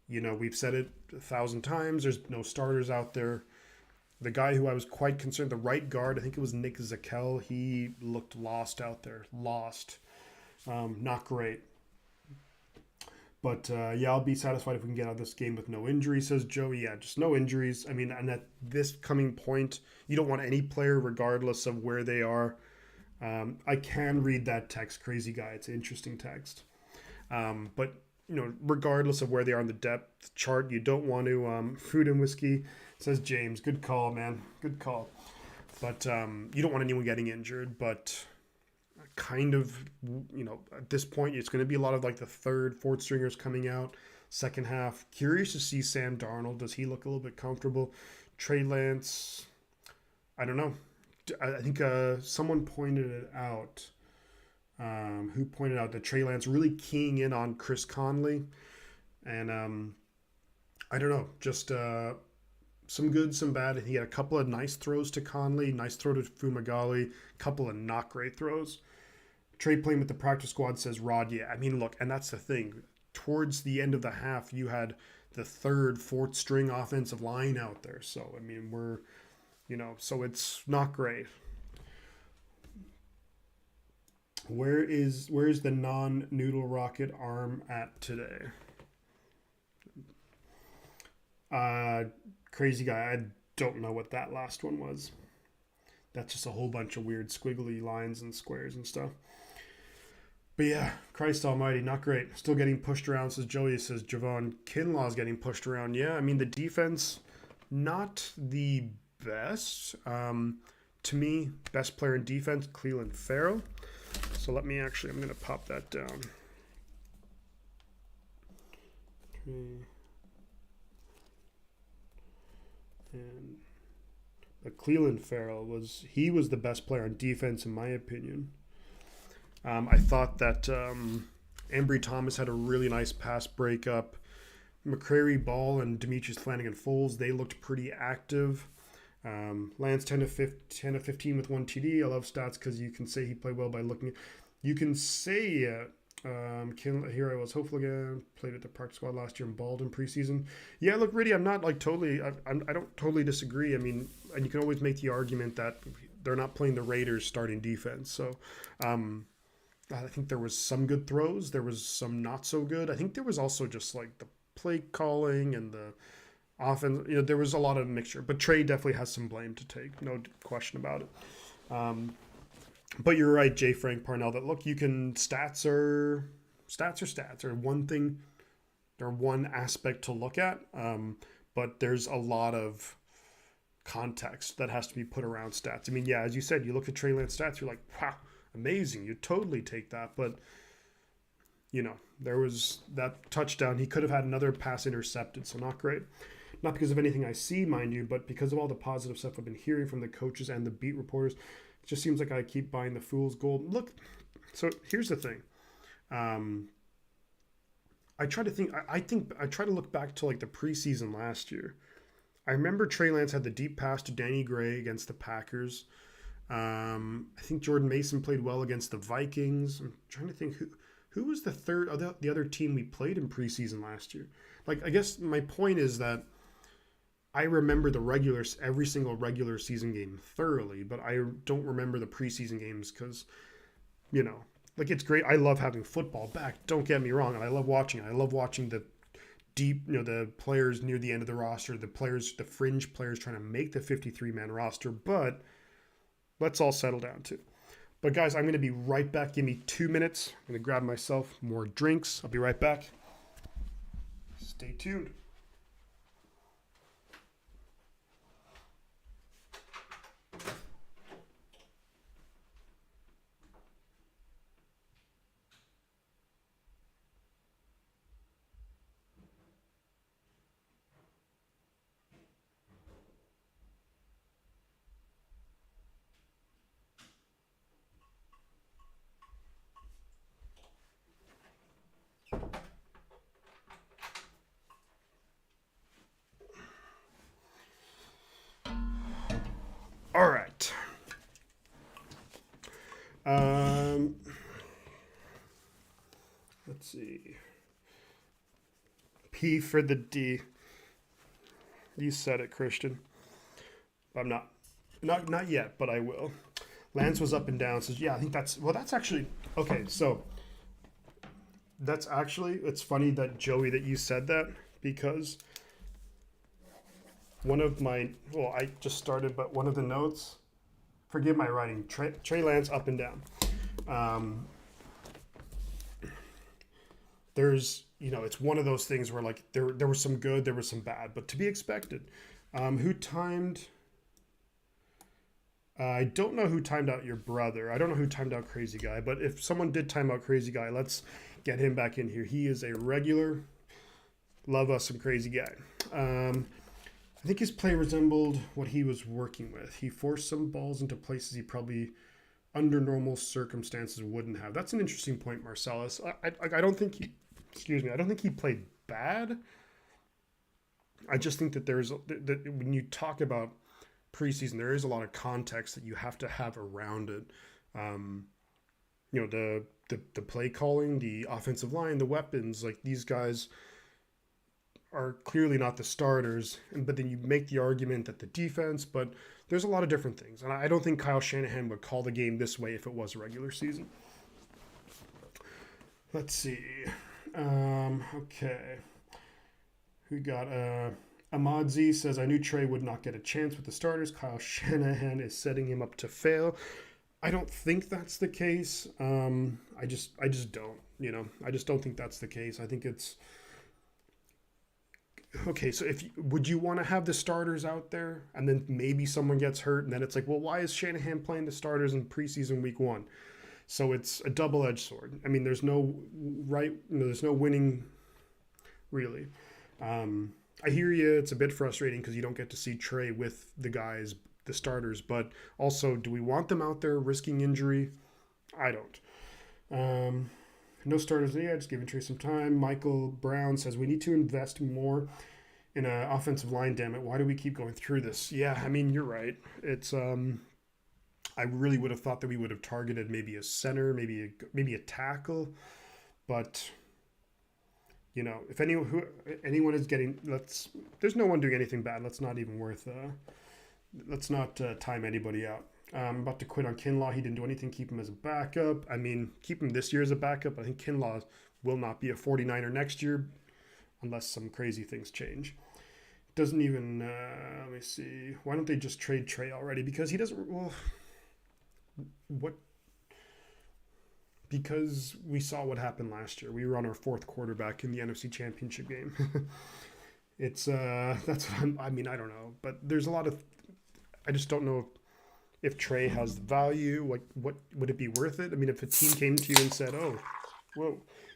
We've said it 1,000 times. There's no starters out there. The guy who I was quite concerned, the right guard, I think it was Nick Zakel, he looked lost out there. Lost. Not great. But, I'll be satisfied if we can get out of this game with no injuries, says Joey. Yeah, just no injuries. I mean, and at this coming point, you don't want any player regardless of where they are. I can read that text, crazy guy. It's an interesting text. But, regardless of where they are on the depth chart, you don't want to food and whiskey, says James. Good call, man. Good call. But you don't want anyone getting injured, but kind of, at this point, it's going to be a lot of like the third, fourth stringers coming out second half. Curious to see Sam Darnold. Does he look a little bit comfortable? Trey Lance, I don't know. I think someone pointed it out. Who pointed out that Trey Lance really keying in on Chris Conley. And I don't know, just some good, some bad. He had a couple of nice throws to Conley, nice throw to Fumagalli, a couple of not great throws. Trey playing with the practice squad, says Rod. Yeah, I mean, look, and that's the thing. Towards the end of the half, you had the third, fourth string offensive line out there. So, I mean, so it's not great. Where is the non-noodle rocket arm at today? Crazy guy, I don't know what that last one was. That's just a whole bunch of weird squiggly lines and squares and stuff. But yeah, Christ almighty, not great. Still getting pushed around, says Joey. Says Javon Kinlaw's getting pushed around. Yeah, I mean, the defense, not the best. To me, best player in defense, Cleveland Farrell. So I'm going to pop that down. Okay. And Cleveland Farrell was the best player on defense in my opinion. I thought that Embry Thomas had a really nice pass breakup. McCrary Ball and Demetrius Flanagan-Foles, they looked pretty active. Lance 10 of 15 with 1 TD. I love stats because you can say he played well by looking. You can say here I was hopeful again. Played at the practice squad last year and balled in preseason. Yeah, look, really, I'm not like totally. I don't totally disagree. I mean, and you can always make the argument that they're not playing the Raiders starting defense. So, I think there was some good throws. There was some not so good. I think there was also just like the play calling and the offense. There was a lot of mixture. But Trey definitely has some blame to take. No question about it. But you're right, J. Frank Parnell, that look, you can stats are stats, or one thing, or one aspect to look at. But there's a lot of context that has to be put around stats. I mean, yeah, as you said, you look at Trey Lance stats, you're like, wow, amazing. You totally take that. But, there was that touchdown. He could have had another pass intercepted, so not great. Not because of anything I see, mind you, but because of all the positive stuff I've been hearing from the coaches and the beat reporters. It just seems like I keep buying the fool's gold. Look, so here's the thing. I try to look back to like the preseason last year. I remember Trey Lance had the deep pass to Danny Gray against the Packers. I think Jordan Mason played well against the Vikings. I'm trying to think who was the other team we played in preseason last year? Like, I guess my point is that I remember every single regular season game thoroughly, but I don't remember the preseason games because, like, it's great. I love having football back. Don't get me wrong. And I love watching it. I love watching the deep, the players near the end of the roster, the fringe players trying to make the 53-man roster. But let's all settle down too. But guys, I'm going to be right back. Give me 2 minutes. I'm going to grab myself more drinks. I'll be right back. Stay tuned. All right. Let's see. P for the D. You said it, Christian. I'm not yet, but I will. Lance was up and down. Says, yeah, I think that's actually okay. So it's funny that Joey that you said that because one of my, I just started, but one of the notes, forgive my writing, Trey Lance up and down. There's, it's one of those things where like there was some good, there was some bad, but to be expected. Who timed? I don't know who timed out your brother. I don't know who timed out Crazy Guy, but if someone did time out Crazy Guy, let's get him back in here. He is a regular. Love us some Crazy Guy. I think his play resembled what he was working with. He forced some balls into places he probably, under normal circumstances, wouldn't have. That's an interesting point, Marcellus. I don't think I don't think he played bad. I just think that when you talk about preseason, there is a lot of context that you have to have around it. The play calling, the offensive line, the weapons, like these guys are clearly not the starters, but then you make the argument that the defense, but there's a lot of different things. And I don't think Kyle Shanahan would call the game this way if it was a regular season. Let's see. Okay. We got Ahmad Z says, I knew Trey would not get a chance with the starters. Kyle Shanahan is setting him up to fail. I don't think that's the case. I just don't, I just don't think that's the case. I think it's, okay, so would you want to have the starters out there and then maybe someone gets hurt and then it's like, well, why is Shanahan playing the starters in preseason week 1? So it's a double-edged sword. I mean, there's no winning really. I hear you. It's a bit frustrating because you don't get to see Trey with the guys, the starters, but also, do we want them out there risking injury? I don't. No starters yet, just giving Trey some time. Michael Brown says, we need to invest more in an offensive line, damn it. Why do we keep going through this? Yeah, I mean, you're right. It's I really would have thought that we would have targeted maybe a center, maybe a tackle. But, if anyone is getting, there's no one doing anything bad. Let's not time anybody out. I'm about to quit on Kinlaw. He didn't do anything. Keep him as a backup. I mean, keep him this year as a backup. I think Kinlaw will not be a 49er next year unless some crazy things change. Doesn't even, let me see. Why don't they just trade Trey already? Because he doesn't, because we saw what happened last year. We were on our 4th quarterback in the NFC Championship game. That's what I don't know. But there's a lot of, I just don't know if Trey has value. What would it be worth it? I mean, if a team came to you and said,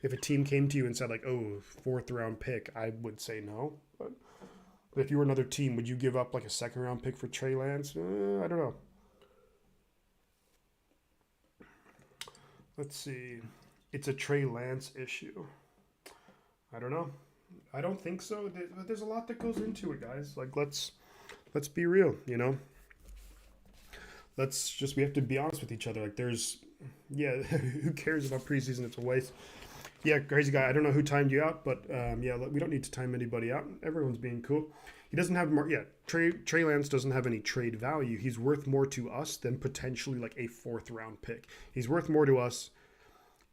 if a team came to you and said like, 4th round pick, I would say no. But if you were another team, would you give up like a 2nd round pick for Trey Lance? I don't know. Let's see. It's a Trey Lance issue. I don't know. I don't think so. There's a lot that goes into it, guys. Like, let's be real, we have to be honest with each other. Like, who cares about preseason? It's a waste. Yeah, crazy guy. I don't know who timed you out, but yeah, we don't need to time anybody out. Everyone's being cool. He doesn't have more. Yeah, Trey Lance doesn't have any trade value. He's worth more to us than potentially like a 4th-round pick. He's worth more to us.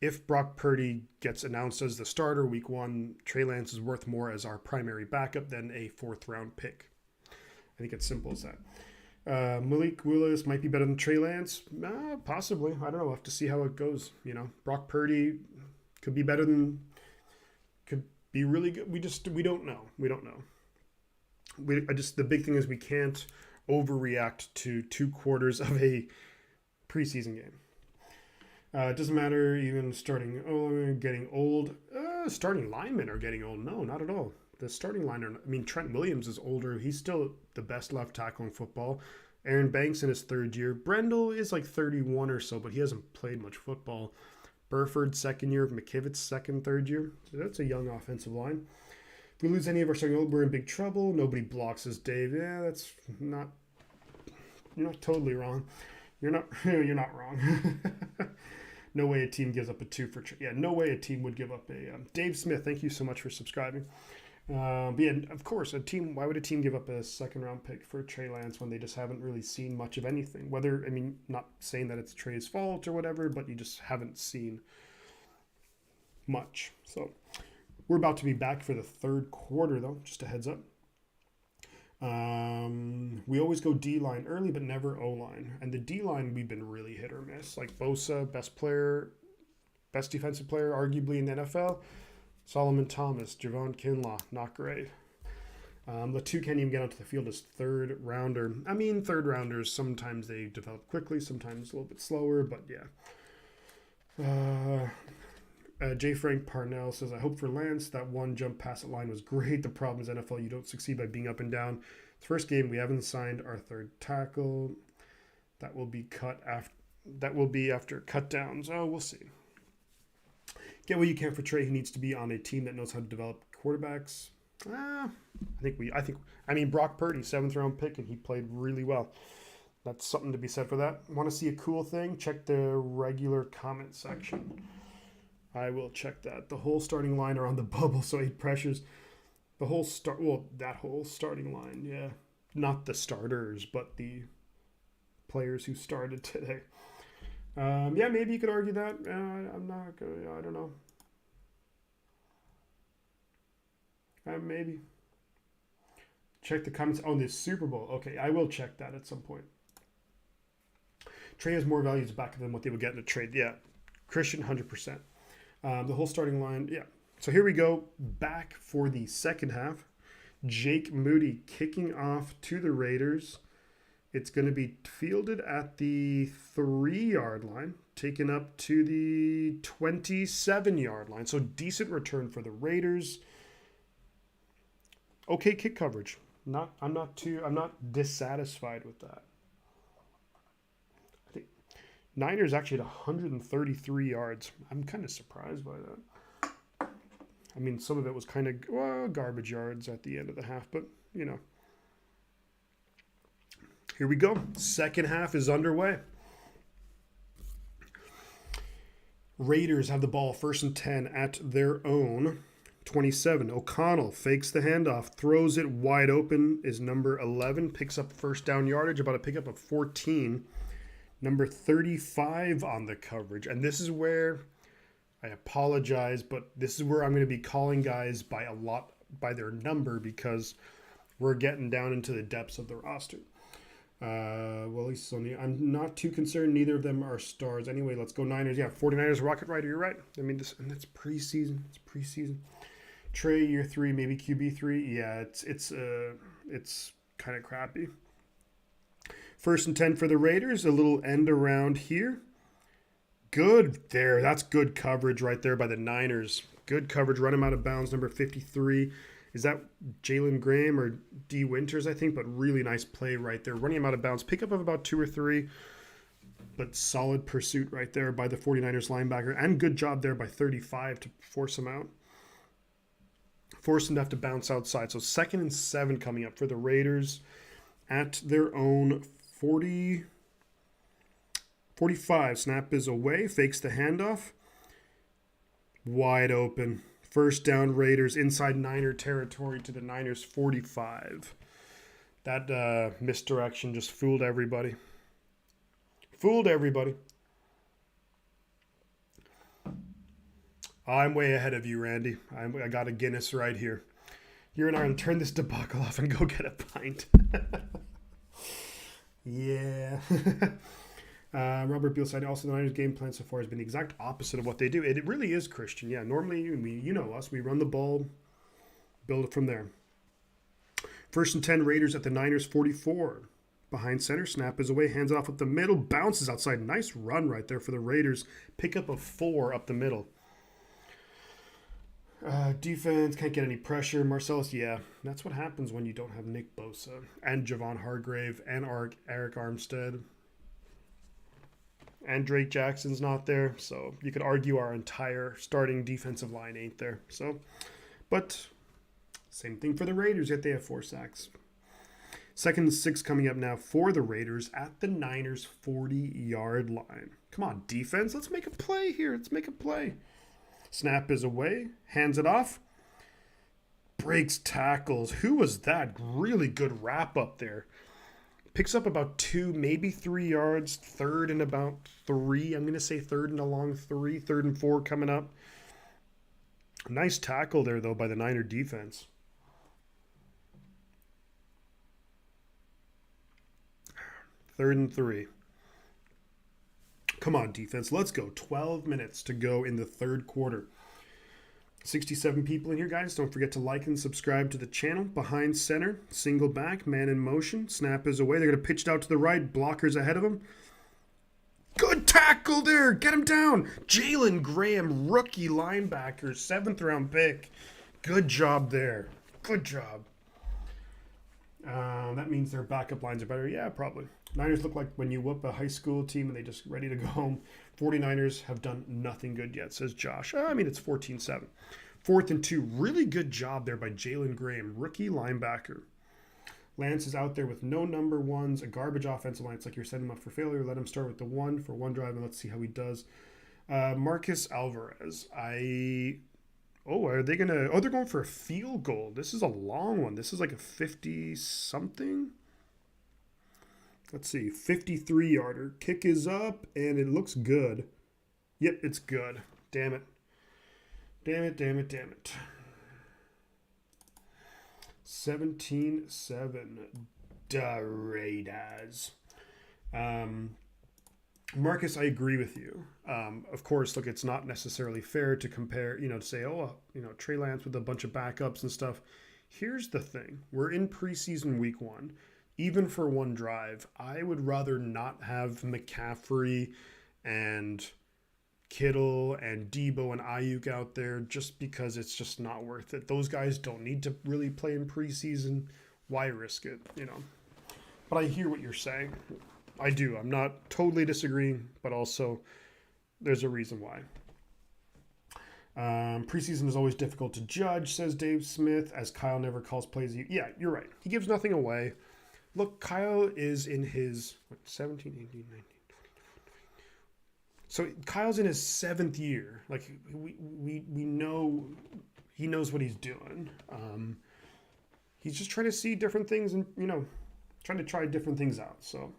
If Brock Purdy gets announced as the starter week 1, Trey Lance is worth more as our primary backup than a 4th-round pick. I think it's simple as that. Malik Willis might be better than Trey Lance. Possibly. I don't know. We'll have to see how it goes. You know, Brock Purdy could be better than, could be really good. We don't know. We don't know. The big thing is we can't overreact to 2 quarters of a preseason game. It doesn't matter even getting old. Starting linemen are getting old. No, not at all. The starting line, Trent Williams is older. He's still the best left tackle in football. Aaron Banks in his 3rd year. Brendel is like 31 or so, but he hasn't played much football. Burford, 2nd year. McKivitz, 2nd, 3rd year. So that's a young offensive line. If we lose any of our starting, we're in big trouble. Nobody blocks us, Dave. Yeah, that's not. You're not totally wrong. You're not wrong. No way a team gives up a 2 for. Yeah, no way a team would give up a. Dave Smith, thank you so much for subscribing. But yeah, of course, why would a team give up a 2nd-round pick for Trey Lance when they just haven't really seen much of anything? Not saying that it's Trey's fault or whatever, but you just haven't seen much. So we're about to be back for the 3rd quarter, though, just a heads up. We always go D-line early, but never O-line. And the D-line, we've been really hit or miss. Like Bosa, best defensive player, arguably in the NFL. Solomon Thomas, Javon Kinlaw, not great. Latu can't even get onto the field as 3rd-rounder. 3rd-rounders, sometimes they develop quickly, sometimes a little bit slower, but yeah. J. Frank Parnell says, I hope for Lance, that one jump pass at line was great. The problem is NFL, you don't succeed by being up and down. It's first game, we haven't signed our 3rd tackle. That will be after cut downs. Oh, we'll see. Get what you can for Trey. He needs to be on a team that knows how to develop quarterbacks. Brock Purdy, 7th-round pick, and he played really well. That's something to be said for that. Want to see a cool thing? Check the regular comment section. I will check that. The whole starting line are on the bubble, so 8 pressures. That whole starting line, yeah. Not the starters, but the players who started today. Yeah, maybe you could argue that. I'm not going to, I don't know. Maybe. Check the comments on this Super Bowl. Okay, I will check that at some point. Trey has more value as a backup than what they would get in a trade. Yeah, Christian, 100%. The whole starting line, yeah. So here we go, back for the 2nd half. Jake Moody kicking off to the Raiders. It's going to be fielded at the 3-yard line, taken up to the 27-yard line. So decent return for the Raiders. Okay kick coverage. I'm not dissatisfied with that. I think Niners actually at 133 yards. I'm kind of surprised by that. Some of it was kind of garbage yards at the end of the half, but you know. Here we go. 2nd half is underway. Raiders have the ball 1st and 10 at their own 27. O'Connell fakes the handoff, throws it wide open, is number 11, picks up 1st down yardage, about a pickup of 14. Number 35 on the coverage. And this is where, I apologize, but this is where I'm going to be calling guys by their number because we're getting down into the depths of the roster. I'm not too concerned. Neither of them are stars. Anyway, let's go Niners. Yeah, 49ers, Rocket Rider, you're right. That's preseason. It's preseason. Trey, year 3, maybe QB3. Yeah, it's kind of crappy. 1st and 10 for the Raiders. A little end around here. Good there. That's good coverage right there by the Niners. Good coverage. Run him out of bounds. Number 53. Is that Jalen Graham or D. Winters, I think? But really nice play right there. Running him out of bounds. Pickup of about 2 or 3. But solid pursuit right there by the 49ers linebacker. And good job there by 35 to force him out. Force him to have to bounce outside. So 2nd and 7 coming up for the Raiders at their own 45. Snap is away. Fakes the handoff. Wide open. First down Raiders inside Niner territory to the Niners 45. That misdirection just fooled everybody. Fooled everybody. I'm way ahead of you, Randy. I got a Guinness right here. You're and I going to turn this debacle off and go get a pint. Yeah. Robert Beal said also the Niners' game plan so far has been the exact opposite of what they do. It really is, Christian. Yeah, normally, you know us. We run the ball, build it from there. First and 10, Raiders at the Niners 44. Behind center, snap is away, hands off up the middle, bounces outside. Nice run right there for the Raiders. Pick up a 4 up the middle. Defense can't get any pressure. Marcellus, yeah, that's what happens when you don't have Nick Bosa and Javon Hargrave and Eric Armstead. And Drake Jackson's not there, so you could argue our entire starting defensive line ain't there. So, but same thing for the Raiders, yet they have 4 sacks. Second and 6 coming up now for the Raiders at the Niners' 40-yard line. Come on, defense, let's make a play here. Let's make a play. Snap is away, hands it off, breaks tackles. Who was that? Really good wrap up there. Picks up about 2, maybe 3 yards. Third and about 3. I'm going to say third and a long 3. Third and 4 coming up. Nice tackle there, though, by the Niner defense. Third and 3. Come on, defense. Let's go. 12 minutes to go in the third quarter. 67 people in here, guys. Don't forget to like and subscribe to the channel. Behind center, single back, man in motion. Snap is away. They're going to pitch it out to the right. Blockers ahead of him. Good tackle there. Get him down. Jalen Graham, rookie linebacker, 7th round pick. Good job there. Good job. That means their backup lines are better. Yeah, probably. Niners look like when you whoop a high school team and they just ready to go home. 49ers have done nothing good yet, says Josh. I mean, it's 14-7. 4th and 2. Really good job there by Jalen Graham, rookie linebacker. Lance is out there with no number ones, a garbage offensive line. It's like you're setting him up for failure. Let him start with the 1 for 1 drive, and let's see how he does. Marcus Alvarez. Are they going to... Oh, they're going for a field goal. This is a long one. This is like a 50-something. Let's see. 53-yarder. Kick is up, and it looks good. Yep, it's good. Damn it. Damn it, damn it, damn it. 17-7. The Raiders. Marcus, I agree with you. Of course, look, it's not necessarily fair to compare, to say, Trey Lance with a bunch of backups and stuff. Here's the thing. We're in preseason week 1. Even for 1 drive, I would rather not have McCaffrey and Kittle and Debo and Ayuk out there just because it's just not worth it. Those guys don't need to really play in preseason. Why risk it, But I hear what you're saying. I do. I'm not totally disagreeing, but also there's a reason why. Preseason is always difficult to judge, says Dave Smith, as Kyle never calls plays. Yeah, you're right. He gives nothing away. Look, Kyle is in his 17, 18, 19, 20. So Kyle's in his 7th year. Like we know he knows what he's doing. He's just trying to see different things and trying to try different things out. So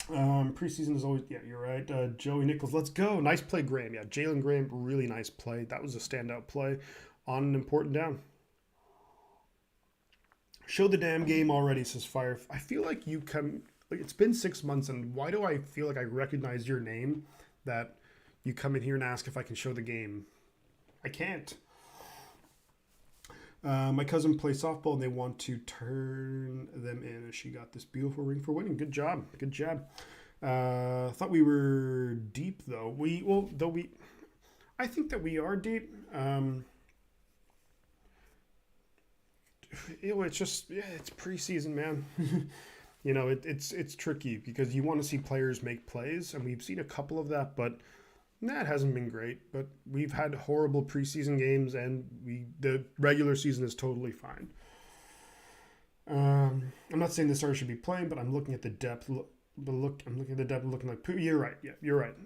preseason is always you're right. Joey Nichols, let's go. Nice play, Graham. Yeah, Jalen Graham, really nice play. That was a standout play on an important down. Show the damn game already, says Fire. I feel like you come... it's been 6 months, and why do I feel like I recognize your name that you come in here and ask if I can show the game? I can't. My cousin plays softball, and they want to turn them in. And she got this beautiful ring for winning. Good job. Good job. Thought we were deep, though. I think that we are deep. It's preseason, man. It's tricky because you want to see players make plays, and we've seen a couple of that, but it hasn't been great. But we've had horrible preseason games, and the regular season is totally fine. I'm not saying the starter should be playing, but I'm looking at the depth. I'm looking at the depth, looking like you're right. Yeah, you're right.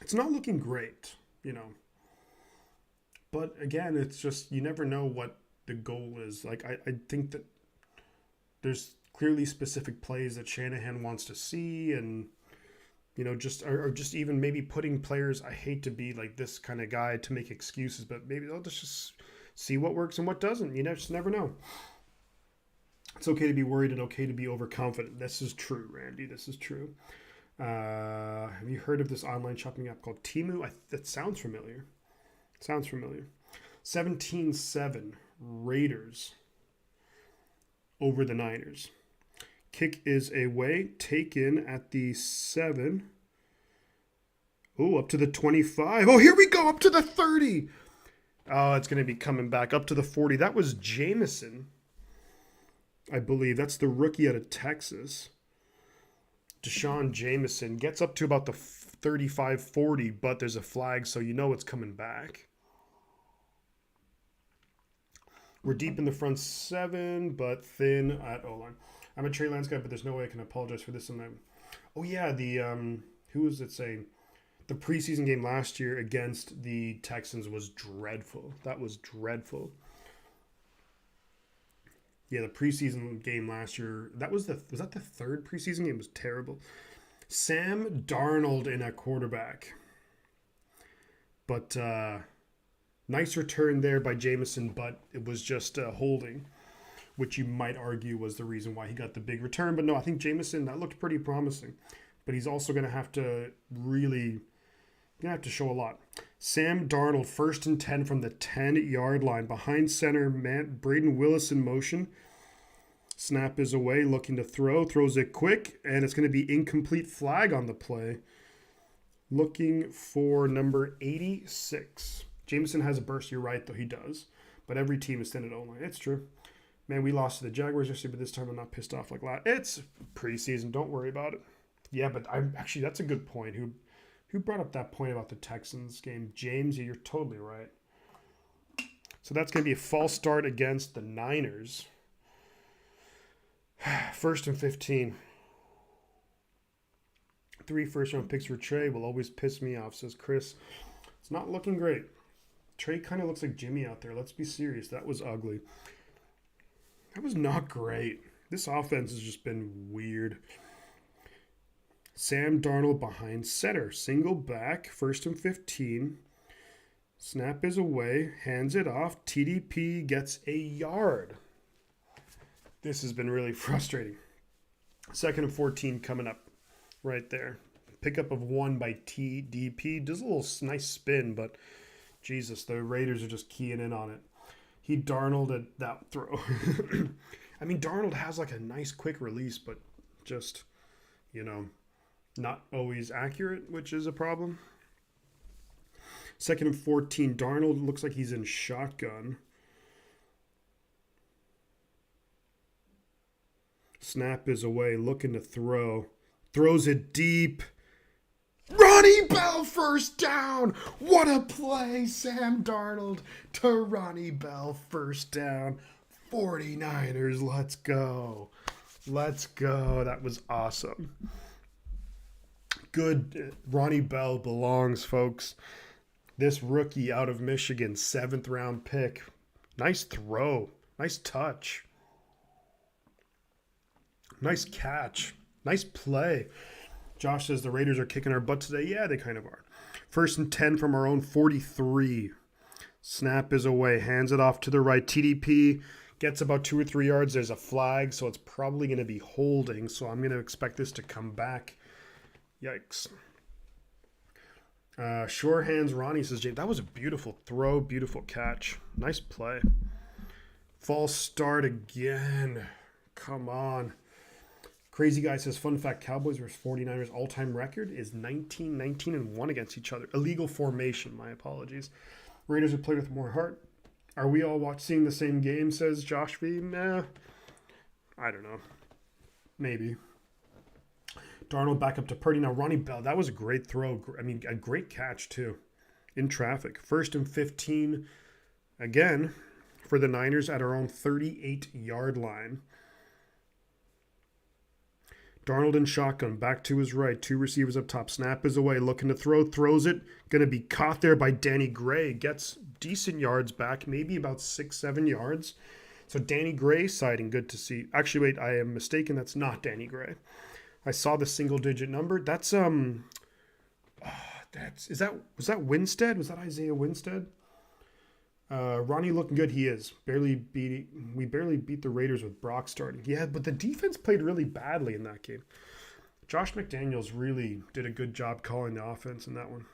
It's not looking great, But again, it's just you never know what the goal is. Like I think that there's clearly specific plays that Shanahan wants to see, and just or just even maybe putting players. I hate to be like this kind of guy to make excuses, but maybe they'll just see what works and what doesn't. You just never know. It's okay to be worried and okay to be overconfident. This is true, Randy. This is true. Have you heard of this online shopping app called Temu? That sounds familiar. 17-7 Raiders over the Niners. Kick is away, taken at the 7. Oh, up to the 25. Oh, here we go, up to the 30. Oh, it's going to be coming back up to the 40. That was Jameson, I believe. That's the rookie out of Texas. Deshaun Jameson gets up to about the 35-40, but there's a flag, so it's coming back. We're deep in the front 7, but thin at O-line. I'm a Trey Lance guy, but there's no way I can apologize for this. Oh, yeah, who was it saying? The preseason game last year against the Texans was dreadful. That was dreadful. Yeah, the preseason game last year, was that the third preseason game? It was terrible. Sam Darnold in at quarterback. But nice return there by Jameson, but it was just holding, which you might argue was the reason why he got the big return. But no, I think Jameson, that looked pretty promising. But he's also going to have to show a lot. Sam Darnold, 1st and 10 from the 10-yard line. Behind center, Braden Willis in motion. Snap is away, looking to throw. Throws it quick, and it's going to be incomplete. Flag on the play. Looking for number 86. Jameson has a burst. You're right, though. He does. But every team is thin at O-line. It's true. Man, we lost to the Jaguars yesterday, but this time I'm not pissed off like that. It's preseason. Don't worry about it. Yeah, but that's a good point. Who brought up that point about the Texans game? James, you're totally right. So that's going to be a false start against the Niners. 1st and 15. 3 first-round picks for Trey will always piss me off, says Chris. It's not looking great. Trey kind of looks like Jimmy out there. Let's be serious. That was ugly. That was not great. This offense has just been weird. Sam Darnold behind center. Single back. 1st and 15. Snap is away. Hands it off. TDP gets a yard. This has been really frustrating. 2nd and 14 coming up right there. Pickup of 1 by TDP. Does a little nice spin, but Jesus, the Raiders are just keying in on it. He Darnolded that throw. I mean, Darnold has like a nice quick release, but just, not always accurate, which is a problem. 2nd and 14. Darnold looks like he's in shotgun. Snap is away, looking to throw. Throws it deep. Ronnie Bell, 1st down. What a play, Sam Darnold to Ronnie Bell, 1st down. 49ers, let's go. Let's go. That was awesome. Good. Ronnie Bell belongs, folks. This rookie out of Michigan, 7th round pick. Nice throw. Nice touch. Nice catch. Nice play. Josh says the Raiders are kicking our butt today. Yeah, they kind of are. 1st and 10 from our own 43. Snap is away. Hands it off to the right. TDP gets about 2 or 3 yards. There's a flag, so it's probably going to be holding. So I'm going to expect this to come back. Yikes. Sure hands Ronnie, says James. That was a beautiful throw. Beautiful catch. Nice play. False start again. Come on. Crazy Guy says, fun fact, Cowboys versus 49ers all-time record is 19-1 against each other. Illegal formation, my apologies. Raiders have played with more heart. Are we all seeing the same game, says Josh V? Nah. I don't know. Maybe. Darnold back up to Purdy. Now, Ronnie Bell, that was a great throw. I mean, a great catch, too. In traffic. 1st and 15, again, for the Niners at our own 38-yard line. Darnold in shotgun, back to his right. 2 receivers up top. Snap is away, looking to throw, throws it. Going to be caught there by Danny Gray. Gets decent yards back, maybe about 6-7 yards. So Danny Gray sighting, good to see. Actually, wait, I am mistaken. That's not Danny Gray. I saw the single-digit number. Was that Winstead? Was that Isaiah Winstead? Ronnie looking good. He is. We barely beat the Raiders with Brock starting. Yeah, but the defense played really badly in that game. Josh McDaniels really did a good job calling the offense in that one.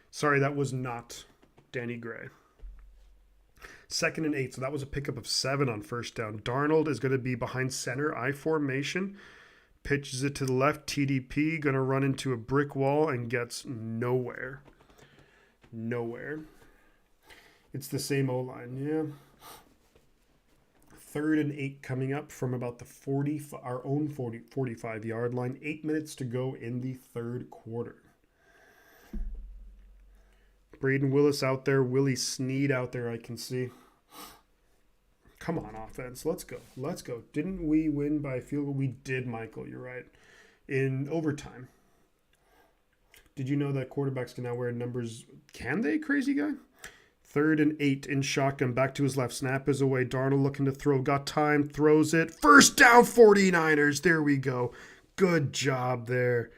Sorry, that was not Danny Gray. 2nd and 8, so that was a pickup of 7 on first down. Darnold is going to be behind center, I formation. Pitches it to the left, TDP, going to run into a brick wall and gets nowhere. Nowhere. It's the same O-line, yeah. 3rd and 8 coming up from about the 45-yard line. 8 minutes to go in the 3rd quarter. Braden Willis out there. Willie Snead out there, I can see. Come on, offense. Let's go. Let's go. Didn't we win by a field goal? We did, Michael. You're right. In overtime. Did you know that quarterbacks can now wear numbers? Can they, crazy guy? 3rd and 8 in shotgun. Back to his left. Snap is away. Darnold looking to throw. Got time. Throws it. First down, 49ers. There we go. Good job there.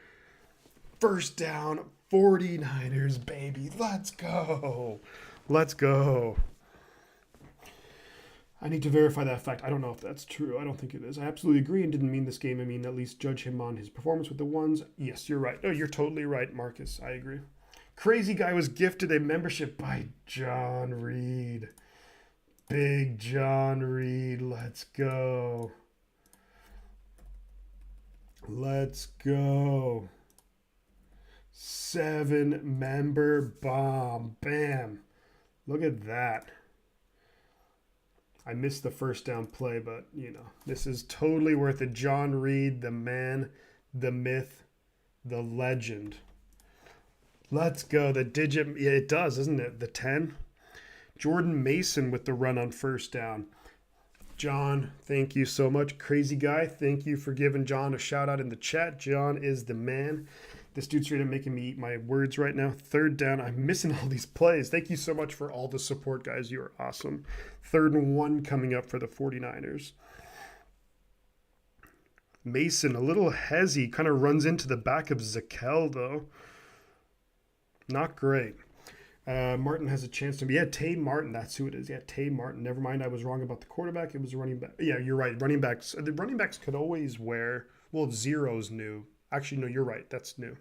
First down, 49ers, baby. Let's go. Let's go. I need to verify that fact. I don't know if that's true. I don't think it is. I absolutely agree and didn't mean this game. I mean, at least judge him on his performance with the ones. Yes, you're right. No, you're totally right, Marcus. I agree. Crazy guy was gifted a membership by John Reed. Big John Reed. Let's go. Let's go. 7-member bomb. Bam. Look at that. I missed the first down play, but, this is totally worth it. John Reed, the man, the myth, the legend. Let's go. The digit, yeah, it does, doesn't it? The 10. Jordan Mason with the run on first down. John, thank you so much. Crazy guy, thank you for giving John a shout out in the chat. John is the man. This dude's straight up making me eat my words right now. 3rd down. I'm missing all these plays. Thank you so much for all the support, guys. You are awesome. 3rd and 1 coming up for the 49ers. Mason, a little hezzy. Kind of runs into the back of Zakel, though. Not great. Martin has a chance to be. Yeah, Tay Martin. That's who it is. Yeah, Tay Martin. Never mind. I was wrong about the quarterback. It was a running back. Yeah, you're right. Running backs. The running backs could always wear. Well, 0's new. Actually, no, you're right. That's new.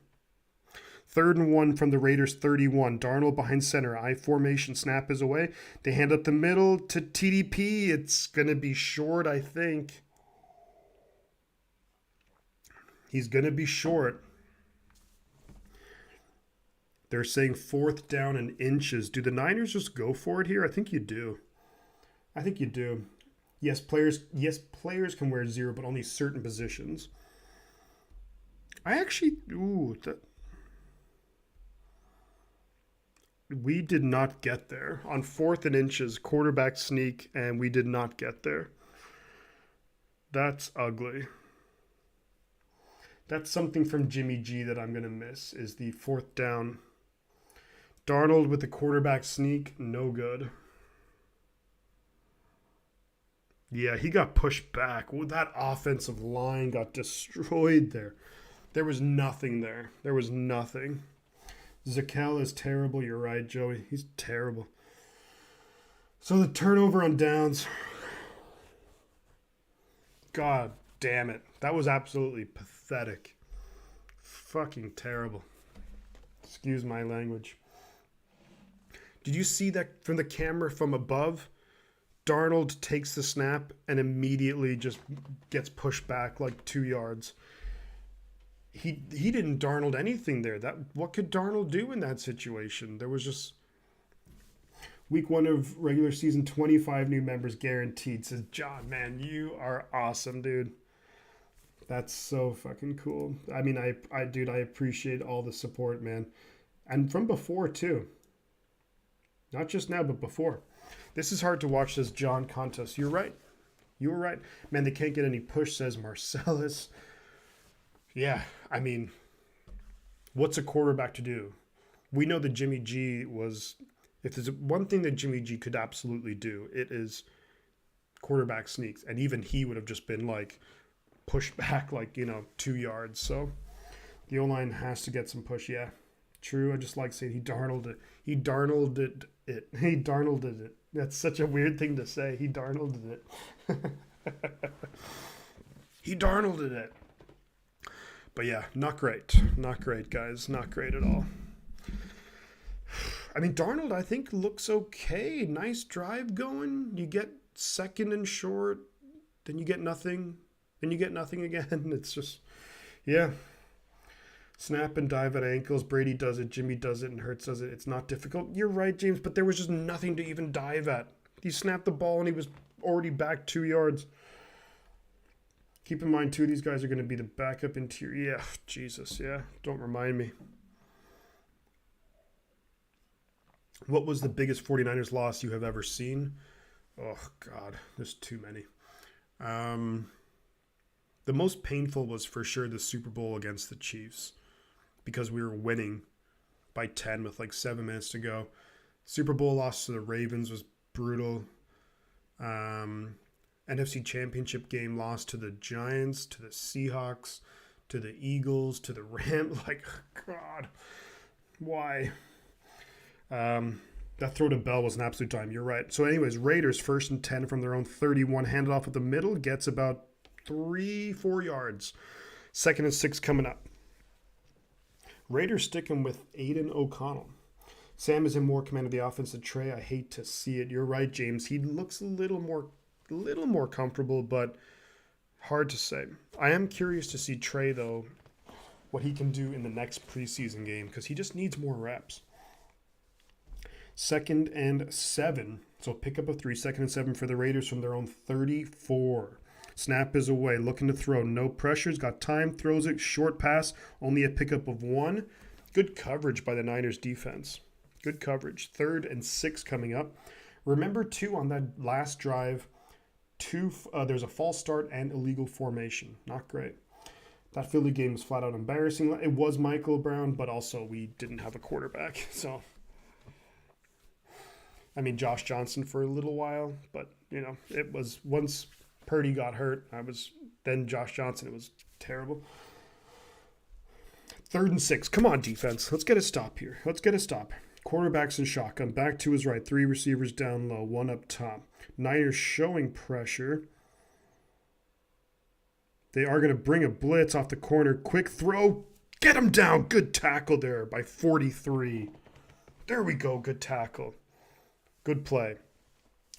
3rd and 1 from the Raiders 31. Darnold behind center. I formation. Snap is away. They hand up the middle to TDP. It's going to be short, I think. He's going to be short. They're saying 4th down and inches. Do the Niners just go for it here? I think you do. I think you do. Yes, players can wear 0, but only certain positions. We did not get there. On 4th and inches, quarterback sneak, and we did not get there. That's ugly. That's something from Jimmy G that I'm going to miss, is the 4th down. Darnold with the quarterback sneak, no good. Yeah, he got pushed back. Well, that offensive line got destroyed there. There was nothing there. There was nothing. Zakel is terrible. You're right, Joey. He's terrible. So the turnover on downs. God damn it. That was absolutely pathetic. Fucking terrible. Excuse my language. Did you see that from the camera from above? Darnold takes the snap and immediately just gets pushed back like 2 yards. He didn't Darnold anything there. What could Darnold do in that situation? There was just week 1 of regular season, 25 new members guaranteed. Says John, man, you are awesome, dude. That's so fucking cool. I mean, I appreciate all the support, man, and from before too. Not just now, but before. This is hard to watch this John contest. You're right. You were right. Man, they can't get any push, says Marcellus. Yeah, I mean, what's a quarterback to do? We know that Jimmy G was, if there's one thing that Jimmy G could absolutely do, it is quarterback sneaks. And even he would have just been like pushed back like, 2 yards. So the O-line has to get some push. Yeah, true. I just like saying he darnolded it. He darnolded it. He darnolded it. That's such a weird thing to say. He darnolded it. He darnolded it. But yeah, not great. Not great, guys. Not great at all. I mean, Darnold, I think, looks okay. Nice drive going. You get second and short, then you get nothing, then you get nothing again. It's just, yeah. Snap and dive at ankles. Brady does it. Jimmy does it. And Hurts does it. It's not difficult. You're right, James, but there was just nothing to even dive at. He snapped the ball and he was already back 2 yards. Keep in mind, too, these guys are going to be the backup interior. Yeah, Jesus, yeah. Don't remind me. What was the biggest 49ers loss you have ever seen? Oh, God, there's too many. The most painful was for sure the Super Bowl against the Chiefs because we were winning by 10 with like 7 minutes to go. Super Bowl loss to the Ravens was brutal. NFC Championship game loss to the Giants, to the Seahawks, to the Eagles, to the Rams. Like, God, why? That throw to Bell was an absolute time. You're right. So anyways, Raiders 1st and 10 from their own 31. Handed off at the middle. Gets about 3-4 yards. 2nd and 6 coming up. Raiders sticking with Aiden O'Connell. Sam is in more command of the offense than Trey. I hate to see it. You're right, James. He looks a little more comfortable, but hard to say. I am curious to see Trey, though, what he can do in the next preseason game because he just needs more reps. 2nd and 7. So pick up a 3. 2nd and 7 for the Raiders from their own 34. Snap is away. Looking to throw. No pressures. Got time. Throws it. Short pass. Only a pickup of 1. Good coverage by the Niners defense. Good coverage. 3rd and 6 coming up. Remember, too, on that last drive, there's a false start and illegal formation. Not great. That Philly game was flat out embarrassing. It was Michael Brown, but also we didn't have a quarterback. So, I mean, Josh Johnson for a little while, but, it was once Purdy got hurt, then Josh Johnson. It was terrible. 3rd and 6. Come on, defense. Let's get a stop here. Quarterback's in shotgun. Back to his right. 3 receivers down low. 1 up top. Niners showing pressure. They are going to bring a blitz off the corner. Quick throw. Get him down. Good tackle there by 43. There we go. Good tackle. Good play.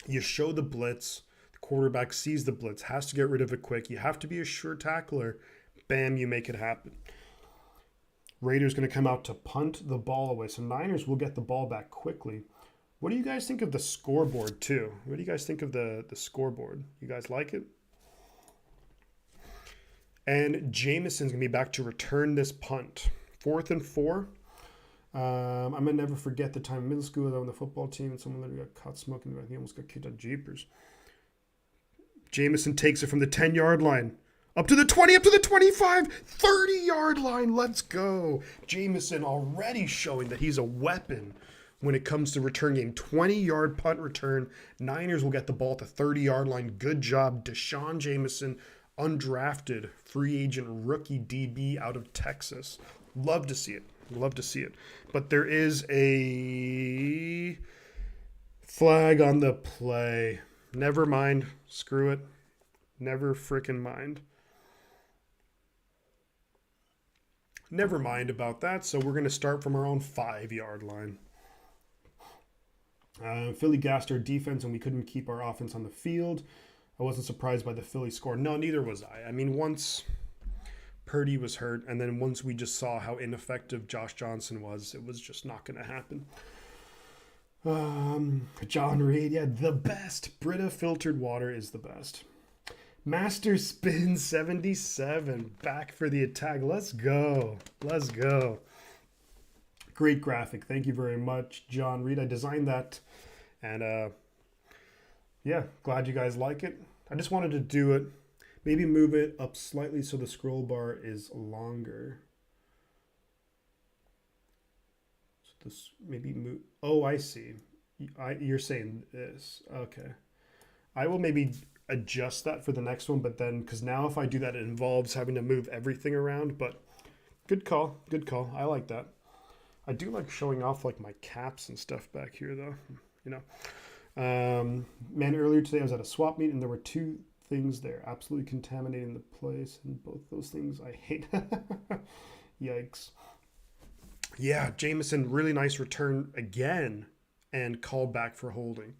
You show the blitz. The quarterback sees the blitz. Has to get rid of it quick. You have to be a sure tackler. Bam, you make it happen. Raiders going to come out to punt the ball away. So Niners will get the ball back quickly. What do you guys think of the scoreboard, too? What do you guys think of the scoreboard? You guys like it? And Jameson's going to be back to return this punt. 4th and 4. I'm going to never forget the time in middle school I was on the football team and someone literally got caught smoking. I think he almost got kicked out of jeepers. Jameson takes it from the 10-yard line. Up to the 20, up to the 25, 30-yard line. Let's go. Jameson already showing that he's a weapon when it comes to return game. 20-yard punt return. Niners will get the ball at the 30-yard line. Good job, Deshaun Jameson, undrafted free agent rookie DB out of Texas. Love to see it. But there is a flag on the play. Never mind. Screw it. Never frickin' mind. Never mind about that. So we're going to start from our own 5-yard line. Philly gassed our defense and we couldn't keep our offense on the field. I wasn't surprised by the Philly score. No, neither was I. I mean, once Purdy was hurt and then once we just saw how ineffective Josh Johnson was, it was just not going to happen. John Reed, yeah, the best. Brita filtered water is the best. Master Spin 77, back for the attack. Let's go. Great graphic. Thank you very much, John Reed. I designed that. And, yeah, glad you guys like it. I just wanted to do it Maybe move it up slightly so the scroll bar is longer. So this maybe move. Oh, I see. You're saying this. Okay. I will maybe adjust that for the next one, but then because now if I do that, it involves having to move everything around. But good call. Good call. I like that. I do like showing off like my caps and stuff back here, though. You know. Man, earlier today I was at a swap meet and there were two things there absolutely contaminating the place, and both those things I hate. Yikes. Yeah, Jameson, really nice return again and called back for holding.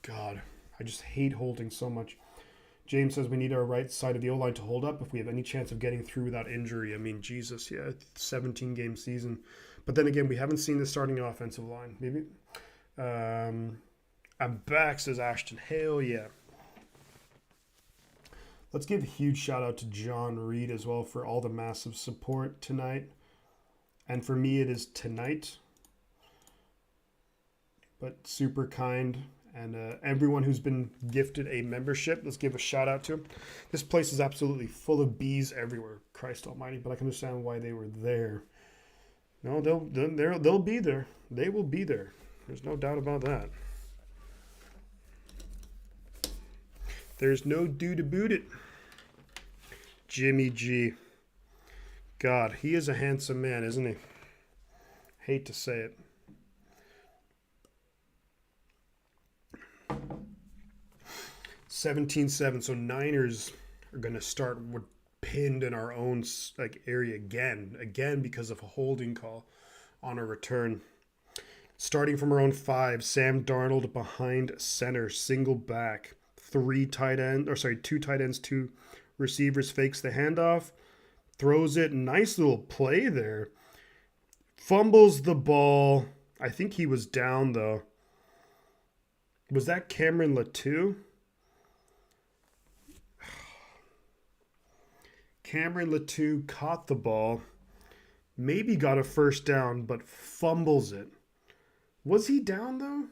God, I just hate holding so much. James says we need our right side of the O-line to hold up if we have any chance of getting through without injury. I mean, Jesus, yeah, 17-game season. But then again, we haven't seen the starting offensive line. Maybe. I'm back, says Ashton. Hell yeah. Let's give a huge shout out to John Reed as well for all the massive support tonight. And for me, it is tonight. But super kind. And everyone who's been gifted a membership, let's give a shout out to them. This place is absolutely full of bees everywhere. Christ almighty. But I can understand why they were there. No, they'll be there. They will be there. There's no doubt about that. There's no do to boot it. Jimmy G. God, he is a handsome man, isn't he? Hate to say it. $17-7. So Niners are going to start. We're pinned in our own area again because of a holding call on a return. Starting from our own 5, Sam Darnold behind center, single back, 2 tight ends, 2 receivers, fakes the handoff, throws it, nice little play there. Fumbles the ball. I think he was down though. Was that Cameron Latou? Cameron Latou caught the ball, maybe got a first down, but fumbles it. Was he down though?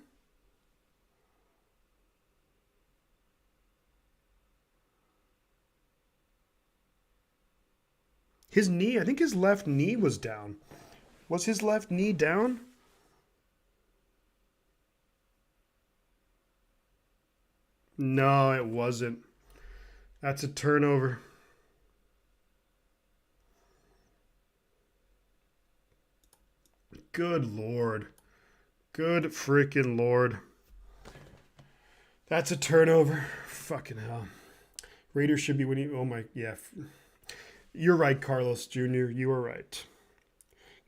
His knee, I think his left knee was down. Was his left knee down? No, it wasn't. That's a turnover. Good Lord. Good freaking Lord. That's a turnover. Fucking hell. Raiders should be winning. Oh my, yeah. You're right, Carlos Jr. You are right.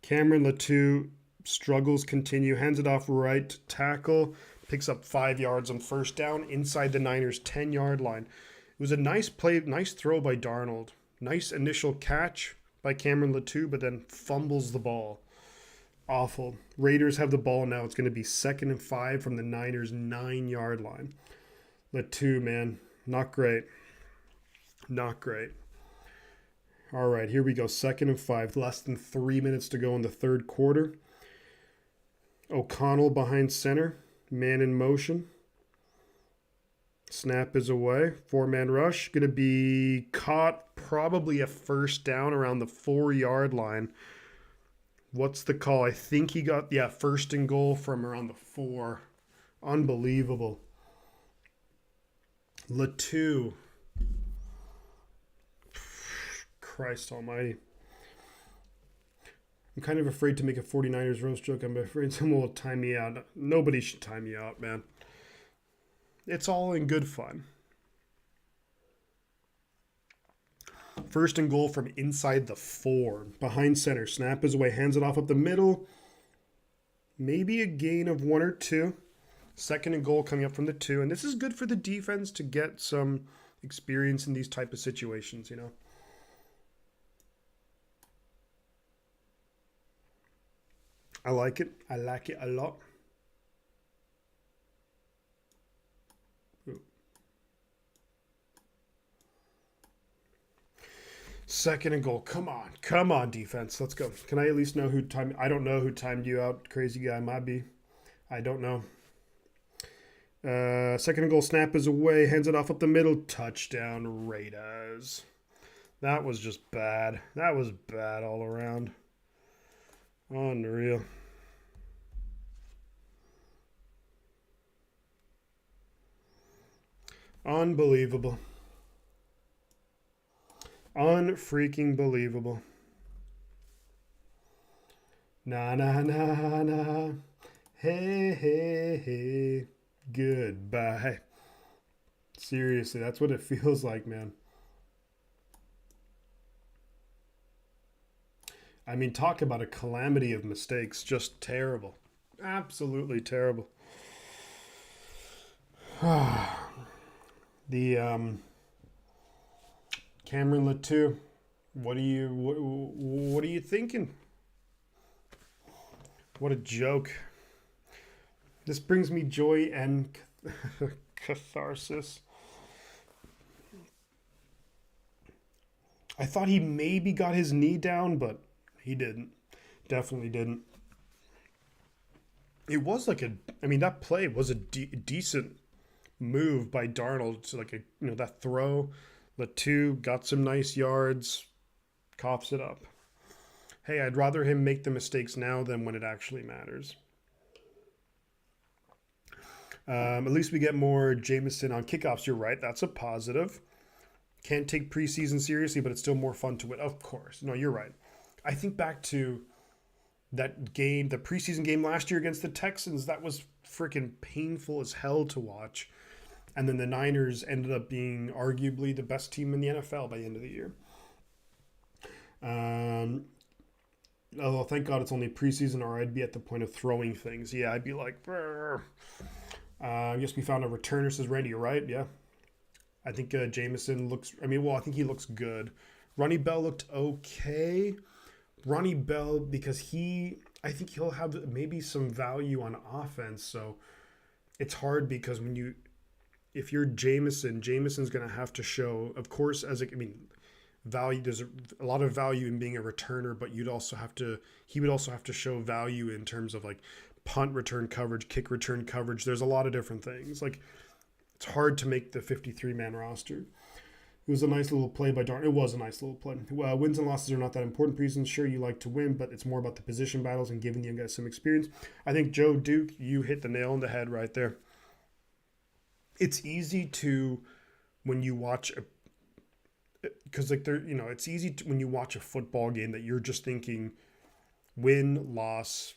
Cameron Latou struggles continue. Hands it off right tackle. Picks up 5 yards on first down inside the Niners' 10-yard line. It was a nice play, nice throw by Darnold. Nice initial catch by Cameron Latou, but then fumbles the ball. Awful. Raiders have the ball now. It's going to be 2nd and 5 from the Niners' 9-yard line. Latou, man, not great. Not great. All right, here we go. 2nd and 5. Less than 3 minutes to go in the third quarter. O'Connell behind center. Man in motion. Snap is away. 4-man rush. Going to be caught. Probably a first down around the 4-yard line. What's the call? I think he got, first and goal from around the 4. Unbelievable. Latou. Christ almighty. I'm kind of afraid to make a 49ers roast joke. I'm afraid someone will time me out. Nobody should time me out, man. It's all in good fun. First and goal from inside the 4. Behind center. Snap is away. Hands it off up the middle. Maybe a gain of 1 or 2. 2nd and goal coming up from the 2. And this is good for the defense to get some experience in these type of situations, you know. I like it. I like it a lot. Ooh. 2nd and goal. Come on. Come on, defense. Let's go. Can I at least know who timed? I don't know who timed you out, crazy guy. Might be. I don't know. Second and goal, snap is away, hands it off up the middle, touchdown Raiders. That was just bad. That was bad all around. Unreal. Unbelievable. Unfreaking believable. Na na na na. Hey, hey, hey. Goodbye. Seriously, that's what it feels like, man. I mean, talk about a calamity of mistakes. Just terrible. Absolutely terrible. The Cameron Latou, what are you thinking? What a joke. This brings me joy and catharsis. I thought he maybe got his knee down, but he didn't. Definitely didn't. It was like that play was a decent move by Darnold to that throw. Latou got some nice yards, coughs it up. Hey, I'd rather him make the mistakes now than when it actually matters. At least we get more Jameson on kickoffs. You're right. That's a positive. Can't take preseason seriously, but it's still more fun to win. Of course. No, you're right. I think back to that game, the preseason game last year against the Texans. That was freaking painful as hell to watch. And then the Niners ended up being arguably the best team in the NFL by the end of the year. Although thank God it's only preseason, or I'd be at the point of throwing things. Yeah, I'd be like, I guess we found a returner, says Randy. You're right, yeah. I think Jameson looks, I think he looks good. Ronnie Bell looked okay. Ronnie Bell, because I think he'll have maybe some value on offense. So it's hard because if you're Jameson's going to have to show, of course, value. There's a lot of value in being a returner, but he would also have to show value in terms of like punt return coverage, kick return coverage. There's a lot of different things. Like it's hard to make the 53-man roster. It was a nice little play by Darnold. It was a nice little play. Wins and losses are not that important. Preseason, sure, you like to win, but it's more about the position battles and giving you guys some experience. I think Joe Duke, you hit the nail on the head right there. It's easy to, when you watch it's easy when you watch a football game that you're just thinking win, loss.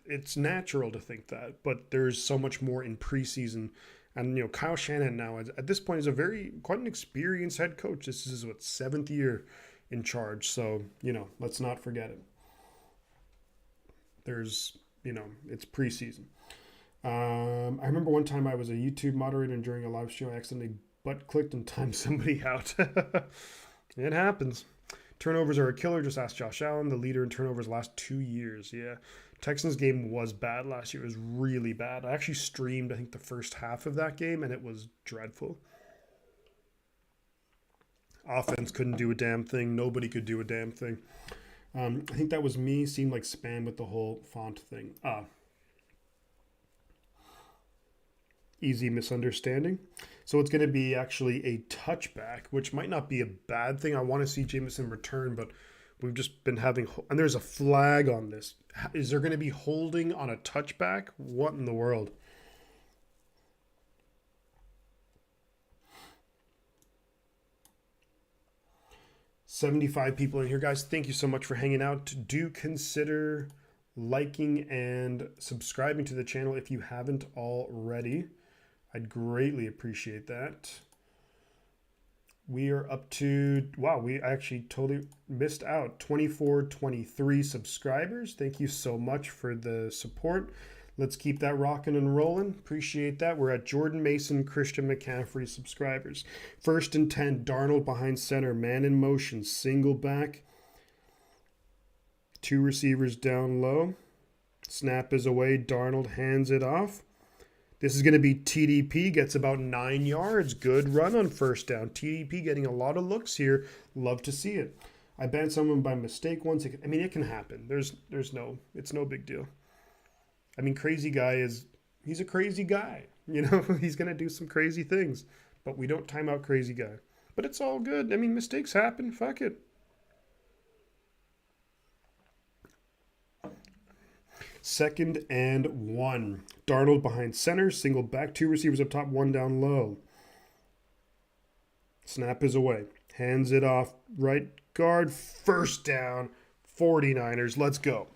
It's natural to think that, but there's so much more in preseason. And, Kyle Shanahan now, at this point, is quite an experienced head coach. This is his, 7th year in charge. So, let's not forget it. There's, it's preseason. I remember one time I was a YouTube moderator, and during a live stream, I accidentally butt-clicked and timed somebody out. It happens. Turnovers are a killer. Just ask Josh Allen, the leader in turnovers last 2 years. Yeah. Texans game was bad last year. It was really bad. I actually streamed, I think, the first half of that game, and it was dreadful. Offense couldn't do a damn thing. Nobody could do a damn thing. I think that was me. Seemed like spam with the whole font thing. Easy misunderstanding. So it's going to be actually a touchback, which might not be a bad thing. I want to see Jameson return, but we've just been having, and there's a flag on this. Is there going to be holding on a touchback? What in the world? $75 people in here, guys. Thank you so much for hanging out. Do consider liking and subscribing to the channel if you haven't already. I'd greatly appreciate that. We are up to, wow, we actually totally missed out. 23 subscribers. Thank you so much for the support. Let's keep that rocking and rolling. Appreciate that. We're at Jordan Mason, Christian McCaffrey subscribers. 1st and 10, Darnold behind center, man in motion, single back. 2 receivers down low. Snap is away. Darnold hands it off. This is going to be TDP, gets about 9 yards. Good run on 1st down. TDP getting a lot of looks here. Love to see it. I banned someone by mistake once. It can happen. It's no big deal. Crazy guy he's a crazy guy. You know, he's going to do some crazy things. But we don't time out crazy guy. But it's all good. I mean, mistakes happen. Fuck it. Second and 1. Darnold behind center. Single back. 2 receivers up top. 1 down low. Snap is away. Hands it off. Right guard. First down. 49ers. Let's go.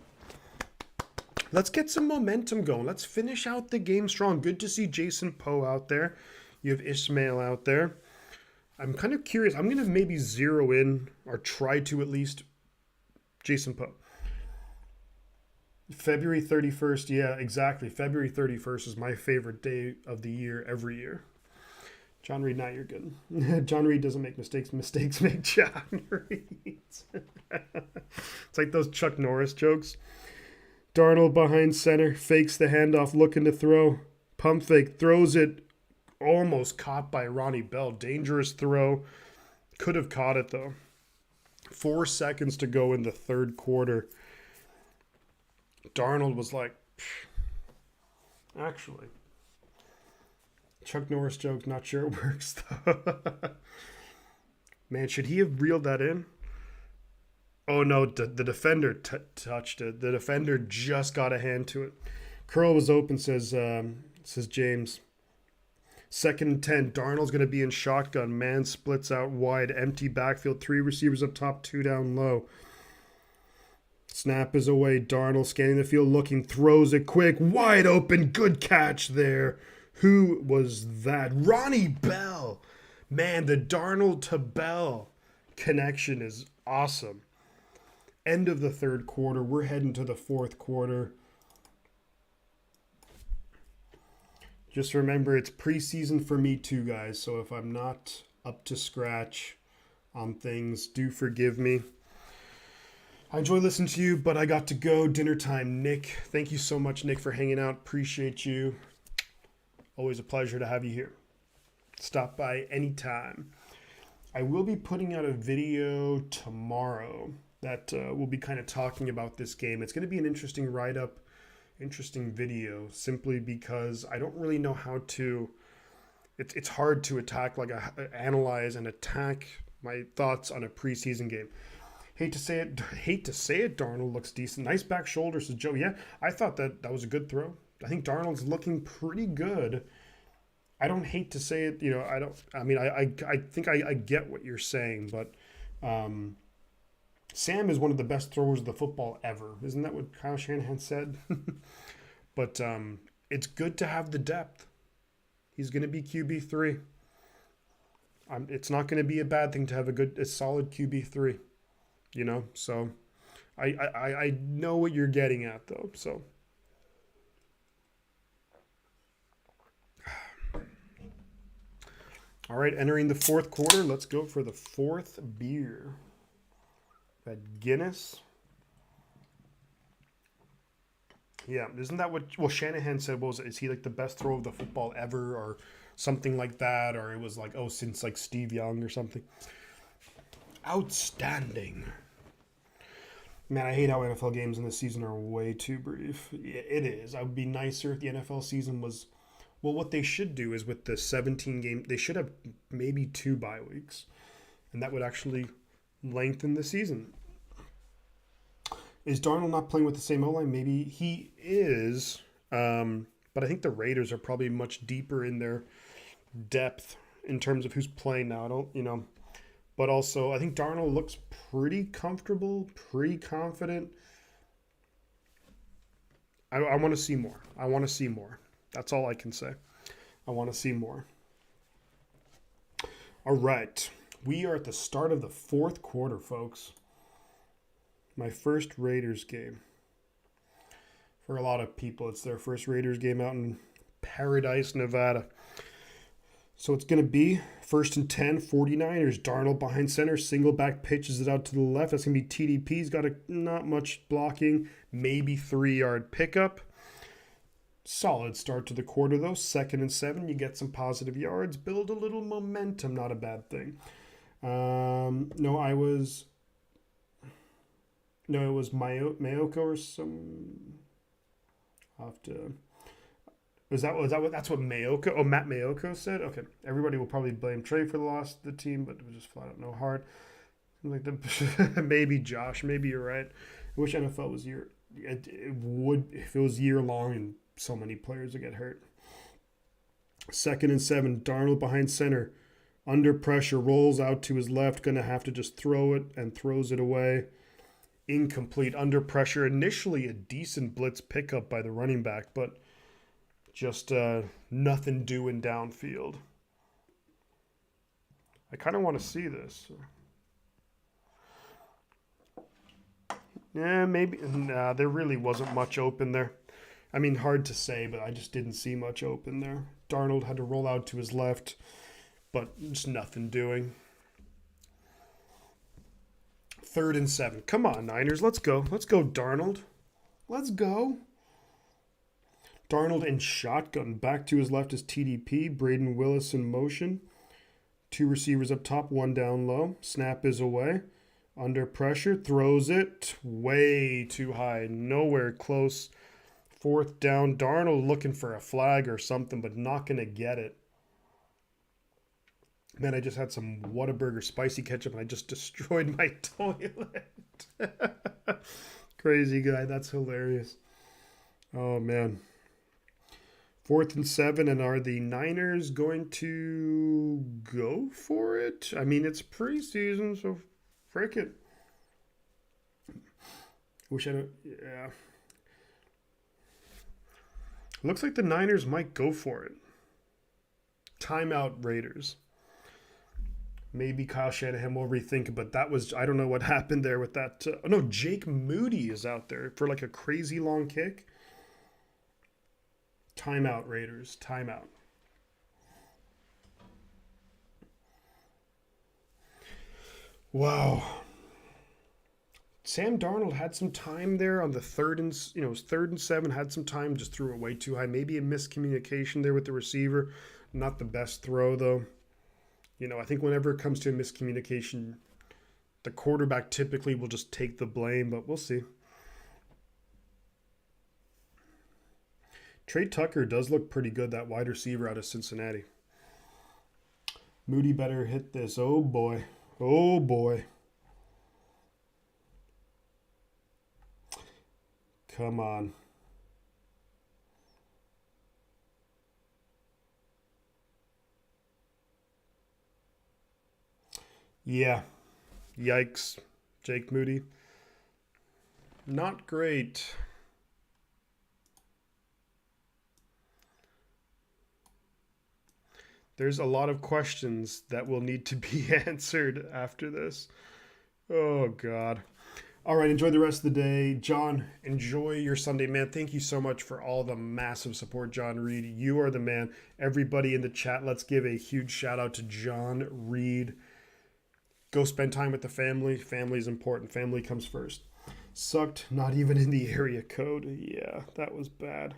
Let's get some momentum going. Let's finish out the game strong. Good to see Jason Poe out there. You have Ishmael out there. I'm kind of curious. I'm going to maybe zero in, or try to at least, Jason Poe. February 31st. Yeah, exactly. February 31st is my favorite day of the year every year. John Reed, now you're good. John Reed doesn't make mistakes. Mistakes make John Reed. It's like those Chuck Norris jokes. Darnold behind center. Fakes the handoff, looking to throw. Pump fake. Throws it. Almost caught by Ronnie Bell. Dangerous throw. Could have caught it, though. 4 seconds to go in the third quarter. Darnold was like, actually, Chuck Norris joke, not sure it works, though. Man, should he have reeled that in? Oh, no, the defender touched it. The defender just got a hand to it. Curl was open, says James. 2nd and 10. Darnold's going to be in shotgun. Man splits out wide. Empty backfield. 3 receivers up top, 2 down low. Snap is away. Darnold scanning the field, looking, throws it quick. Wide open. Good catch there. Who was that? Ronnie Bell. Man, the Darnold to Bell connection is awesome. End of the third quarter. We're heading to the fourth quarter. Just remember, it's preseason for me too, guys. So if I'm not up to scratch on things, do forgive me. I enjoy listening to you, but I got to go. Dinner time. Nick, thank you so much, Nick, for hanging out. Appreciate you. Always a pleasure to have you here. Stop by anytime. I will be putting out a video tomorrow that will be kind of talking about this game. It's going to be an interesting write-up, interesting video, simply because I don't really know how to. It's hard to analyze and attack my thoughts on a preseason game. Hate to say it. Darnold looks decent. Nice back shoulder, says Joe. Yeah, I thought that was a good throw. I think Darnold's looking pretty good. I don't hate to say it. I think I get what you're saying, but Sam is one of the best throwers of the football ever. Isn't that what Kyle Shanahan said? But it's good to have the depth. He's going to be QB3. It's not going to be a bad thing to have a solid QB3. You know, so I know what you're getting at, though. So all right, entering the fourth quarter. Let's go for the fourth beer. That Guinness. Yeah, isn't that what Shanahan said? Is he like the best thrower of the football ever, or something like that? Or it was like, since like Steve Young or something. Outstanding. Man, I hate how NFL games in this season are way too brief. It is. It would be nicer if the NFL season was. Well, what they should do is with the 17 game, they should have maybe 2 bye weeks, and that would actually lengthen the season. Is Darnold not playing with the same O-line? Maybe he is, but I think the Raiders are probably much deeper in their depth in terms of who's playing now. But also I think Darnold looks pretty comfortable, pretty confident. I want to see more. I want to see more. That's all I can say. I want to see more. All right. We are at the start of the fourth quarter, folks. My first Raiders game. For a lot of people, it's their first Raiders game out in Paradise, Nevada. So it's going to be 1st and 10, 49ers. Darnold behind center. Single back pitches it out to the left. That's going to be TDP. He's got not much blocking. Maybe 3-yard pickup. Solid start to the quarter, though. 2nd and 7. You get some positive yards. Build a little momentum. Not a bad thing. It was Mayoko or some. I'll have to. That's what Matt Mayoko said? Okay. Everybody will probably blame Trey for the loss of the team, but it was just flat out no heart. Like maybe Josh, maybe you're right. I wish NFL was it would if it was year long and so many players would get hurt. 2nd and 7, Darnold behind center. Under pressure, rolls out to his left, gonna have to just throw it and throws it away. Incomplete under pressure. Initially a decent blitz pickup by the running back, but just nothing doing downfield. I kind of want to see this. Yeah, maybe. Nah, there really wasn't much open there. I mean, hard to say, but I just didn't see much open there. Darnold had to roll out to his left, but just nothing doing. 3rd and 7. Come on, Niners. Let's go. Let's go, Darnold. Let's go. Darnold in shotgun. Back to his left is TDP. Braden Willis in motion. 2 receivers up top, 1 down low. Snap is away. Under pressure. Throws it way too high. Nowhere close. 4th down. Darnold looking for a flag or something, but not going to get it. Man, I just had some Whataburger spicy ketchup and I just destroyed my toilet. Crazy guy. That's hilarious. Oh, man. 4th and 7, and are the Niners going to go for it? I mean, it's preseason, so frick it. Wish I don't. Yeah. Looks like the Niners might go for it. Timeout, Raiders. Maybe Kyle Shanahan will rethink it, but that was, I don't know what happened there with that. No, Jake Moody is out there for like a crazy long kick. Timeout, Raiders. Timeout. Wow. Sam Darnold had some time there on the 3rd and, it was 3rd and 7, had some time, just threw it way too high. Maybe a miscommunication there with the receiver. Not the best throw, though. I think whenever it comes to a miscommunication, the quarterback typically will just take the blame, but we'll see. Trey Tucker does look pretty good, that wide receiver out of Cincinnati. Moody better hit this. Oh, boy. Oh, boy. Come on. Yeah. Yikes. Jake Moody. Not great. There's a lot of questions that will need to be answered after this. Oh, God. All right, enjoy the rest of the day. John, enjoy your Sunday, man. Thank you so much for all the massive support, John Reed. You are the man. Everybody in the chat, let's give a huge shout out to John Reed. Go spend time with the family. Family is important. Family comes first. Sucked, not even in the area code. Yeah, that was bad.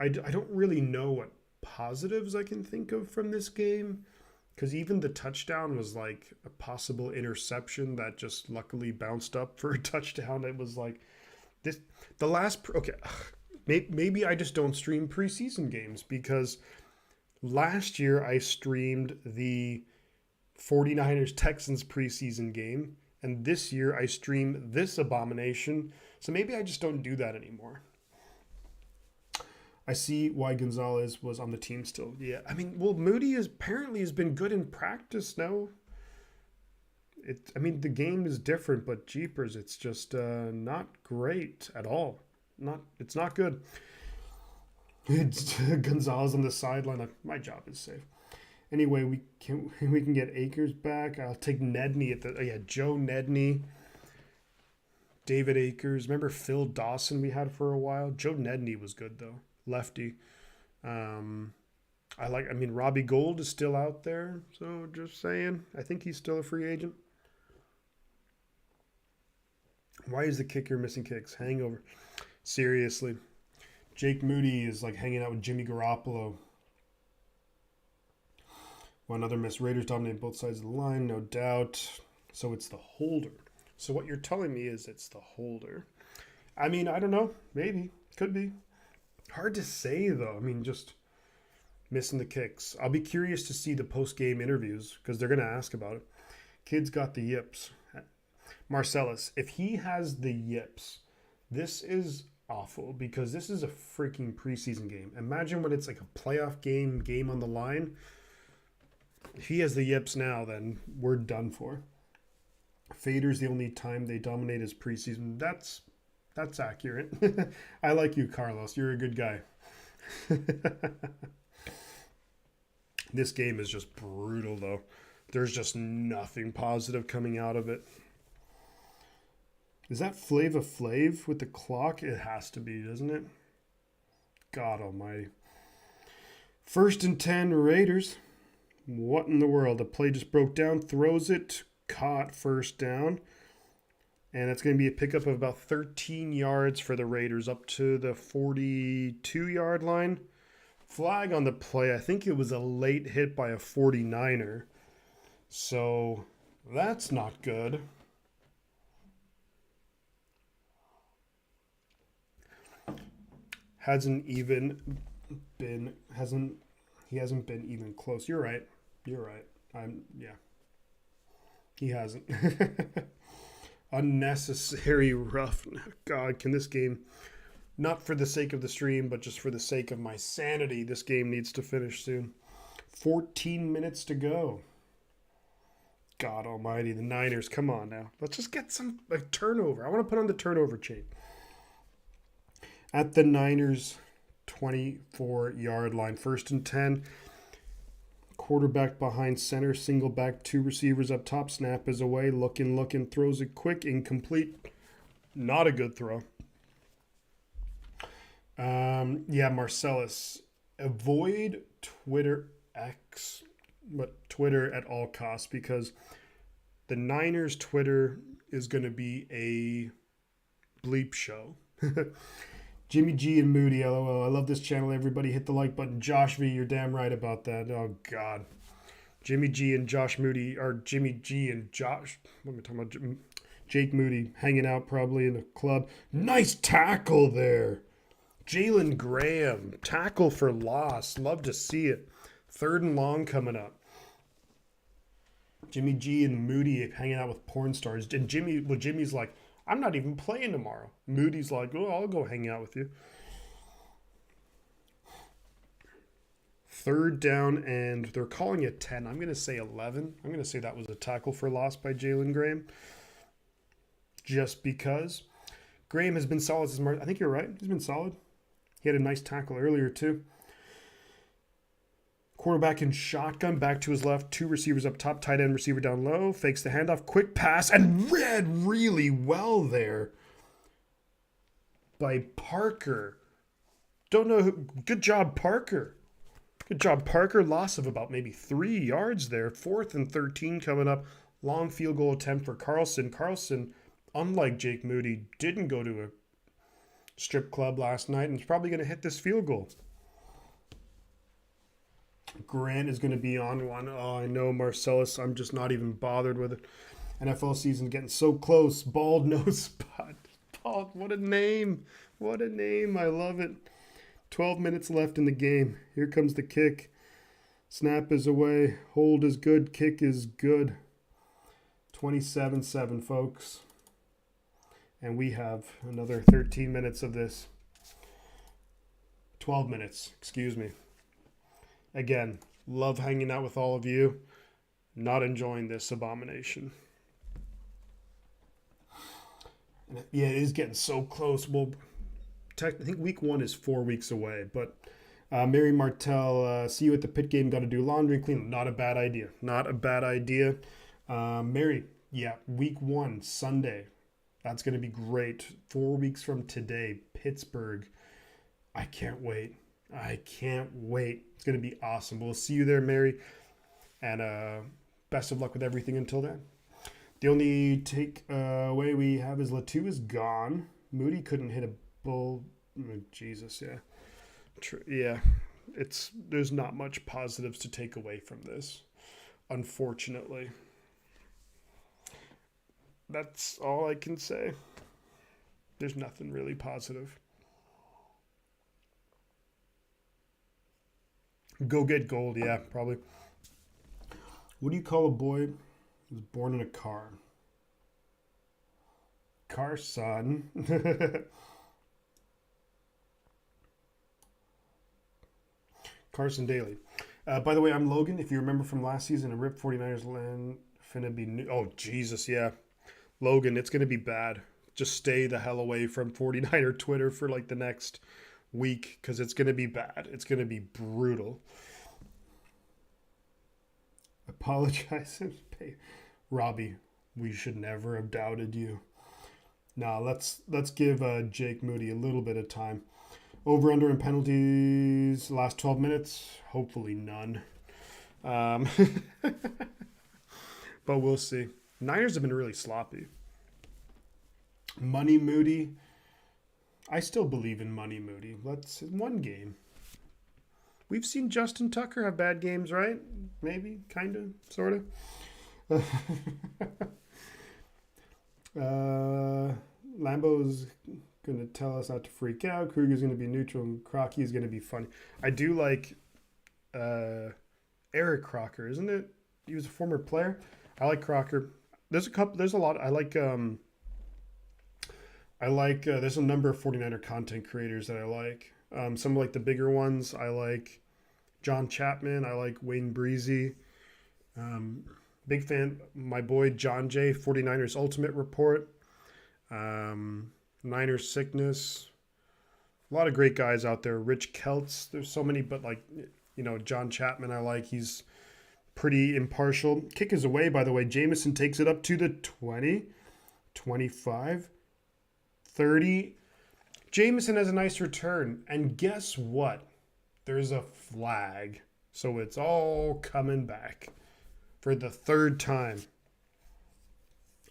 I don't really know what positives I can think of from this game, because even the touchdown was like a possible interception that just luckily bounced up for a touchdown. It was like this. Okay, maybe I just don't stream preseason games, because last year I streamed the 49ers Texans preseason game, and this year I stream this abomination. So maybe I just don't do that anymore. I see why Gonzalez was on the team still. Yeah, I mean, well, Moody apparently has been good in practice now. The game is different, but jeepers, it's just not great at all. It's not good. It's Gonzalez on the sideline. My job is safe. Anyway, we can get Akers back. I'll take Nedney Joe Nedney. David Akers. Remember Phil Dawson we had for a while? Joe Nedney was good, though. Lefty. Robbie Gould is still out there, so just saying. I think he's still a free agent. Why is the kicker missing kicks? Hangover. Seriously. Jake Moody is like hanging out with Jimmy Garoppolo. One other miss. Raiders dominate both sides of the line, no doubt. So it's the holder. So what you're telling me is it's the holder. I mean, I don't know. Maybe. Could be. Hard to say, though. I mean, just missing the kicks. I'll be curious to see the post-game interviews because they're going to ask about it. Kid's got the yips. Marcellus, if he has the yips, this is awful because this is a freaking preseason game. Imagine when it's like a playoff game on the line. If he has the yips now, then we're done for. Fader's the only time they dominate is preseason. That's accurate. I like you, Carlos. You're a good guy. This game is just brutal, though. There's just nothing positive coming out of it. Is that Flava Flav with the clock? It has to be, doesn't it? God almighty. 1st and 10 Raiders. What in the world? The play just broke down. Throws it. Caught, first down. And it's going to be a pickup of about 13 yards for the Raiders up to the 42-yard line. Flag on the play. I think it was a late hit by a 49er. So that's not good. He hasn't been even close. You're right. He hasn't. Unnecessary rough. God, can this game, not for the sake of the stream, but just for the sake of my sanity, this game needs to finish soon. 14 minutes to go. God almighty, the Niners, come on now. Let's just get a turnover. I want to put on the turnover chain. At the Niners' 24-yard line, 1st and 10. Quarterback behind center, single back, 2 receivers up top. Snap is away, looking, throws it quick, incomplete. Not a good throw. Marcellus. Avoid Twitter X, but Twitter at all costs because the Niners' Twitter is going to be a bleep show. Jimmy G and Moody, LOL. I love this channel. Everybody hit the like button. Josh V, you're damn right about that. Oh, God. Jimmy G and Josh Moody, or Jimmy G and Josh, what am I talking about? Jake Moody hanging out probably in the club. Nice tackle there. Jalen Graham, tackle for loss. Love to see it. 3rd and long coming up. Jimmy G and Moody hanging out with porn stars. And Jimmy's like, I'm not even playing tomorrow. Moody's like, oh, I'll go hang out with you. 3rd down, and they're calling it 10. I'm going to say 11. I'm going to say that was a tackle for loss by Jalen Graham. Just because. Graham has been solid. I think you're right. He's been solid. He had a nice tackle earlier, too. Quarterback in shotgun, back to his left, 2 receivers up top, tight end receiver down low, fakes the handoff, quick pass, and read really well there by Parker. Don't know. Good job, Parker. Good job, Parker. Loss of about maybe 3 yards there. 4th and 13 coming up. Long field goal attempt for Carlson. Carlson, unlike Jake Moody, didn't go to a strip club last night and is probably going to hit this field goal. Grant is going to be on one. Oh, I know, Marcellus. I'm just not even bothered with it. NFL season getting so close. Bald nose spot. Bald. What a name. What a name. I love it. 12 minutes left in the game. Here comes the kick. Snap is away. Hold is good. Kick is good. 27-7, folks. And we have another 13 minutes of this. 12 minutes. Excuse me. Again, love hanging out with all of you. Not enjoying this abomination. Yeah, it is getting so close. Well, I think week 1 is 4 weeks away. But Mary Martell, see you at the pit game. Got to do laundry and clean. Not a bad idea. Not a bad idea. Mary, yeah, week 1, Sunday. That's going to be great. 4 weeks from today, Pittsburgh. I can't wait. I can't wait. It's going to be awesome. We'll see you there, Mary. And best of luck with everything until then. The only takeaway we have is Latu is gone. Moody couldn't hit a bull. Oh, Jesus, yeah. Yeah, there's not much positives to take away from this, unfortunately. That's all I can say. There's nothing really positive. Go get gold, yeah, probably. What do you call a boy who was born in a car? Car son. Carson Daly. By the way, I'm Logan. If you remember from last season, a RIP 49ers land finna be new. Oh, Jesus, yeah. Logan, it's going to be bad. Just stay the hell away from 49er Twitter for like the next week because it's going to be bad. It's going to be brutal. Apologize. Robbie, we should never have doubted you. Now let's give Jake Moody a little bit of time. Over under in penalties last 12 minutes, hopefully none. But we'll see. Niners have been really sloppy. Money Moody. I still believe in Money Moody. Let's one game. We've seen Justin Tucker have bad games, right? Maybe, kind of, sort of. Lambo's going to tell us not to freak out. Kruger's going to be neutral, and Crocky is going to be funny. I do like Eric Crocker, isn't it? He was a former player. I like Crocker. There's a lot. There's a number of 49er content creators that I like. Some like the bigger ones. I like John Chapman. I like Wayne Breezy. Big fan. My boy John J. 49ers Ultimate Report. Niners Sickness. A lot of great guys out there. Rich Keltz. There's so many, but John Chapman I like. He's pretty impartial. Kick is away, by the way. Jamison takes it up to the 20, 25, 30. Jamison has a nice return. And guess what? There's a flag. So it's all coming back for the third time.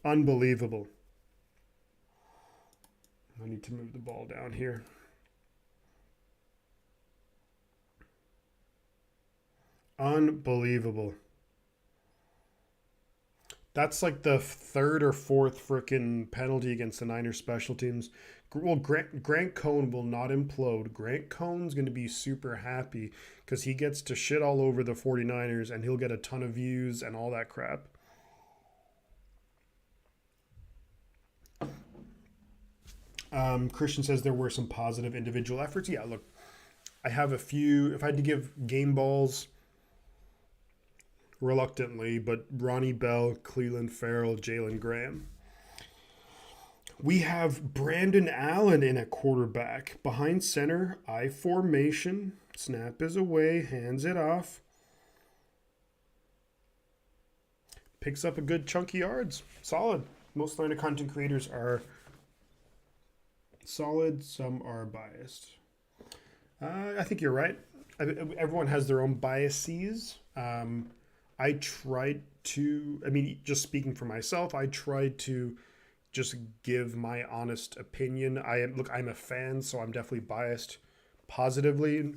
Unbelievable. I need to move the ball down here. Unbelievable. That's like the third or fourth freaking penalty against the Niners special teams. Well, Grant Cohn will not implode. Grant Cohn's going to be super happy because he gets to shit all over the 49ers and he'll get a ton of views and all that crap. Christian says there were some positive individual efforts. Yeah, look, I have a few. If I had to give game balls, reluctantly, but Ronnie Bell, Cleveland Farrell, Jalen Graham. We have Brandon Allen in at quarterback. Behind center, I formation. Snap is away, hands it off. Picks up a good chunky yards. Solid. Most Atlanta content creators are solid. Some are biased. I think you're right. Everyone has their own biases. I tried to, just speaking for myself, I tried to just give my honest opinion. I'm a fan, so I'm definitely biased positively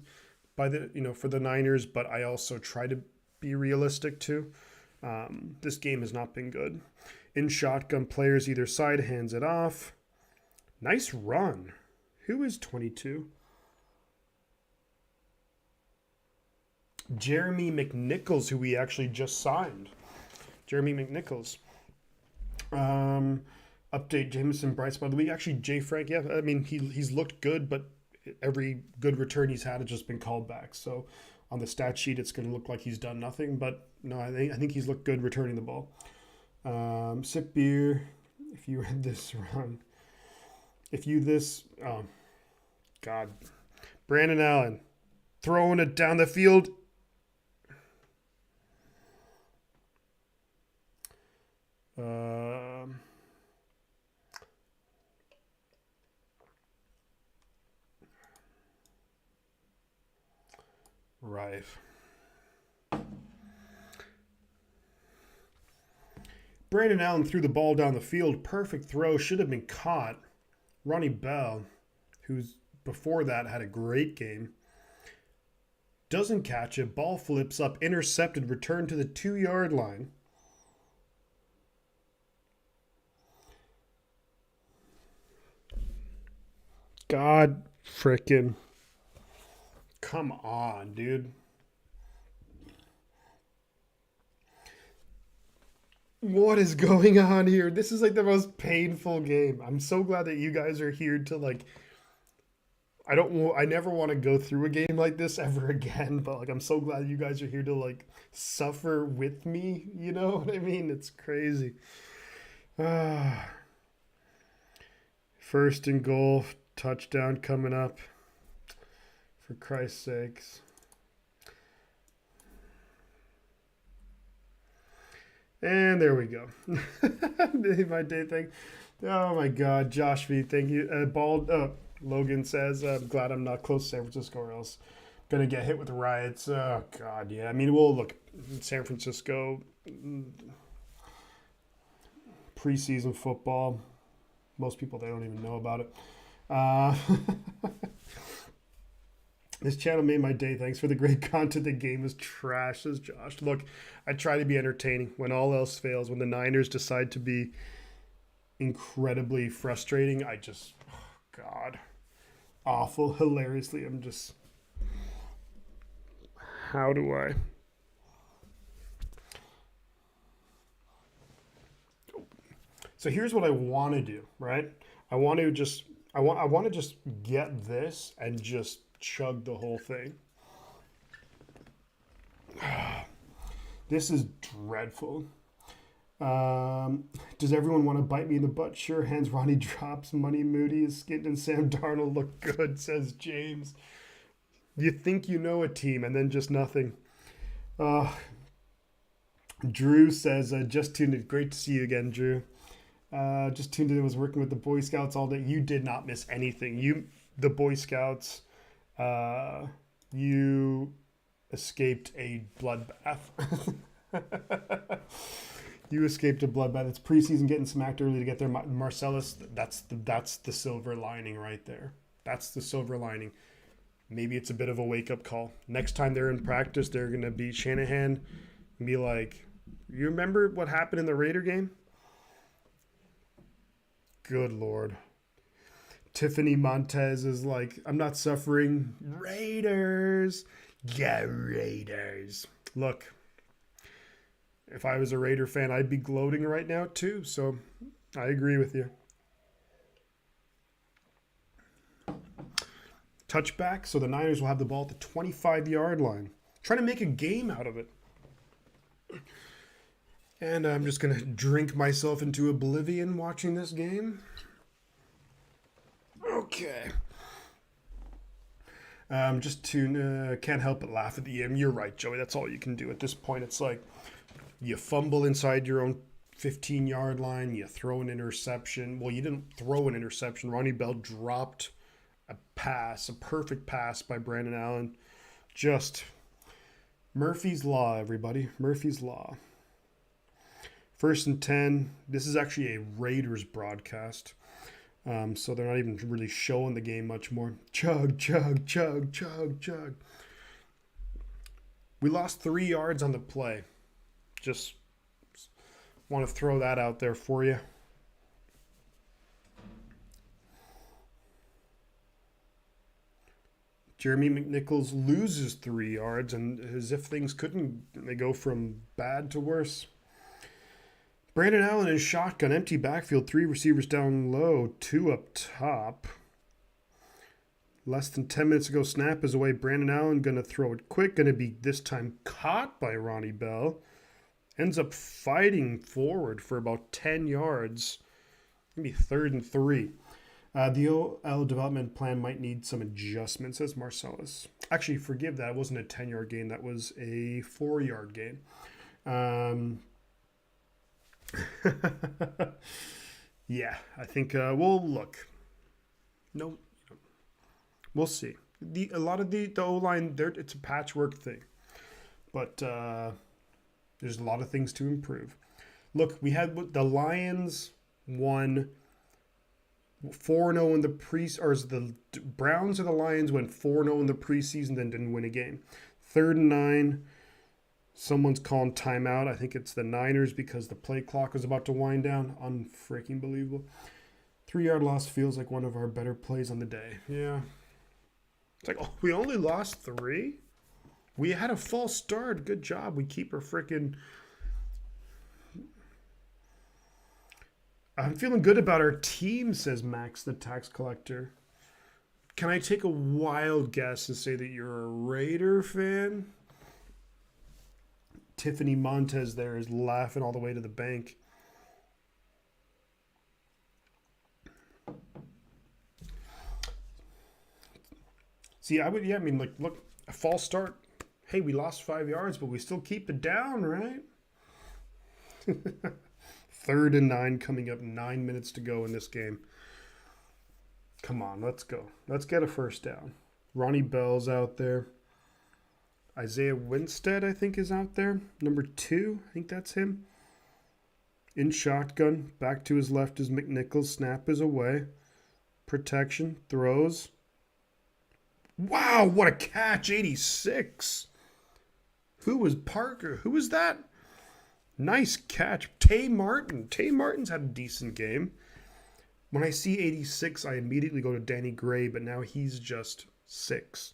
by for the Niners, but I also try to be realistic too. This game has not been good. In shotgun, players either side, hands it off. Nice run. Who is 22? Jeremy McNichols, who we actually just signed. Jeremy McNichols. Update Jameson Bryce by the week. Actually, Jay Frank, yeah, he's looked good, but every good return he's had has just been called back. So on the stat sheet, it's going to look like he's done nothing. But no, I think he's looked good returning the ball. Sip beer. If you read this wrong. Oh, God. Brandon Allen throwing it down the field. Right. Brandon Allen threw the ball down the field. Perfect throw. Should have been caught. Ronnie Bell, who's before that had a great game, doesn't catch it. Ball flips up. Intercepted. Return to the 2-yard line. God frickin'. Come on, dude. What is going on here? This is like the most painful game. I'm so glad that you guys are here to like. I never want to go through a game like this ever again, but like I'm so glad you guys are here to like suffer with me. You know what I mean? It's crazy. Ah, first and goal, touchdown coming up. For Christ's sakes. And there we go. My day thing. Oh my God, Josh V, thank you. Logan says, I'm glad I'm not close to San Francisco or else I'm going to get hit with riots. Oh God, yeah. I mean, well, look, San Francisco, preseason football. Most people, they don't even know about it. This channel made my day. Thanks for the great content. The game is trash, says Josh. Look, I try to be entertaining when all else fails. When the Niners decide to be incredibly frustrating, I just, oh God, awful, hilariously. I'm just, how do I? So here's what I want to do, right? I want to just get this and just chug the whole thing. This is dreadful. Does everyone want to bite me in the butt? Sure. Hands Ronnie drops. Money Moody is skinned and Sam Darnold look good, says James. You think you know a team and then just nothing. Drew says, just tuned in. Great to see you again, Drew. Just tuned in. Was working with the Boy Scouts all day. You did not miss anything. The Boy Scouts, you escaped a bloodbath. You escaped a bloodbath. It's preseason, getting smacked early to get there. Marcellus, that's the silver lining right there. That's the silver lining. Maybe it's a bit of a wake-up call. Next time they're in practice, they're going to beat Shanahan and be like, you remember what happened in the Raider game? Good Lord. Tiffany Montez is like, I'm not suffering. Raiders. Yeah, Raiders. Look, if I was a Raider fan, I'd be gloating right now too. So I agree with you. Touchback. So the Niners will have the ball at the 25-yard line. Trying to make a game out of it. And I'm just going to drink myself into oblivion watching this game. Okay. Can't help but laugh at the end. You're right, Joey. That's all you can do at this point. It's like you fumble inside your own 15-yard line. You throw an interception. Well, you didn't throw an interception. Ronnie Bell dropped a perfect pass by Brandon Allen. Just Murphy's Law, everybody. Murphy's Law. 1st and 10. This is actually a Raiders broadcast. So they're not even really showing the game much more. Chug, chug, chug, chug, chug. We lost 3 yards on the play. Just want to throw that out there for you. Jeremy McNichols loses 3 yards, and as if things couldn't, they go from bad to worse. Brandon Allen is shotgun, empty backfield, 3 receivers down low, 2 up top. Less than 10 minutes ago, snap is away. Brandon Allen going to throw it quick, going to be this time caught by Ronnie Bell. Ends up fighting forward for about 10 yards. Maybe 3rd and 3. The OL development plan might need some adjustments, says Marcellus. Actually, forgive that. It wasn't a 10-yard gain. That was a 4-yard gain. Yeah, I think we'll look. No, we'll see. A lot of the O-line there, it's a patchwork thing, but there's a lot of things to improve. Look, we had the Lions won 4-0 in the or the Browns or the Lions went 4-0 in the preseason, then didn't win a game. 3rd and 9. Someone's calling timeout. I think it's the Niners because the play clock was about to wind down. Unfreaking believable. 3-yard loss feels like one of our better plays on the day. Yeah. It's like, oh, we only lost 3? We had a false start. Good job. We keep our freaking... I'm feeling good about our team, says Max the tax collector. Can I take a wild guess and say that you're a Raider fan? Tiffany Montez there is laughing all the way to the bank. See, I mean, like, look, a false start. Hey, we lost 5 yards, but we still keep it down, right? 3rd and 9 coming up, 9 minutes to go in this game. Come on, let's go. Let's get a first down. Ronnie Bell's out there. Isaiah Winstead, I think, is out there. Number 2, I think that's him. In shotgun. Back to his left is McNichols. Snap is away. Protection. Throws. Wow, what a catch. 86. Who was Parker? Who was that? Nice catch. Tay Martin. Tay Martin's had a decent game. When I see 86, I immediately go to Danny Gray, but now he's just 6.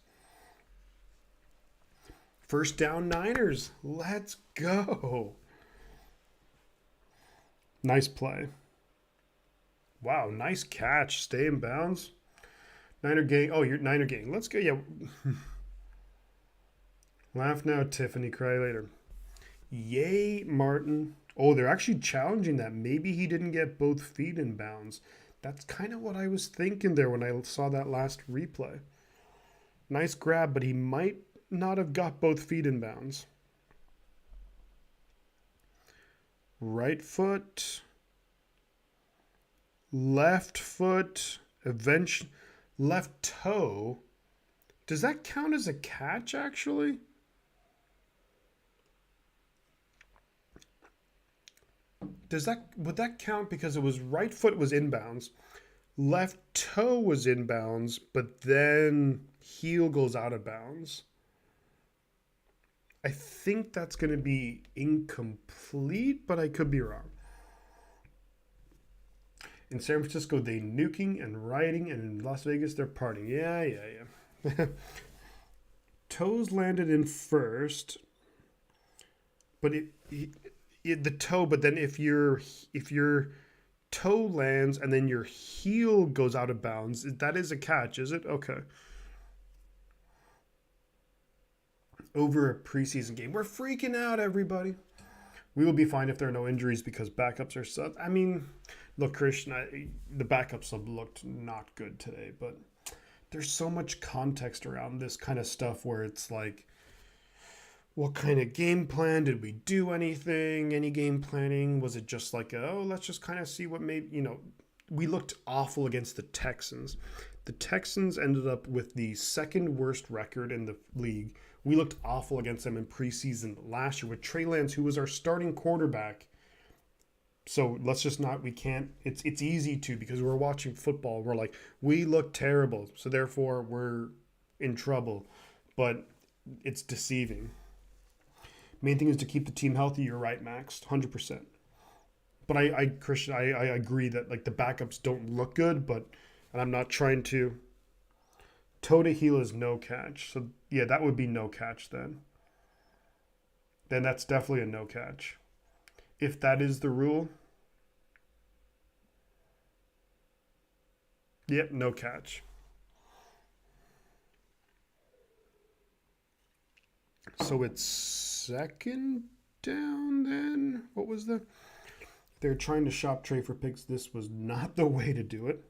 First down, Niners. Let's go. Nice play. Wow, nice catch. Stay in bounds. Niner gang. Oh, you're Niner gang. Let's go. Yeah. Laugh now, Tiffany. Cry later. Yay, Martin. Oh, they're actually challenging that. Maybe he didn't get both feet in bounds. That's kind of what I was thinking there when I saw that last replay. Nice grab, but he might not have got both feet in bounds. Right foot. Left foot. Eventually, left toe. Does that count as a catch, actually? Would that count because it was right foot was inbounds, left toe was inbounds, but then heel goes out of bounds? I think that's going to be incomplete, but I could be wrong. In San Francisco, they nuking and rioting, and in Las Vegas, they're partying. Yeah. Toes landed in first, but the toe. But then if your toe lands and then your heel goes out of bounds, that is a catch, is it? Okay. Over a preseason game, we're freaking out, everybody. We will be fine if there are no injuries because backups are set. I mean, look, Christian, the backups have looked not good today, but there's so much context around this kind of stuff where it's like, what kind of game plan? Did we do anything? Any game planning? Was it just like, let's just kind of see what maybe, we looked awful against the Texans. The Texans ended up with the second worst record in the league. We looked awful against them in preseason last year with Trey Lance, who was our starting quarterback. So let's just not, we can't, it's easy to, because we're watching football. We're like, we look terrible. So therefore we're in trouble, but it's deceiving. Main thing is to keep the team healthy. You're right, Max, 100%. But Christian, I agree that like the backups don't look good, and I'm not trying to. Toe to heel is no catch. So yeah, that would be no catch then. Then that's definitely a no catch. If that is the rule. Yep, no catch. So it's second down then? What was the... They're trying to shop Trey for picks. This was not the way to do it.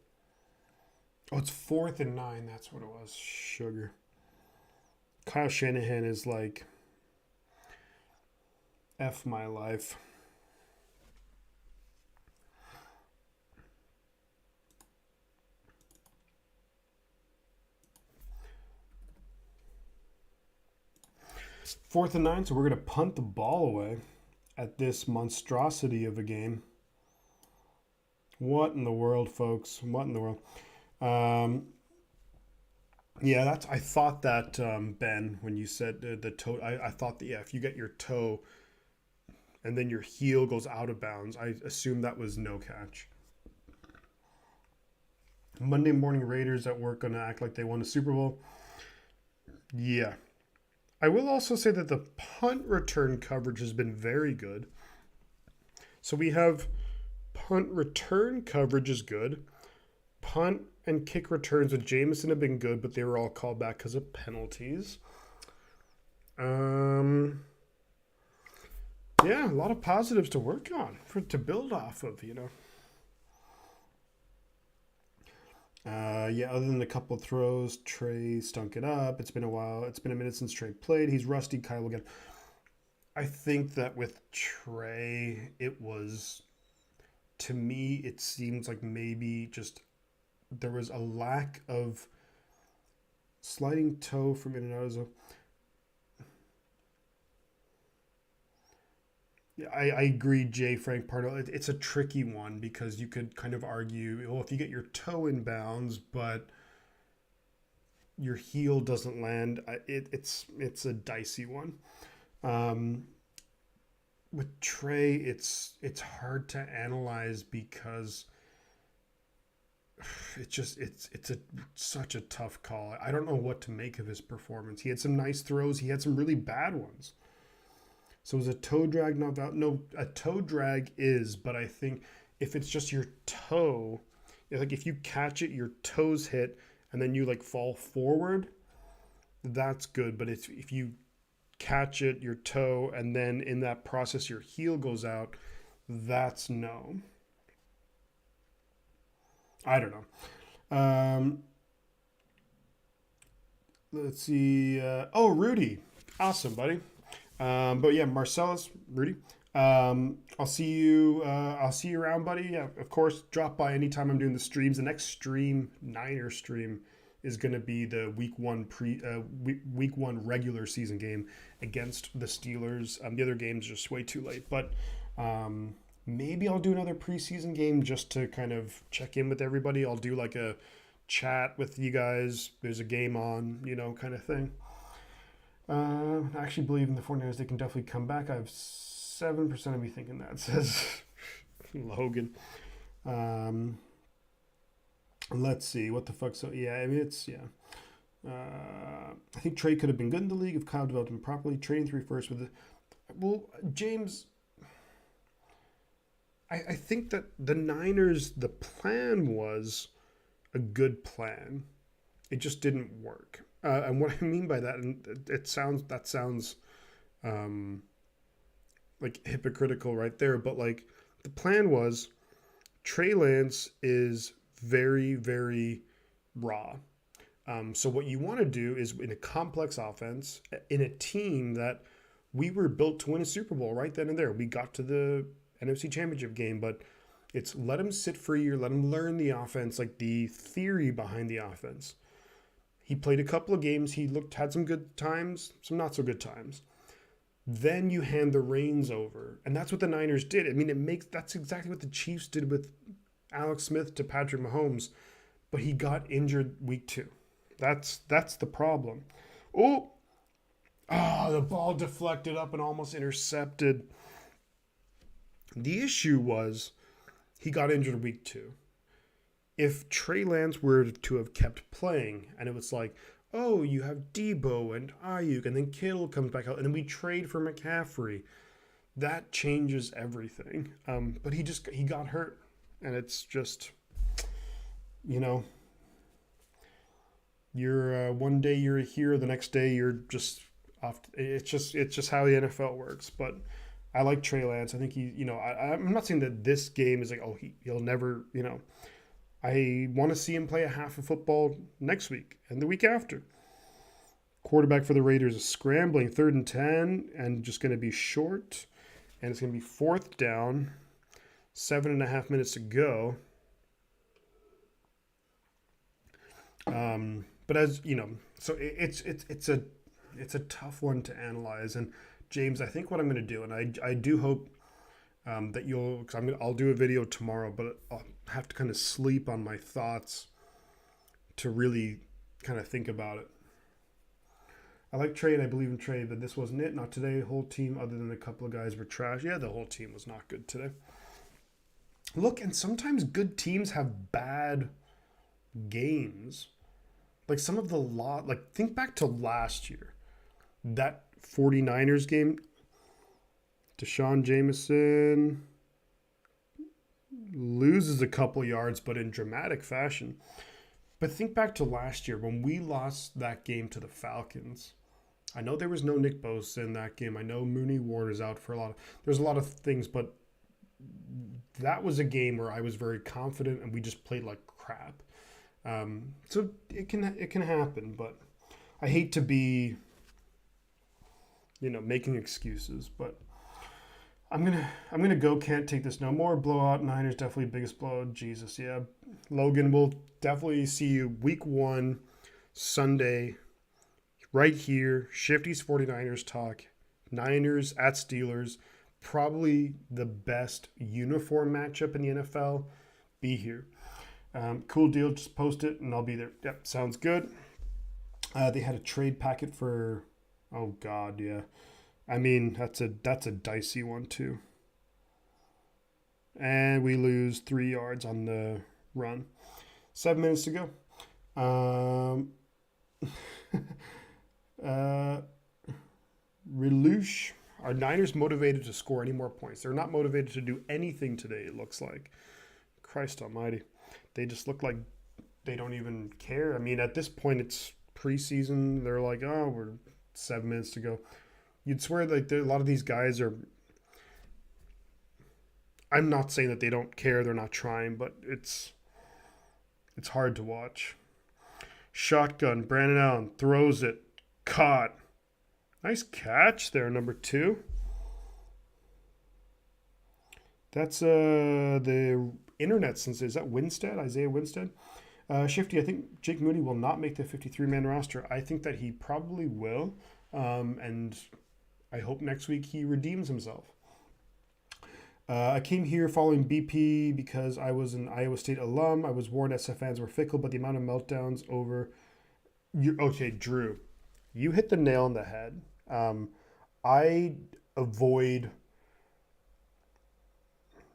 Oh, it's 4th and 9. That's what it was. Sugar. Kyle Shanahan is like, F my life. Fourth and 9, so we're going to punt the ball away at this monstrosity of a game. What in the world, folks? What in the world? Yeah, I thought that, Ben, when you said the toe, I thought that, yeah, if you get your toe and then your heel goes out of bounds, I assume that was no catch. Monday morning Raiders at work going to act like they won a Super Bowl. Yeah. I will also say that the punt return coverage has been very good. So we have Punt return coverage is good. Punt and kick returns with Jameson have been good, but they were all called back because of penalties. Yeah, a lot of positives to work on, to build off of, Yeah, other than a couple of throws, Trey stunk it up. It's been a while. It's been a minute since Trey played. He's rusty. Kyle will get. I think that with Trey, it was, to me, it seems like maybe just there was a lack of sliding toe from in and out of the. Yeah, I agree, Jay Frank Pardo. It's a tricky one because you could kind of argue, well, if you get your toe in bounds, but your heel doesn't land, it's a dicey one. With Trey, it's hard to analyze because it's such a tough call. I don't know what to make of his performance. He had some nice throws. He had some really bad ones. So is a toe drag not valid? No, a toe drag is, but I think if it's just your toe, like if you catch it, your toes hit, and then you like fall forward, that's good. But if you catch it, your toe, and then in that process your heel goes out, that's no. I don't know. Let's see. Rudy. Awesome, buddy. But yeah, Marcellus, Rudy. I'll see you. I'll see you around, buddy. Yeah, of course. Drop by anytime I'm doing the streams. The next stream, Niner stream, is going to be the week one regular season game against the Steelers. The other games are just way too late, but maybe I'll do another preseason game just to kind of check in with everybody. I'll do like a chat with you guys. There's a game on, kind of thing. I actually believe in the 49ers. They can definitely come back. I have 7% of me thinking that, says Logan. Let's see. What the fuck? So, yeah, I mean, I think Trey could have been good in the league if Kyle developed him properly. Training 3 first with James, I think that the Niners, the plan was a good plan. It just didn't work. And what I mean by that, and that sounds like hypocritical right there, but like the plan was Trey Lance is very, very raw. So what you want to do is in a complex offense, in a team that we were built to win a Super Bowl right then and there. We got to the NFC Championship game, but it's let him sit for a year, let him learn the offense, like the theory behind the offense. He played a couple of games. He had some good times, some not so good times. Then you hand the reins over. And that's what the Niners did. I mean, that's exactly what the Chiefs did with Alex Smith to Patrick Mahomes. But he got injured week 2. That's the problem. The ball deflected up and almost intercepted. The issue was he got injured week 2. If Trey Lance were to have kept playing and it was like, oh, you have Debo and Ayuk and then Kittle comes back out and then we trade for McCaffrey, that changes everything. But he got hurt and it's just, you're one day you're a hero, the next day you're just off. It's just how the NFL works. But I like Trey Lance. I think I'm not saying that this game is like, he'll never, I want to see him play a half of football next week and the week after. Quarterback for the Raiders is scrambling 3rd and 10 and just going to be short. And it's going to be 4th down, 7.5 minutes to go. But as you know, so it's a tough one to analyze. And James, I think what I'm going to do, and I do hope that I'll do a video tomorrow, but I'll have to kind of sleep on my thoughts to really kind of think about it. I like Trey and I believe in Trey, but this wasn't it. Not today. The whole team, other than a couple of guys, were trash. Yeah, the whole team was not good today. Look, and sometimes good teams have bad games. Like some of think back to last year. That 49ers game, Deshaun Jameson, loses a couple yards, but in dramatic fashion. But think back to last year when we lost that game to the Falcons. I know there was no Nick Bosa in that game. I know Mooney Ward is out for there's a lot of things, but that was a game where I was very confident and we just played like crap. So it can happen, but I hate to be, making excuses, but I'm gonna go. Can't take this no more. Blowout. Niners definitely biggest blowout. Jesus, yeah. Logan, will definitely see you week 1, Sunday, right here. Shifty's 49ers talk. Niners at Steelers. Probably the best uniform matchup in the NFL. Be here. Cool deal. Just post it and I'll be there. Yep, sounds good. They had a trade packet for. Oh God, yeah. I mean, that's a dicey one too. And we lose 3 yards on the run. 7 minutes to go. Relouche. Are Niners motivated to score any more points? They're not motivated to do anything today, it looks like. Christ almighty. They just look like they don't even care. I mean, at this point, it's preseason. They're like, oh, we're 7 minutes to go. You'd swear like a lot of these guys are. I'm not saying that they don't care, they're not trying, but it's hard to watch. Shotgun, Brandon Allen throws it, caught. Nice catch there, number 2. That's the internet sensei. Is that Winstead? Isaiah Winstead? Shifty, I think Jake Moody will not make the 53-man roster. I think that he probably will. And I hope next week he redeems himself. I came here following BP because I was an Iowa State alum. I was warned SF fans were fickle, but the amount of meltdowns over... Okay, Drew, you hit the nail on the head. I avoid...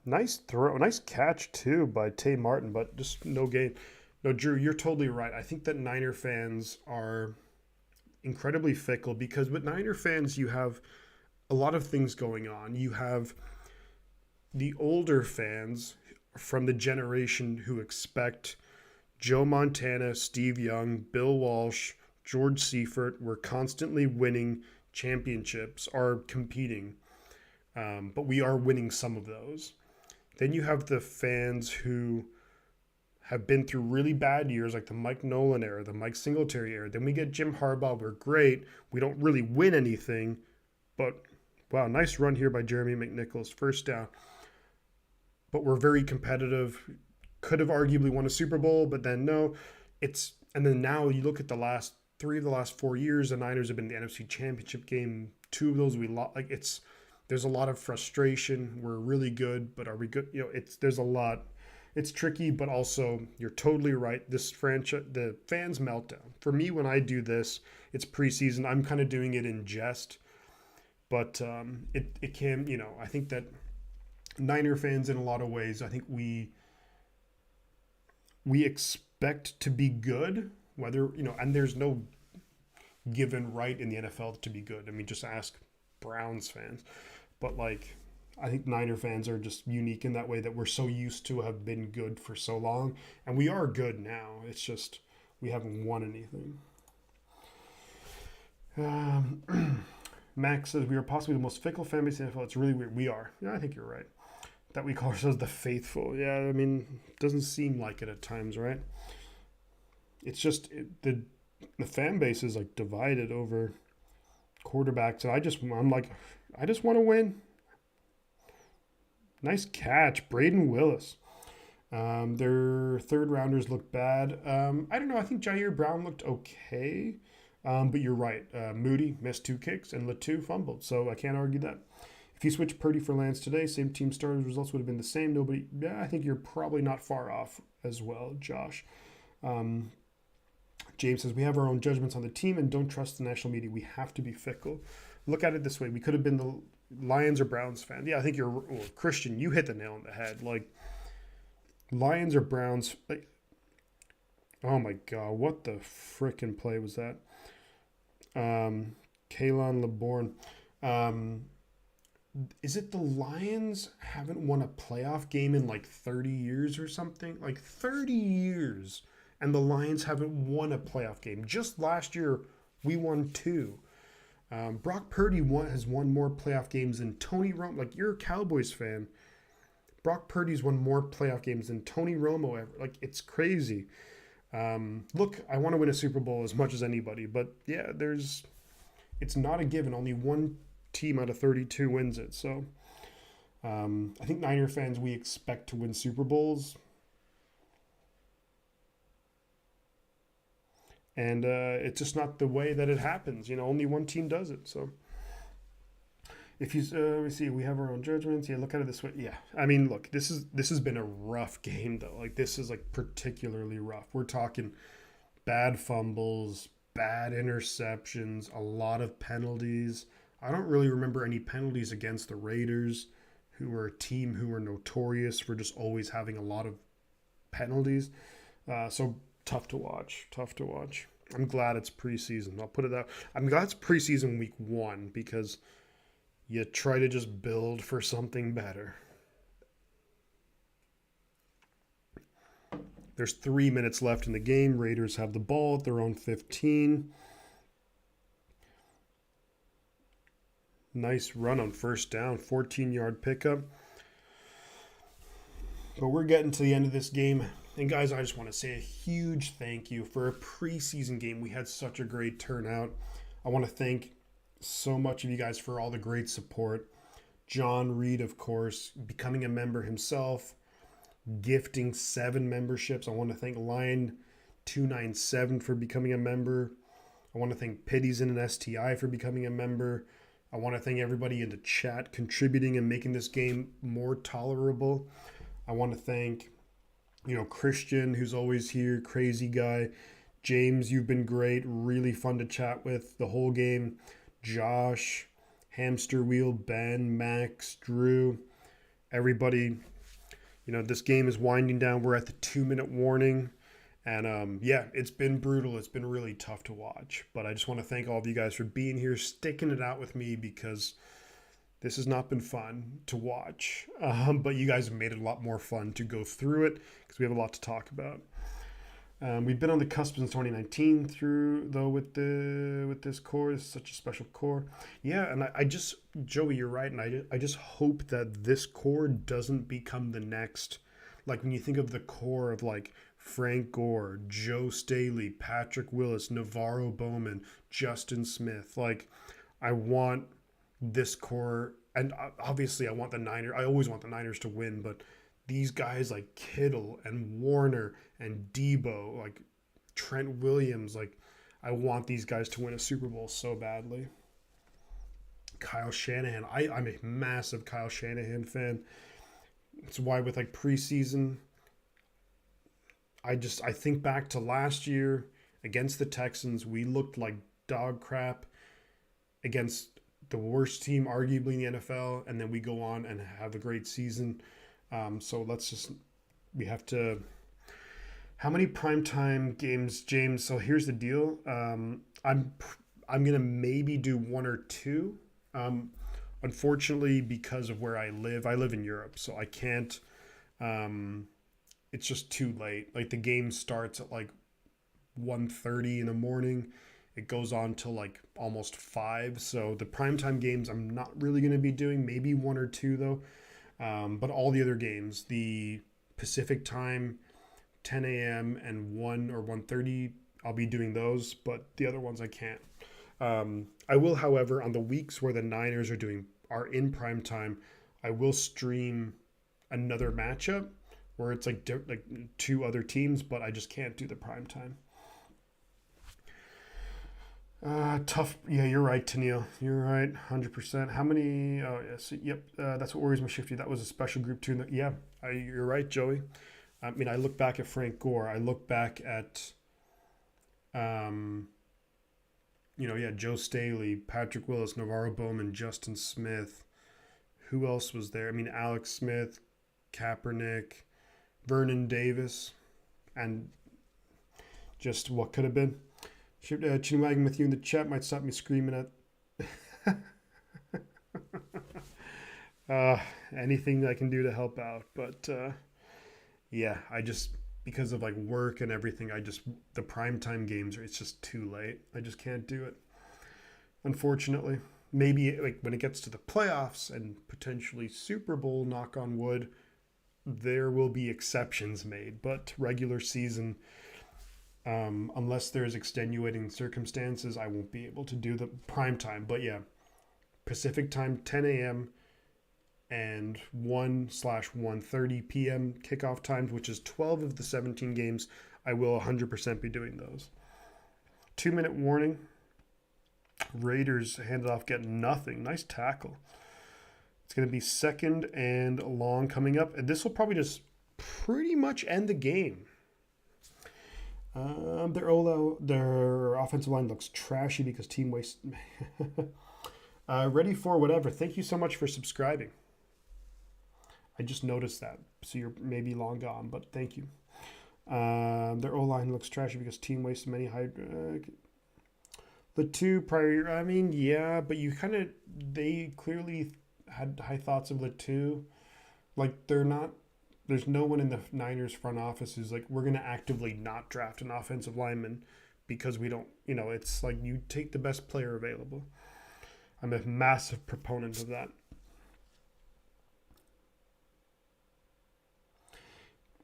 Nice throw, nice catch too by Tay Martin, but just no gain. No, Drew, you're totally right. I think that Niner fans are incredibly fickle because with Niner fans, you have a lot of things going on. You have the older fans from the generation who expect Joe Montana, Steve Young, Bill Walsh, George Seifert were constantly winning championships, are competing, but we are winning some of those. Then you have the fans who have been through really bad years, like the Mike Nolan era, the Mike Singletary era. Then we get Jim Harbaugh. We're great. We don't really win anything, but wow, nice run here by Jeremy McNichols. First down. But we're very competitive. Could have arguably won a Super Bowl, but then no. And then now you look at the last 3 of the last 4 years, the Niners have been in the NFC Championship game. 2 of those we lost. There's a lot of frustration. We're really good, but are we good? There's a lot. It's tricky, but also you're totally right. This franchise, the fans meltdown. For me, when I do this, it's preseason. I'm kind of doing it in jest, but it can. I think that Niner fans, in a lot of ways, I think we expect to be good. Whether and there's no given right in the NFL to be good. I mean, just ask Browns fans. But I think Niner fans are just unique in that way that we're so used to have been good for so long. And we are good now. It's just we haven't won anything. Max says we are possibly the most fickle fan base in the NFL. It's really weird. We are. Yeah, I think you're right. That we call ourselves the faithful. Yeah, I mean, it doesn't seem like it at times, right? It's just the fan base is divided over quarterbacks. And I just want to win. Nice catch, Braden Willis. Their third rounders look bad. I don't know. I think Jair Brown looked okay. But you're right. Moody missed 2 kicks and Latu fumbled. So I can't argue that. If you switch Purdy for Lance today, same team starters, results would have been the same. I think you're probably not far off as well, Josh. James says, we have our own judgments on the team and don't trust the national media. We have to be fickle. Look at it this way. We could have been the Lions or Browns fan. Yeah, I think Christian, you hit the nail on the head. Lions or Browns, oh my God, what the frickin' play was that? Kalen LeBourne. is it the Lions haven't won a playoff game in like 30 years or something? Like 30 years. And the Lions haven't won a playoff game. Just last year, we won two. Brock Purdy has won more playoff games than Tony Romo. Like, you're a Cowboys fan. Brock Purdy's won more playoff games than Tony Romo ever. Like, it's crazy. Look, I want to win a Super Bowl as much as anybody. But, yeah, it's not a given. Only one team out of 32 wins it. So, I think Niner fans, we expect to win Super Bowls. And it's just not the way that it happens. Only one team does it. So if you let me see, we have our own judgments. Yeah, look at it this way. Yeah, I mean, look, this has been a rough game though. Like, this is like particularly rough. We're talking bad fumbles, bad interceptions, a lot of penalties. I don't really remember any penalties against the Raiders, who were a team who were notorious for just always having a lot of penalties. So tough to watch. Tough to watch. I'm glad it's preseason. I'll put it that. I'm glad it's preseason week 1 because you try to just build for something better. There's 3 minutes left in the game. Raiders have the ball at their own 15. Nice run on first down. 14-yard pickup. But we're getting to the end of this game. And guys, I just want to say a huge thank you for a preseason game. We had such a great turnout. I want to thank so much of you guys for all the great support. John Reed, of course, becoming a member himself, gifting 7 memberships. I want to thank Lion297 for becoming a member. I want to thank Pitties in an STI for becoming a member. I want to thank everybody in the chat contributing and making this game more tolerable. I want to thank Christian, who's always here, crazy guy. James, you've been great, really fun to chat with the whole game. Josh, Hamster Wheel, Ben, Max, Drew, everybody. This game is winding down. We're at the 2-minute warning. And yeah, it's been brutal. It's been really tough to watch. But I just want to thank all of you guys for being here, sticking it out with me, because this has not been fun to watch, but you guys have made it a lot more fun to go through it because we have a lot to talk about. We've been on the cusp since 2019 with this core. It's such a special core. Yeah, and Joey, you're right, and I just hope that this core doesn't become the next, like when you think of the core of like Frank Gore, Joe Staley, Patrick Willis, Navarro Bowman, Justin Smith. Like, I want this core, and obviously I always want the Niners to win, but these guys like Kittle and Warner and Debo, like Trent Williams, like I want these guys to win a Super Bowl so badly. Kyle Shanahan, I'm a massive Kyle Shanahan fan. It's why with like preseason, I think back to last year against the Texans, we looked like dog crap against the worst team arguably in the NFL, and then we go on and have a great season. So we have to, how many primetime games, James? So here's the deal. I'm going to maybe do 1 or 2. Unfortunately, because of where I live in Europe, so I can't, it's just too late. Like, the game starts at like 1:30 in the morning. It goes on till like almost 5. So the primetime games I'm not really going to be doing. Maybe 1 or 2 though. But all the other games, the Pacific time, 10 a.m. and 1 or 1:30, I'll be doing those. But the other ones I can't. I will, however, on the weeks where the Niners are in primetime, I will stream another matchup where it's like 2 other teams, but I just can't do the primetime. Tough. Yeah, you're right, Tennille. You're right, 100%. How many? Oh, yes. Yep. That's what worries me, Shifty. That was a special group too. Yeah, you're right, Joey. I mean, I look back at Frank Gore. I look back at, Joe Staley, Patrick Willis, Navarro Bowman, Justin Smith. Who else was there? I mean, Alex Smith, Kaepernick, Vernon Davis, and just what could have been. Chin wagging with you in the chat might stop me screaming at. Uh, Anything I can do to help out. But yeah, I just, because of like work and everything, the primetime games, it's just too late. I just can't do it, unfortunately. Maybe like when it gets to the playoffs and potentially Super Bowl, knock on wood, there will be exceptions made. But regular season, unless there's extenuating circumstances, I won't be able to do the prime time. But yeah, Pacific time, 10 a.m. and 1/1:30 p.m. kickoff times, which is 12 of the 17 games. I will 100% be doing those. 2-minute warning. Raiders handed off, get nothing. Nice tackle. It's going to be second and long coming up. And this will probably just pretty much end the game. Their offensive line looks trashy because team waste. Ready for whatever. Thank you so much for subscribing. I just noticed that. So you're maybe long gone, but thank you. Their O-line looks trashy because team wasted many high... the two prior year, I mean, yeah, but they clearly had high thoughts of the two. Like, there's no one in the Niners front office who's like, we're going to actively not draft an offensive lineman because we don't, it's like you take the best player available. I'm a massive proponent of that.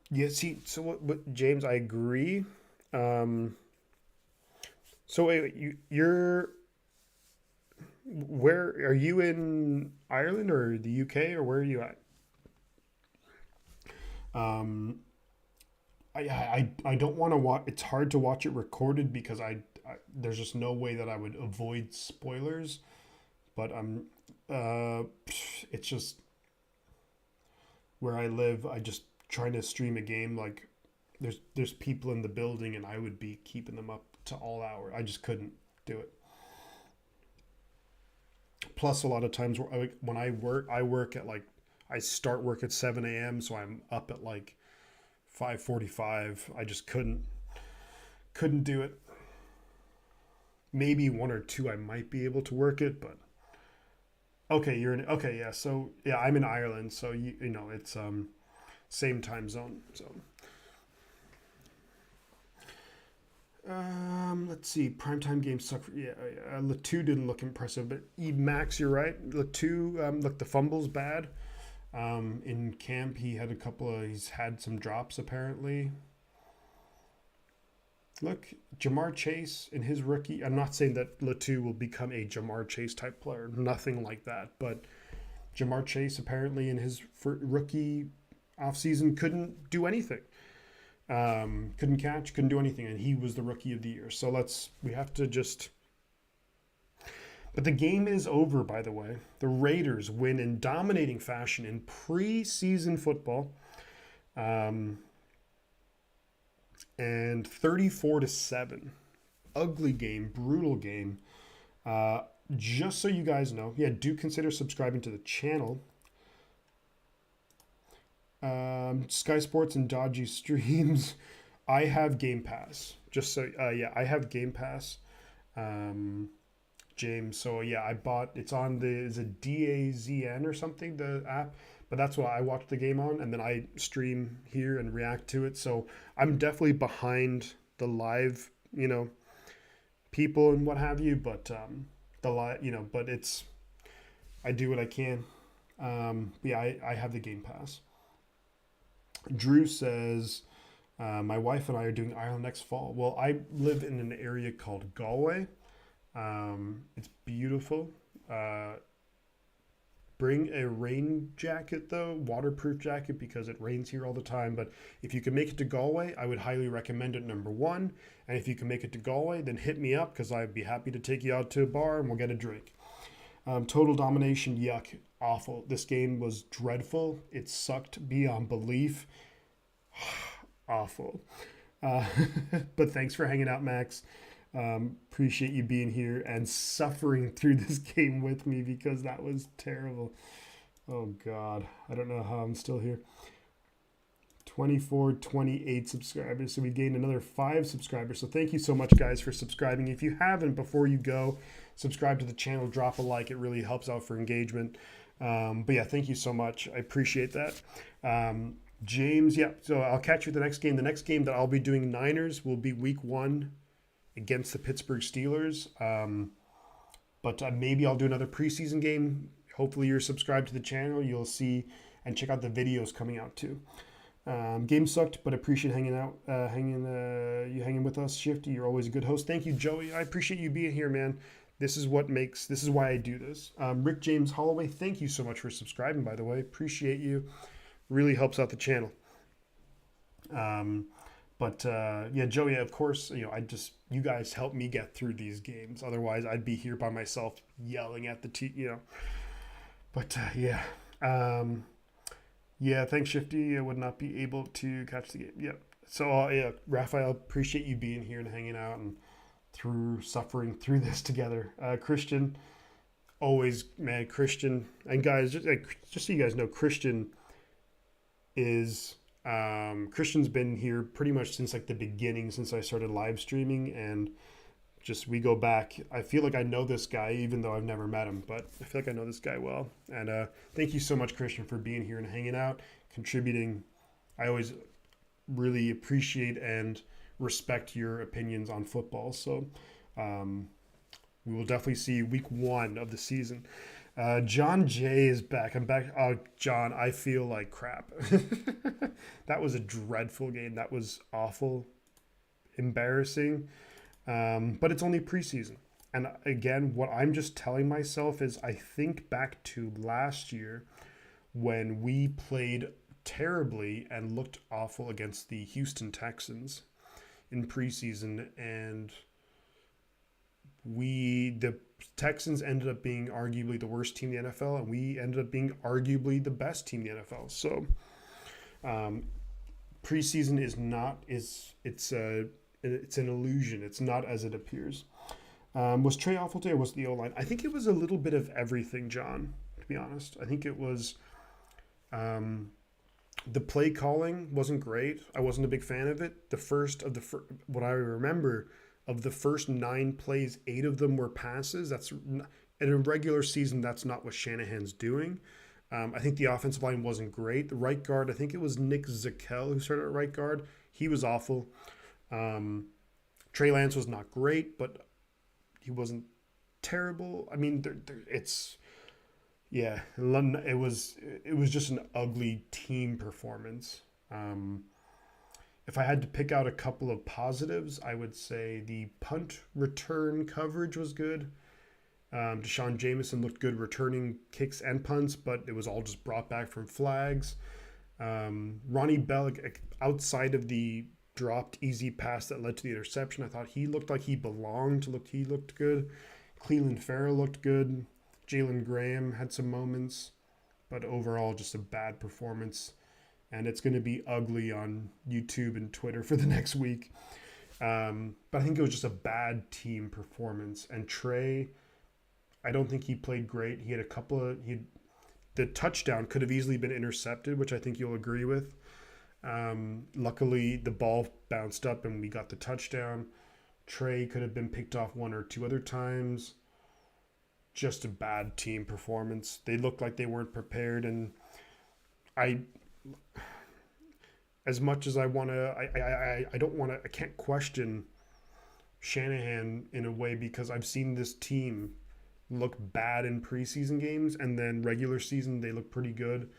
Yeah, see, so what James, I agree. So wait, where are you, in Ireland or the UK, or where are you at? I don't want to watch. It's hard to watch it recorded because there's just no way that I would avoid spoilers. But it's just where I live. I just trying to stream a game, like there's people in the building and I would be keeping them up to all hour. I just couldn't do it. Plus, a lot of times when I work at I start work at 7 a.m. So I'm up at 5:45. I just couldn't do it. Maybe one or two I might be able to work it, but okay, yeah. So yeah, I'm in Ireland, so it's same time zone. So let's see. Primetime games suck. Latu didn't look impressive, but Max, you're right. Latu, look, the fumble's bad. In camp, he's had some drops apparently. Look, Jamar Chase in his rookie. I'm not saying that Latu will become a Jamar Chase type player. Nothing like that. But Jamar Chase apparently in his rookie offseason couldn't do anything. Couldn't catch, couldn't do anything, and he was the rookie of the year. So we have to just... But the game is over, by the way. The Raiders win in dominating fashion in preseason football. And 34-7. Ugly game, brutal game. Just so you guys know, do consider subscribing to the channel. Sky Sports and dodgy streams. I have Game Pass. Just so, I have Game Pass. James. So I bought, it's on is it DAZN or something, the app, but that's what I watch the game on, and then I stream here and react to it. So I'm definitely behind the live, people and what have you, but but I do what I can. I have the Game Pass. Drew says, my wife and I are doing Ireland next fall. Well, I live in an area called Galway. It's beautiful. Bring a rain jacket though, waterproof jacket, because it rains here all the time. But if you can make it to Galway, I would highly recommend it, number one. And if you can make it to Galway, then hit me up, because I'd be happy to take you out to a bar and we'll get a drink. Total domination, yuck, awful. This game was dreadful. It sucked beyond belief. Awful. But thanks for hanging out, Max. Appreciate you being here and suffering through this game with me, because that was terrible. Oh God, I don't know how I'm still here. 28 subscribers, so we gained another 5 subscribers. So thank you so much, guys, for subscribing. If you haven't, before you go, subscribe to the channel, drop a like. It really helps out for engagement. But yeah, thank you so much. I appreciate that. James, yeah. So I'll catch you at the next game. The next game that I'll be doing Niners will be week 1 against the Pittsburgh Steelers. But maybe I'll do another preseason game. Hopefully you're subscribed to the channel. You'll see and check out the videos coming out too. Game sucked, but appreciate hanging with us, Shifty. You're always a good host. Thank you, Joey. I appreciate you being here, man. This is why I do this. Rick James Holloway, thank you so much for subscribing, by the way. Appreciate you. Really helps out the channel. Yeah, Joey, of course, you guys help me get through these games. Otherwise, I'd be here by myself yelling at the But yeah. Yeah, thanks, Shifty. I would not be able to catch the game. Yeah. So, yeah, Raphael, appreciate you being here and hanging out and suffering through this together. Christian, always, man, Christian. And guys, just so you guys know, Christian's been here pretty much since like the beginning, since I started live streaming, and just we go back. I feel like I know this guy, even though I've never met him, but I feel like I know this guy well. And thank you so much, Christian, for being here and hanging out, contributing. I always really appreciate and respect your opinions on football. So we will definitely see week 1 of the season. John J is back. I'm back. Oh, John, I feel like crap. That was a dreadful game. That was awful, embarrassing. But it's only preseason. And again, what I'm just telling myself is I think back to last year when we played terribly and looked awful against the Houston Texans in preseason, and the Texans ended up being arguably the worst team in the NFL, and we ended up being arguably the best team in the NFL. So preseason it's an illusion. It's not as it appears. Was Trey awful today, or was the O-line? I think it was a little bit of everything, John, to be honest. I think it was the play calling wasn't great. I wasn't a big fan of it. What I remember of the first 9 plays, 8 of them were passes. That's in a regular season, that's not what Shanahan's doing. I think the offensive line wasn't great. The right guard, I think it was Nick Zakel who started at right guard. He was awful. Trey Lance was not great, but he wasn't terrible. I mean, it was just an ugly team performance. If I had to pick out a couple of positives, I would say the punt return coverage was good. Deshaun Jameson looked good returning kicks and punts, but it was all just brought back from flags. Ronnie Bell, outside of the dropped easy pass that led to the interception, I thought he looked like he belonged. He looked good. Cleveland Farrell looked good. Jalen Graham had some moments, but overall just a bad performance. And it's going to be ugly on YouTube and Twitter for the next week. But I think it was just a bad team performance. And Trey, I don't think he played great. He had the touchdown could have easily been intercepted, which I think you'll agree with. Luckily, the ball bounced up and we got the touchdown. Trey could have been picked off 1 or 2 other times. Just a bad team performance. They looked like they weren't prepared, and as much as I want to, I can't question Shanahan in a way, because I've seen this team look bad in preseason games, and then regular season they look pretty good.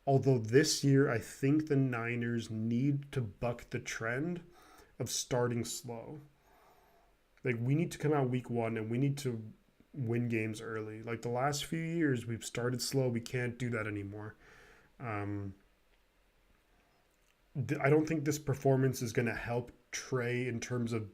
Although this year, I think the Niners need to buck the trend of starting slow. Like, we need to come out week 1 and we need to win games early. Like the last few years, we've started slow. We can't do that anymore. I don't think this performance is going to help Trey in terms of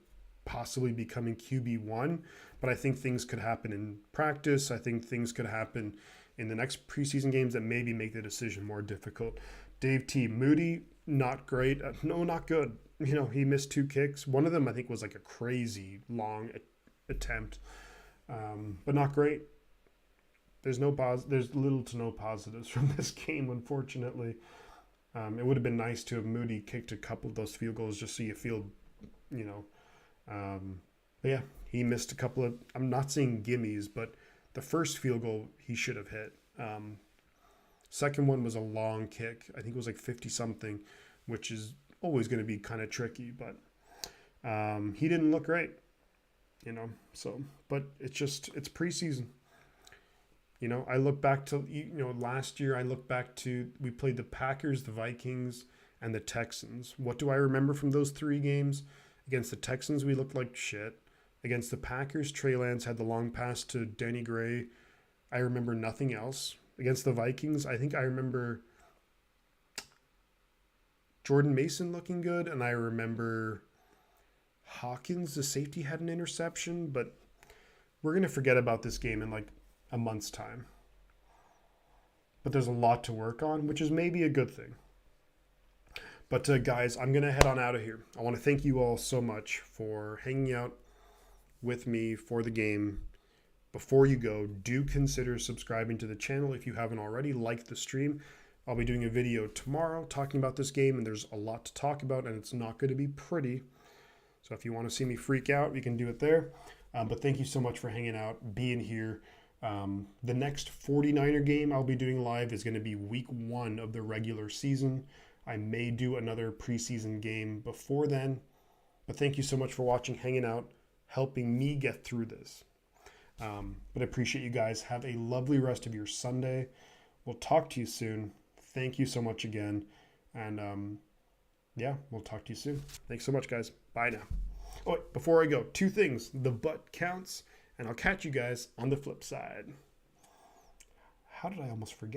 possibly becoming QB1, but I think things could happen in practice. I think things could happen in the next preseason games that maybe make the decision more difficult. Dave T. Moody, not great. No, not good. He missed 2 kicks. One of them, I think, was like a crazy long attempt, but not great. There's little to no positives from this game, unfortunately. It would have been nice to have Moody kicked a couple of those field goals just so you feel, but yeah, he missed a couple of, I'm not saying gimmies, but the first field goal he should have hit. Second one was a long kick. I think it was like 50 something, which is always going to be kind of tricky, but he didn't look great, so, but it's preseason. I look back to, last year I look back to, we played the Packers, the Vikings, and the Texans. What do I remember from those 3 games? Against the Texans, we looked like shit. Against the Packers, Trey Lance had the long pass to Danny Gray. I remember nothing else. Against the Vikings, I think I remember Jordan Mason looking good, and I remember Hawkins, the safety, had an interception, but we're going to forget about this game in like a month's time. But there's a lot to work on, which is maybe a good thing. But guys, I'm going to head on out of here. I want to thank you all so much for hanging out with me for the game. Before you go, do consider subscribing to the channel if you haven't already. Like the stream. I'll be doing a video tomorrow talking about this game, and there's a lot to talk about, and it's not going to be pretty. So if you want to see me freak out, we can do it there. But thank you so much for hanging out, being here. The next 49er game I'll be doing live is going to be week 1 of the regular season. I may do another preseason game before then. But thank you so much for watching, hanging out, helping me get through this. But I appreciate you guys. Have a lovely rest of your Sunday. We'll talk to you soon. Thank you so much again. And yeah, we'll talk to you soon. Thanks so much, guys. Bye now. Oh, wait, before I go, 2 things. The butt counts, and I'll catch you guys on the flip side. How did I almost forget?